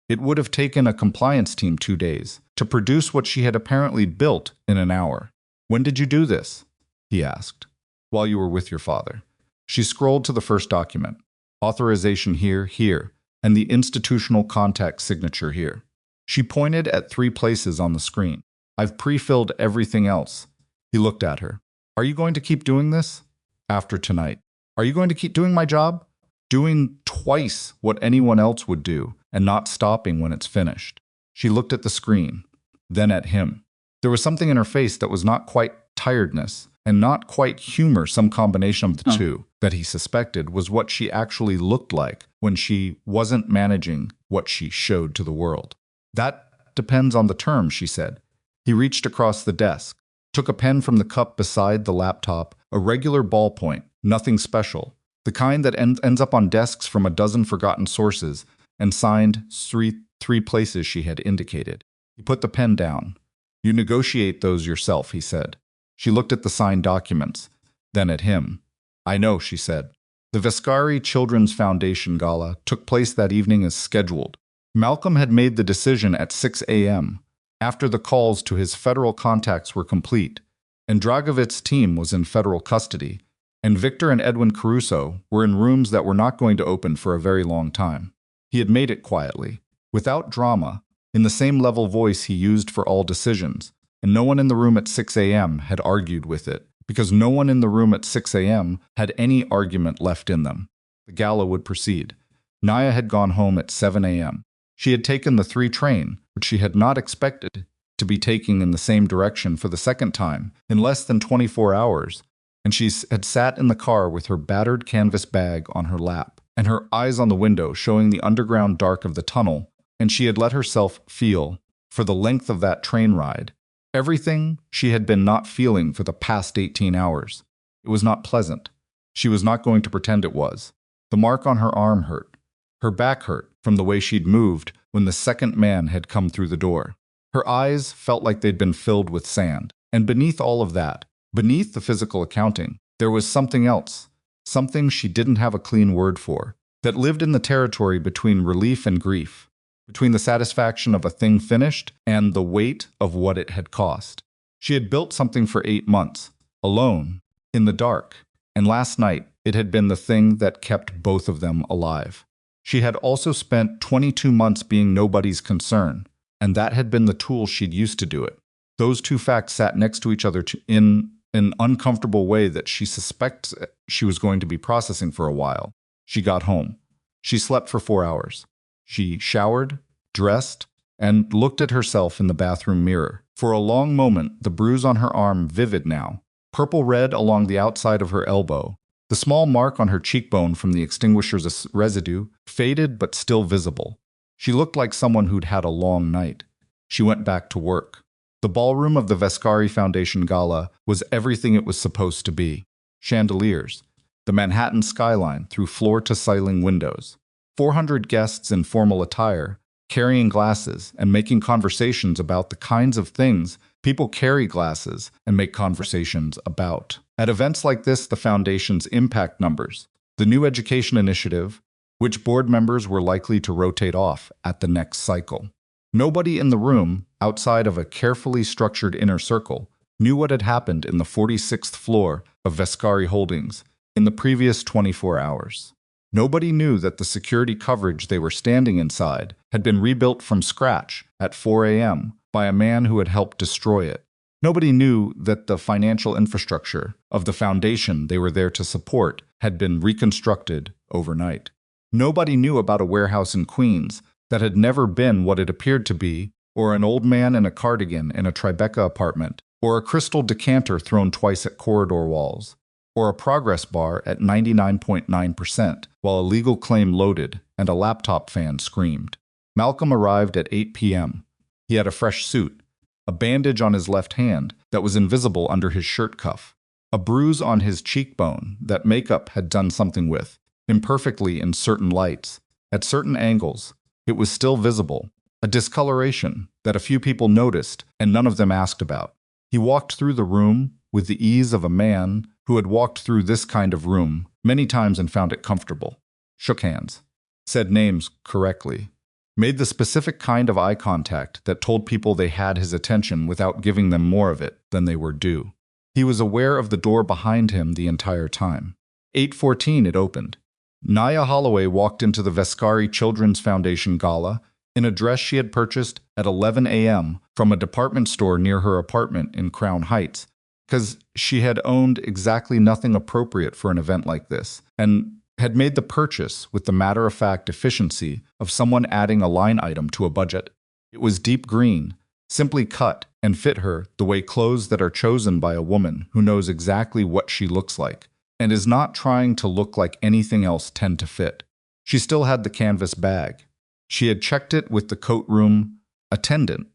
It would have taken a compliance team 2 days to produce what she had apparently built in an hour. When did you do this? He asked. While you were with your father. She scrolled to the first document. Authorization here, and the institutional contact signature here. She pointed at 3 places on the screen. I've pre-filled everything else. He looked at her. Are you going to keep doing this? After tonight. Are you going to keep doing my job? Doing twice what anyone else would do, and not stopping when it's finished. She looked at the screen, then at him. There was something in her face that was not quite tiredness, and not quite humor, some combination of the two, that he suspected was what she actually looked like when she wasn't managing what she showed to the world. That depends on the terms, she said. He reached across the desk. took a pen from the cup beside the laptop, a regular ballpoint, nothing special, the kind that ends up on desks from a dozen forgotten sources, and signed three places she had indicated. He put the pen down. "You negotiate those yourself," he said. She looked at the signed documents, then at him. "I know," she said. The Vescari Children's Foundation Gala took place that evening as scheduled. Malcolm had made the decision at 6 a.m., after the calls to his federal contacts were complete, and Dragovic's team was in federal custody, and Victor and Edwin Caruso were in rooms that were not going to open for a very long time. He had made it quietly, without drama, in the same level voice he used for all decisions, and no one in the room at 6 a.m. had argued with it, because no one in the room at 6 a.m. had any argument left in them. The gala would proceed. Nia had gone home at 7 a.m. She had taken the 3 train, which she had not expected to be taking in the same direction for the second time in less than 24 hours, and she had sat in the car with her battered canvas bag on her lap, and her eyes on the window showing the underground dark of the tunnel, and she had let herself feel, for the length of that train ride, everything she had been not feeling for the past 18 hours. It was not pleasant. She was not going to pretend it was. The mark on her arm hurt. Her back hurt from the way she'd moved when the second man had come through the door. Her eyes felt like they'd been filled with sand. And beneath all of that, beneath the physical accounting, there was something else, something she didn't have a clean word for, that lived in the territory between relief and grief, between the satisfaction of a thing finished and the weight of what it had cost. She had built something for 8 months, alone, in the dark, and last night it had been the thing that kept both of them alive. She had also spent 22 months being nobody's concern, and that had been the tool she'd used to do it. Those two facts sat next to each other in an uncomfortable way that she suspects she was going to be processing for a while. She got home. She slept for 4 hours. She showered, dressed, and looked at herself in the bathroom mirror. For a long moment, the bruise on her arm vivid now, purple-red along the outside of her elbow, the small mark on her cheekbone from the extinguisher's residue, faded but still visible. She looked like someone who'd had a long night. She went back to work. The ballroom of the Vescari Foundation Gala was everything it was supposed to be. Chandeliers, the Manhattan skyline through floor-to-ceiling windows, 400 guests in formal attire, carrying glasses and making conversations about the kinds of things people carry glasses and make conversations about. At events like this, the Foundation's impact numbers, the new education initiative, which board members were likely to rotate off at the next cycle. Nobody in the room, outside of a carefully structured inner circle, knew what had happened in the 46th floor of Vescari Holdings in the previous 24 hours. Nobody knew that the security coverage they were standing inside had been rebuilt from scratch at 4 a.m. by a man who had helped destroy it. Nobody knew that the financial infrastructure of the foundation they were there to support had been reconstructed overnight. Nobody knew about a warehouse in Queens that had never been what it appeared to be, or an old man in a cardigan in a Tribeca apartment, or a crystal decanter thrown twice at corridor walls, or a progress bar at 99.9% while a legal claim loaded and a laptop fan screamed. Malcolm arrived at 8 p.m. He had a fresh suit, a bandage on his left hand that was invisible under his shirt cuff, a bruise on his cheekbone that makeup had done something with, imperfectly in certain lights. At certain angles, it was still visible, a discoloration that a few people noticed and none of them asked about. He walked through the room with the ease of a man who had walked through this kind of room many times and found it comfortable, shook hands, said names correctly, made the specific kind of eye contact that told people they had his attention without giving them more of it than they were due. He was aware of the door behind him the entire time. 8:14 it opened. Nia Holloway walked into the Vescari Children's Foundation Gala in a dress she had purchased at 11 a.m. from a department store near her apartment in Crown Heights, because she had owned exactly nothing appropriate for an event like this, and had made the purchase with the matter-of-fact efficiency of someone adding a line item to a budget. It was deep green, simply cut, and fit her the way clothes that are chosen by a woman who knows exactly what she looks like, and is not trying to look like anything else tend to fit. She still had the canvas bag. She had checked it with the coat room attendant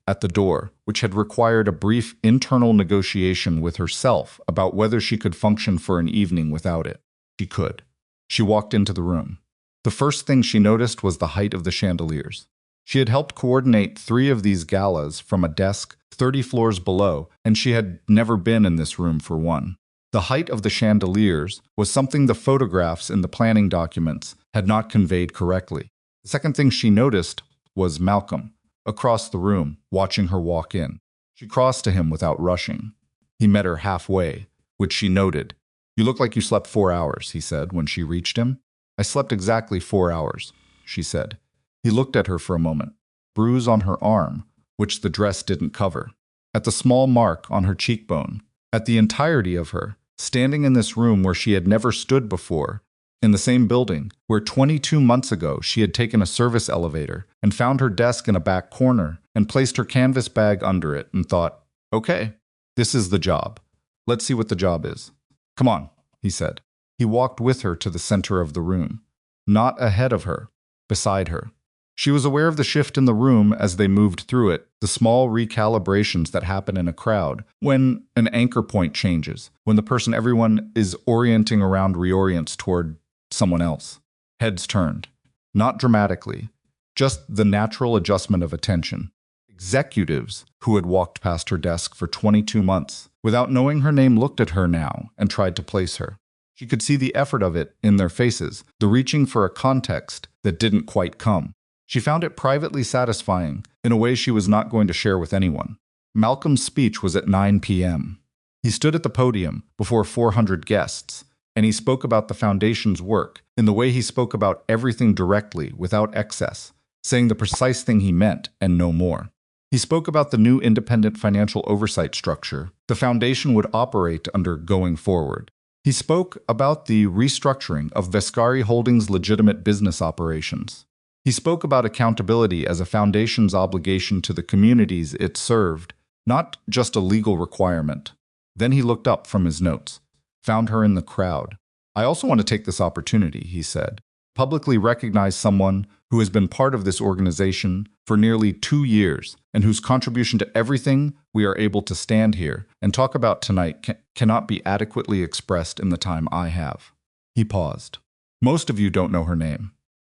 at the door, which had required a brief internal negotiation with herself about whether she could function for an evening without it. She could. She walked into the room. The first thing she noticed was the height of the chandeliers. She had helped coordinate 3 of these galas from a desk 30 floors below, and she had never been in this room for one. The height of the chandeliers was something the photographs in the planning documents had not conveyed correctly. The second thing she noticed was Malcolm, across the room, watching her walk in. She crossed to him without rushing. He met her halfway, which she noted. "You look like you slept 4 hours," he said when she reached him. "I slept exactly 4 hours," she said. He looked at her for a moment, bruise on her arm, which the dress didn't cover, at the small mark on her cheekbone, at the entirety of her, standing in this room where she had never stood before, in the same building where 22 months ago she had taken a service elevator and found her desk in a back corner and placed her canvas bag under it and thought, "Okay, this is the job. Let's see what the job is." "Come on," he said. He walked with her to the center of the room, not ahead of her, beside her. She was aware of the shift in the room as they moved through it, the small recalibrations that happen in a crowd, when an anchor point changes, when the person everyone is orienting around reorients toward someone else. Heads turned. Not dramatically, just the natural adjustment of attention. Executives who had walked past her desk for 22 months, without knowing her name, looked at her now and tried to place her. She could see the effort of it in their faces, the reaching for a context that didn't quite come. She found it privately satisfying in a way she was not going to share with anyone. Malcolm's speech was at 9 p.m. He stood at the podium before 400 guests, and he spoke about the Foundation's work in the way he spoke about everything directly, without excess, saying the precise thing he meant and no more. He spoke about the new independent financial oversight structure the Foundation would operate under going forward. He spoke about the restructuring of Vescari Holdings' legitimate business operations. He spoke about accountability as a foundation's obligation to the communities it served, not just a legal requirement. Then he looked up from his notes, found her in the crowd. "I also want to take this opportunity," he said, "publicly recognize someone who has been part of this organization for nearly 2 years and whose contribution to everything we are able to stand here and talk about tonight cannot be adequately expressed in the time I have." He paused. "Most of you don't know her name.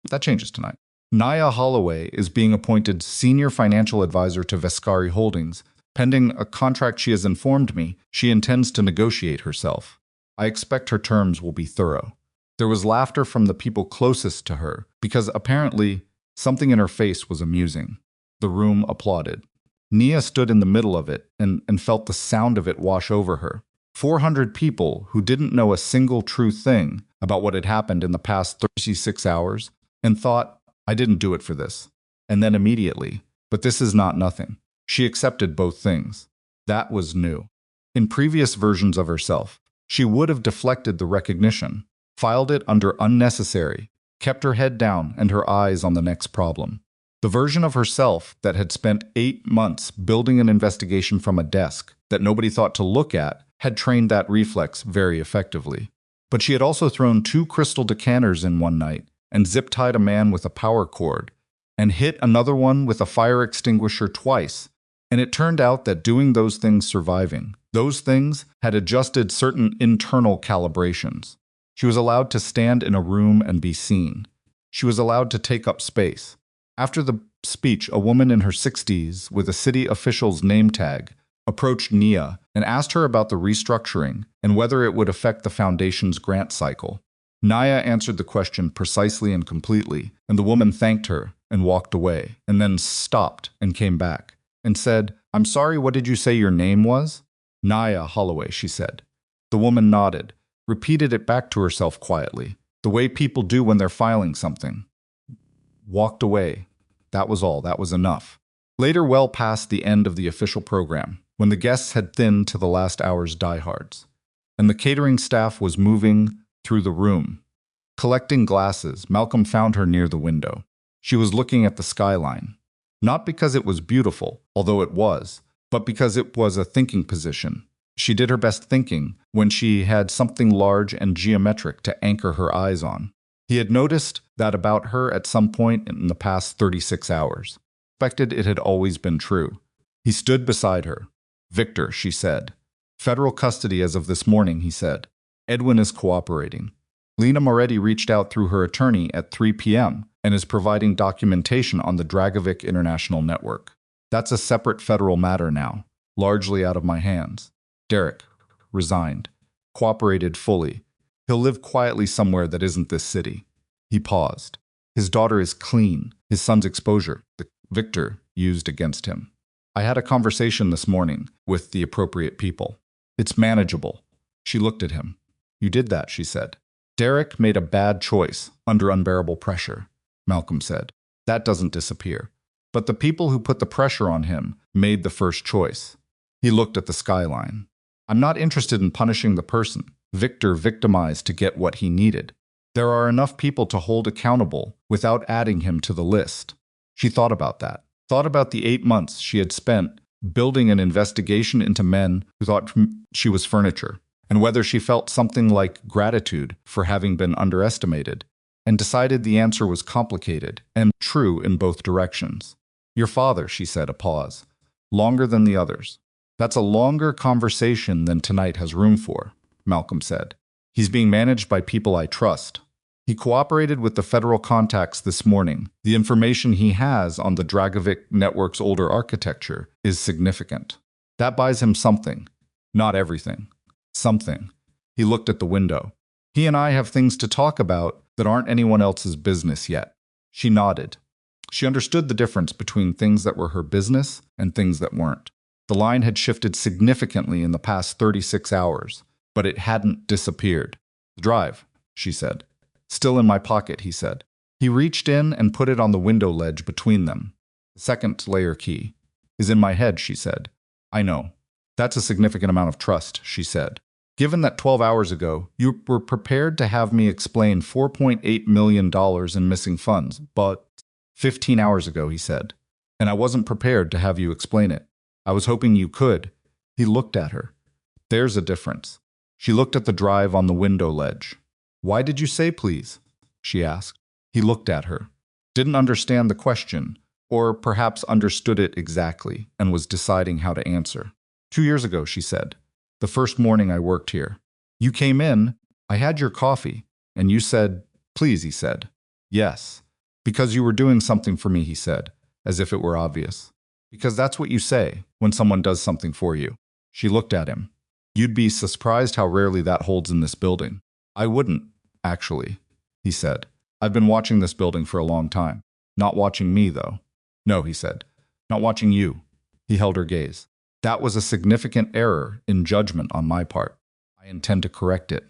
That changes tonight. Nia Holloway is being appointed Senior Financial Advisor to Vescari Holdings. Pending a contract, she has informed me she intends to negotiate herself. I expect her terms will be thorough." There was laughter from the people closest to her, because apparently something in her face was amusing. The room applauded. Nia stood in the middle of it and felt the sound of it wash over her. 400 people who didn't know a single true thing about what had happened in the past 36 hours and thought, "I didn't do it for this." And then immediately, "But this is not nothing." She accepted both things. That was new. In previous versions of herself, she would have deflected the recognition, filed it under unnecessary, kept her head down and her eyes on the next problem. The version of herself that had spent 8 months building an investigation from a desk that nobody thought to look at had trained that reflex very effectively. But she had also thrown 2 crystal decanters in one night and zip-tied a man with a power cord, and hit another one with a fire extinguisher twice, and it turned out that doing those things surviving, those things had adjusted certain internal calibrations. She was allowed to stand in a room and be seen. She was allowed to take up space. After the speech, a woman in her 60s with a city official's name tag approached Nia and asked her about the restructuring and whether it would affect the Foundation's grant cycle. Nia answered the question precisely and completely, and the woman thanked her and walked away, and then stopped and came back and said, "I'm sorry, what did you say your name was?" "Nia Holloway," she said. The woman nodded, repeated it back to herself quietly, the way people do when they're filing something. Walked away. That was all. That was enough. Later, well past the end of the official program, when the guests had thinned to the last hour's diehards, and the catering staff was moving through the room, collecting glasses, Malcolm found her near the window. She was looking at the skyline. Not because it was beautiful, although it was, but because it was a thinking position. She did her best thinking when she had something large and geometric to anchor her eyes on. He had noticed that about her at some point in the past 36 hours. Suspected it had always been true. He stood beside her. Victor, she said. Federal custody as of this morning, he said. Edwin is cooperating. Lena Moretti reached out through her attorney at 3 p.m. and is providing documentation on the Dragovic International Network. That's a separate federal matter now, largely out of my hands. Derek resigned, cooperated fully. He'll live quietly somewhere that isn't this city. He paused. His daughter is clean. His son's exposure, the Victor, used against him. I had a conversation this morning with the appropriate people. It's manageable. She looked at him. You did that, she said. Derek made a bad choice under unbearable pressure, Malcolm said. That doesn't disappear. But the people who put the pressure on him made the first choice. He looked at the skyline. I'm not interested in punishing the person Victor victimized to get what he needed. There are enough people to hold accountable without adding him to the list. She thought about that. Thought about the 8 months she had spent building an investigation into men who thought she was furniture, and whether she felt something like gratitude for having been underestimated, and decided the answer was complicated and true in both directions. Your father, she said, a pause. Longer than the others. That's a longer conversation than tonight has room for, Malcolm said. He's being managed by people I trust. He cooperated with the federal contacts this morning. The information he has on the Dragovic network's older architecture is significant. That buys him something. Not everything. Something. He looked at the window. He and I have things to talk about that aren't anyone else's business yet. She nodded. She understood the difference between things that were her business and things that weren't. The line had shifted significantly in the past 36 hours, but it hadn't disappeared. The drive, she said. Still in my pocket, he said. He reached in and put it on the window ledge between them. The second layer key is in my head, she said. I know. That's a significant amount of trust, she said. Given that 12 hours ago, you were prepared to have me explain $4.8 million in missing funds, but 15 hours ago, he said, and I wasn't prepared to have you explain it. I was hoping you could. He looked at her. There's a difference. She looked at the drive on the window ledge. Why did you say please? She asked. He looked at her. Didn't understand the question, or perhaps understood it exactly and was deciding how to answer. 2 years ago, she said. The first morning I worked here. You came in, I had your coffee, and you said, please, he said. Yes. Because you were doing something for me, he said, as if it were obvious. Because that's what you say when someone does something for you. She looked at him. You'd be surprised how rarely that holds in this building. I wouldn't, actually, he said. I've been watching this building for a long time. Not watching me, though. No, he said. Not watching you. He held her gaze. That was a significant error in judgment on my part. I intend to correct it.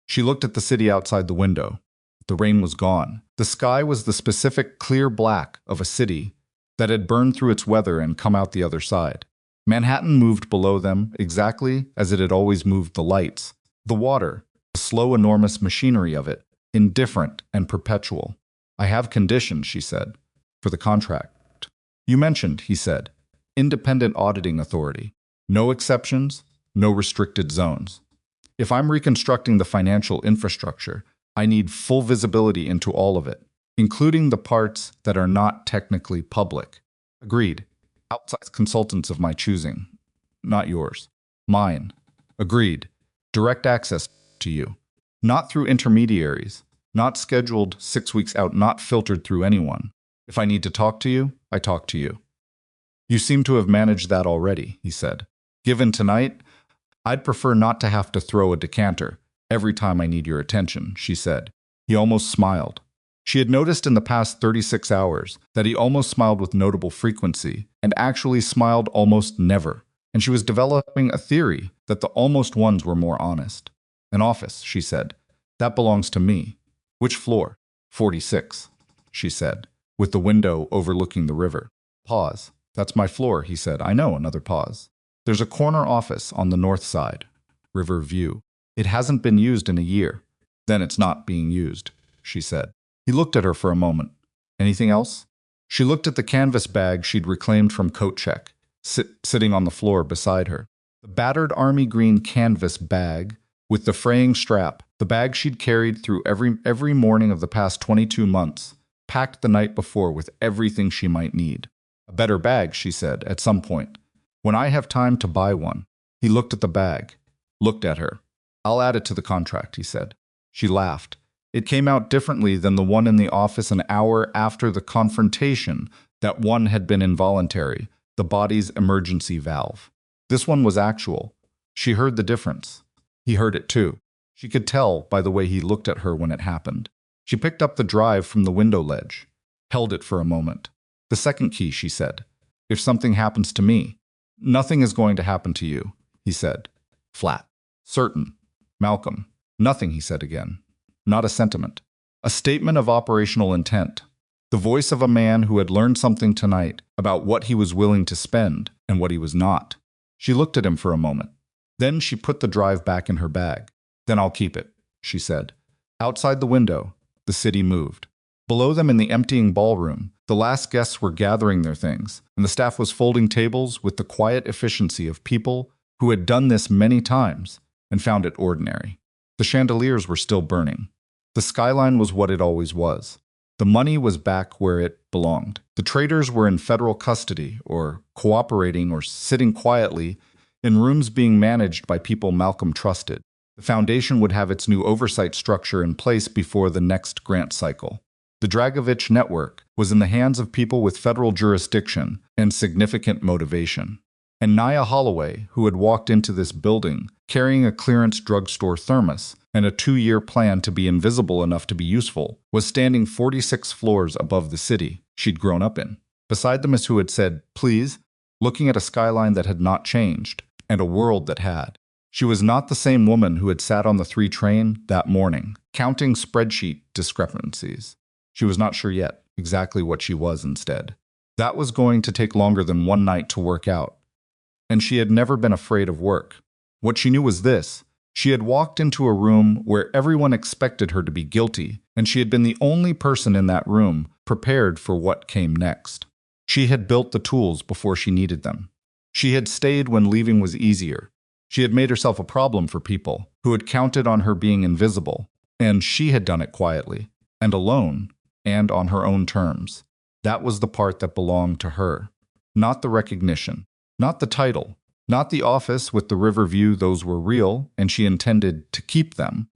She looked at the city outside the window. The rain was gone. The sky was the specific clear black of a city that had burned through its weather and come out the other side. Manhattan moved below them exactly as it had always moved the lights. The water, the slow, enormous machinery of it, indifferent and perpetual. I have conditions, she said, for the contract. You mentioned, he said, independent auditing authority. No exceptions, no restricted zones. If I'm reconstructing the financial infrastructure, I need full visibility into all of it, including the parts that are not technically public. Agreed. Outside consultants of my choosing. Not yours. Mine. Agreed. Direct access to you. Not through intermediaries. Not scheduled 6 weeks out, not filtered through anyone. If I need to talk to you, I talk to you. You seem to have managed that already, he said. Given tonight, I'd prefer not to have to throw a decanter every time I need your attention, she said. He almost smiled. She had noticed in the past 36 hours that he almost smiled with notable frequency and actually smiled almost never, and she was developing a theory that the almost ones were more honest. An office, she said. That belongs to me. Which floor? 46, she said, with the window overlooking the river. Pause. That's my floor, he said. I know, another pause. There's a corner office on the north side. River view. It hasn't been used in a year. Then it's not being used, she said. He looked at her for a moment. Anything else? She looked at the canvas bag she'd reclaimed from coat check, sitting on the floor beside her. The battered army green canvas bag with the fraying strap, the bag she'd carried through every morning of the past 22 months, packed the night before with everything she might need. A better bag, she said, at some point. When I have time to buy one. He looked at the bag, looked at her. I'll add it to the contract, he said. She laughed. It came out differently than the one in the office an hour after the confrontation. That one had been involuntary, the body's emergency valve. This one was actual. She heard the difference. He heard it too. She could tell by the way he looked at her when it happened. She picked up the drive from the window ledge, held it for a moment. The second key, she said. If something happens to me, nothing is going to happen to you, he said. Flat. Certain. Malcolm. Nothing, he said again. Not a sentiment. A statement of operational intent. The voice of a man who had learned something tonight about what he was willing to spend and what he was not. She looked at him for a moment. Then she put the drive back in her bag. Then I'll keep it, she said. Outside the window, the city moved. Below them in the emptying ballroom, the last guests were gathering their things, and the staff was folding tables with the quiet efficiency of people who had done this many times and found it ordinary. The chandeliers were still burning. The skyline was what it always was. The money was back where it belonged. The traitors were in federal custody, or cooperating or sitting quietly in rooms being managed by people Malcolm trusted. The foundation would have its new oversight structure in place before the next grant cycle. The Dragovich network was in the hands of people with federal jurisdiction and significant motivation. And Nia Holloway, who had walked into this building carrying a clearance drugstore thermos and a 2-year plan to be invisible enough to be useful, was standing 46 floors above the city she'd grown up in. Beside them is who had said, please, looking at a skyline that had not changed, and a world that had. She was not the same woman who had sat on the 3 train that morning, counting spreadsheet discrepancies. She was not sure yet exactly what she was instead. That was going to take longer than one night to work out. And she had never been afraid of work. What she knew was this. She had walked into a room where everyone expected her to be guilty, and she had been the only person in that room prepared for what came next. She had built the tools before she needed them. She had stayed when leaving was easier. She had made herself a problem for people who had counted on her being invisible, and she had done it quietly, and alone, and on her own terms. That was the part that belonged to her. Not the recognition, not the title, not the office with the river view. Those were real, and she intended to keep them,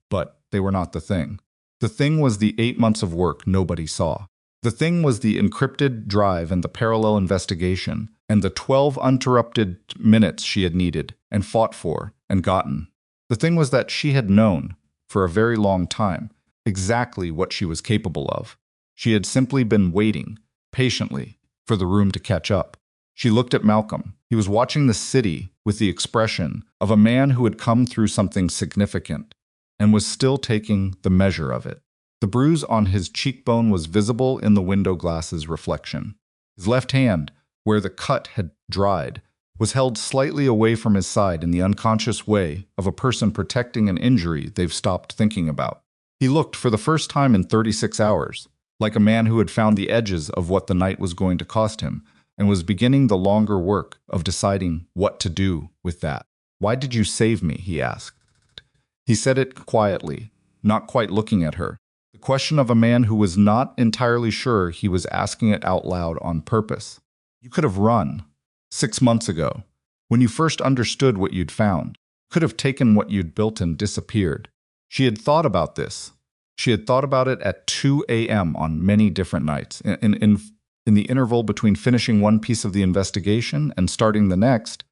but they were not the thing. The thing was the 8 months of work nobody saw. The thing was the encrypted drive and the parallel investigation, and the 12 uninterrupted minutes she had needed and fought for and gotten. The thing was that she had known, for a very long time, exactly what she was capable of. She had simply been waiting, patiently, for the room to catch up. She looked at Malcolm. He was watching the city with the expression of a man who had come through something significant and was still taking the measure of it. The bruise on his cheekbone was visible in the window glass's reflection. His left hand, where the cut had dried, was held slightly away from his side in the unconscious way of a person protecting an injury they've stopped thinking about. He looked for the first time in 36 hours, like a man who had found the edges of what the night was going to cost him, and was beginning the longer work of deciding what to do with that. Why did you save me? He asked. He said it quietly, not quite looking at her. The question of a man who was not entirely sure he was asking it out loud on purpose. You could have run 6 months ago, when you first understood what you'd found. Could have taken what you'd built and disappeared. She had thought about this. She had thought about it at 2 a.m. on many different nights. In the interval between finishing one piece of the investigation and starting the next,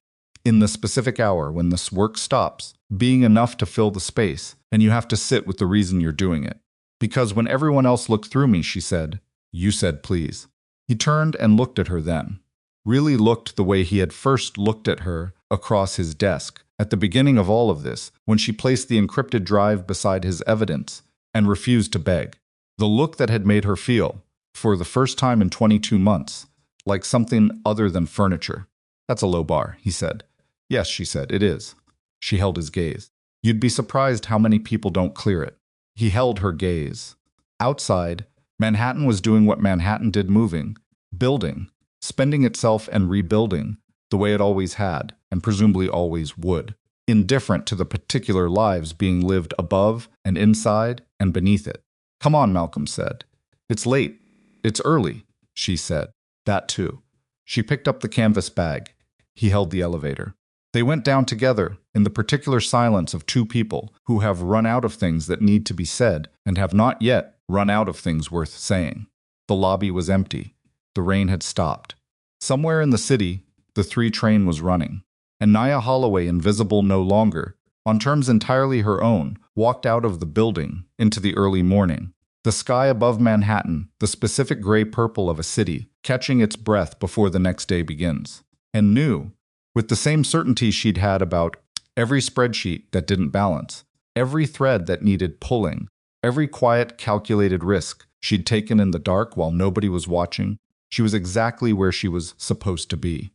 in the specific hour when this work stops, being enough to fill the space, and you have to sit with the reason you're doing it. Because when everyone else looked through me, she said, you said please. He turned and looked at her then. Really looked the way he had first looked at her across his desk, at the beginning of all of this, when she placed the encrypted drive beside his evidence and refused to beg. The look that had made her feel, for the first time in 22 months, like something other than furniture. That's a low bar, he said. Yes, she said, it is. She held his gaze. You'd be surprised how many people don't clear it. He held her gaze. Outside, Manhattan was doing what Manhattan did, moving, building, spending itself and rebuilding the way it always had, and presumably always would, indifferent to the particular lives being lived above and inside and beneath it. Come on, Malcolm said. It's late. It's early, she said. That too. She picked up the canvas bag. He held the elevator. They went down together, in the particular silence of two people who have run out of things that need to be said and have not yet run out of things worth saying. The lobby was empty. The rain had stopped. Somewhere in the city, the 3 train was running, and Nia Holloway, invisible no longer, on terms entirely her own, walked out of the building into the early morning. The sky above Manhattan, the specific gray-purple of a city, catching its breath before the next day begins. And knew, with the same certainty she'd had about every spreadsheet that didn't balance, every thread that needed pulling, every quiet, calculated risk she'd taken in the dark while nobody was watching, she was exactly where she was supposed to be.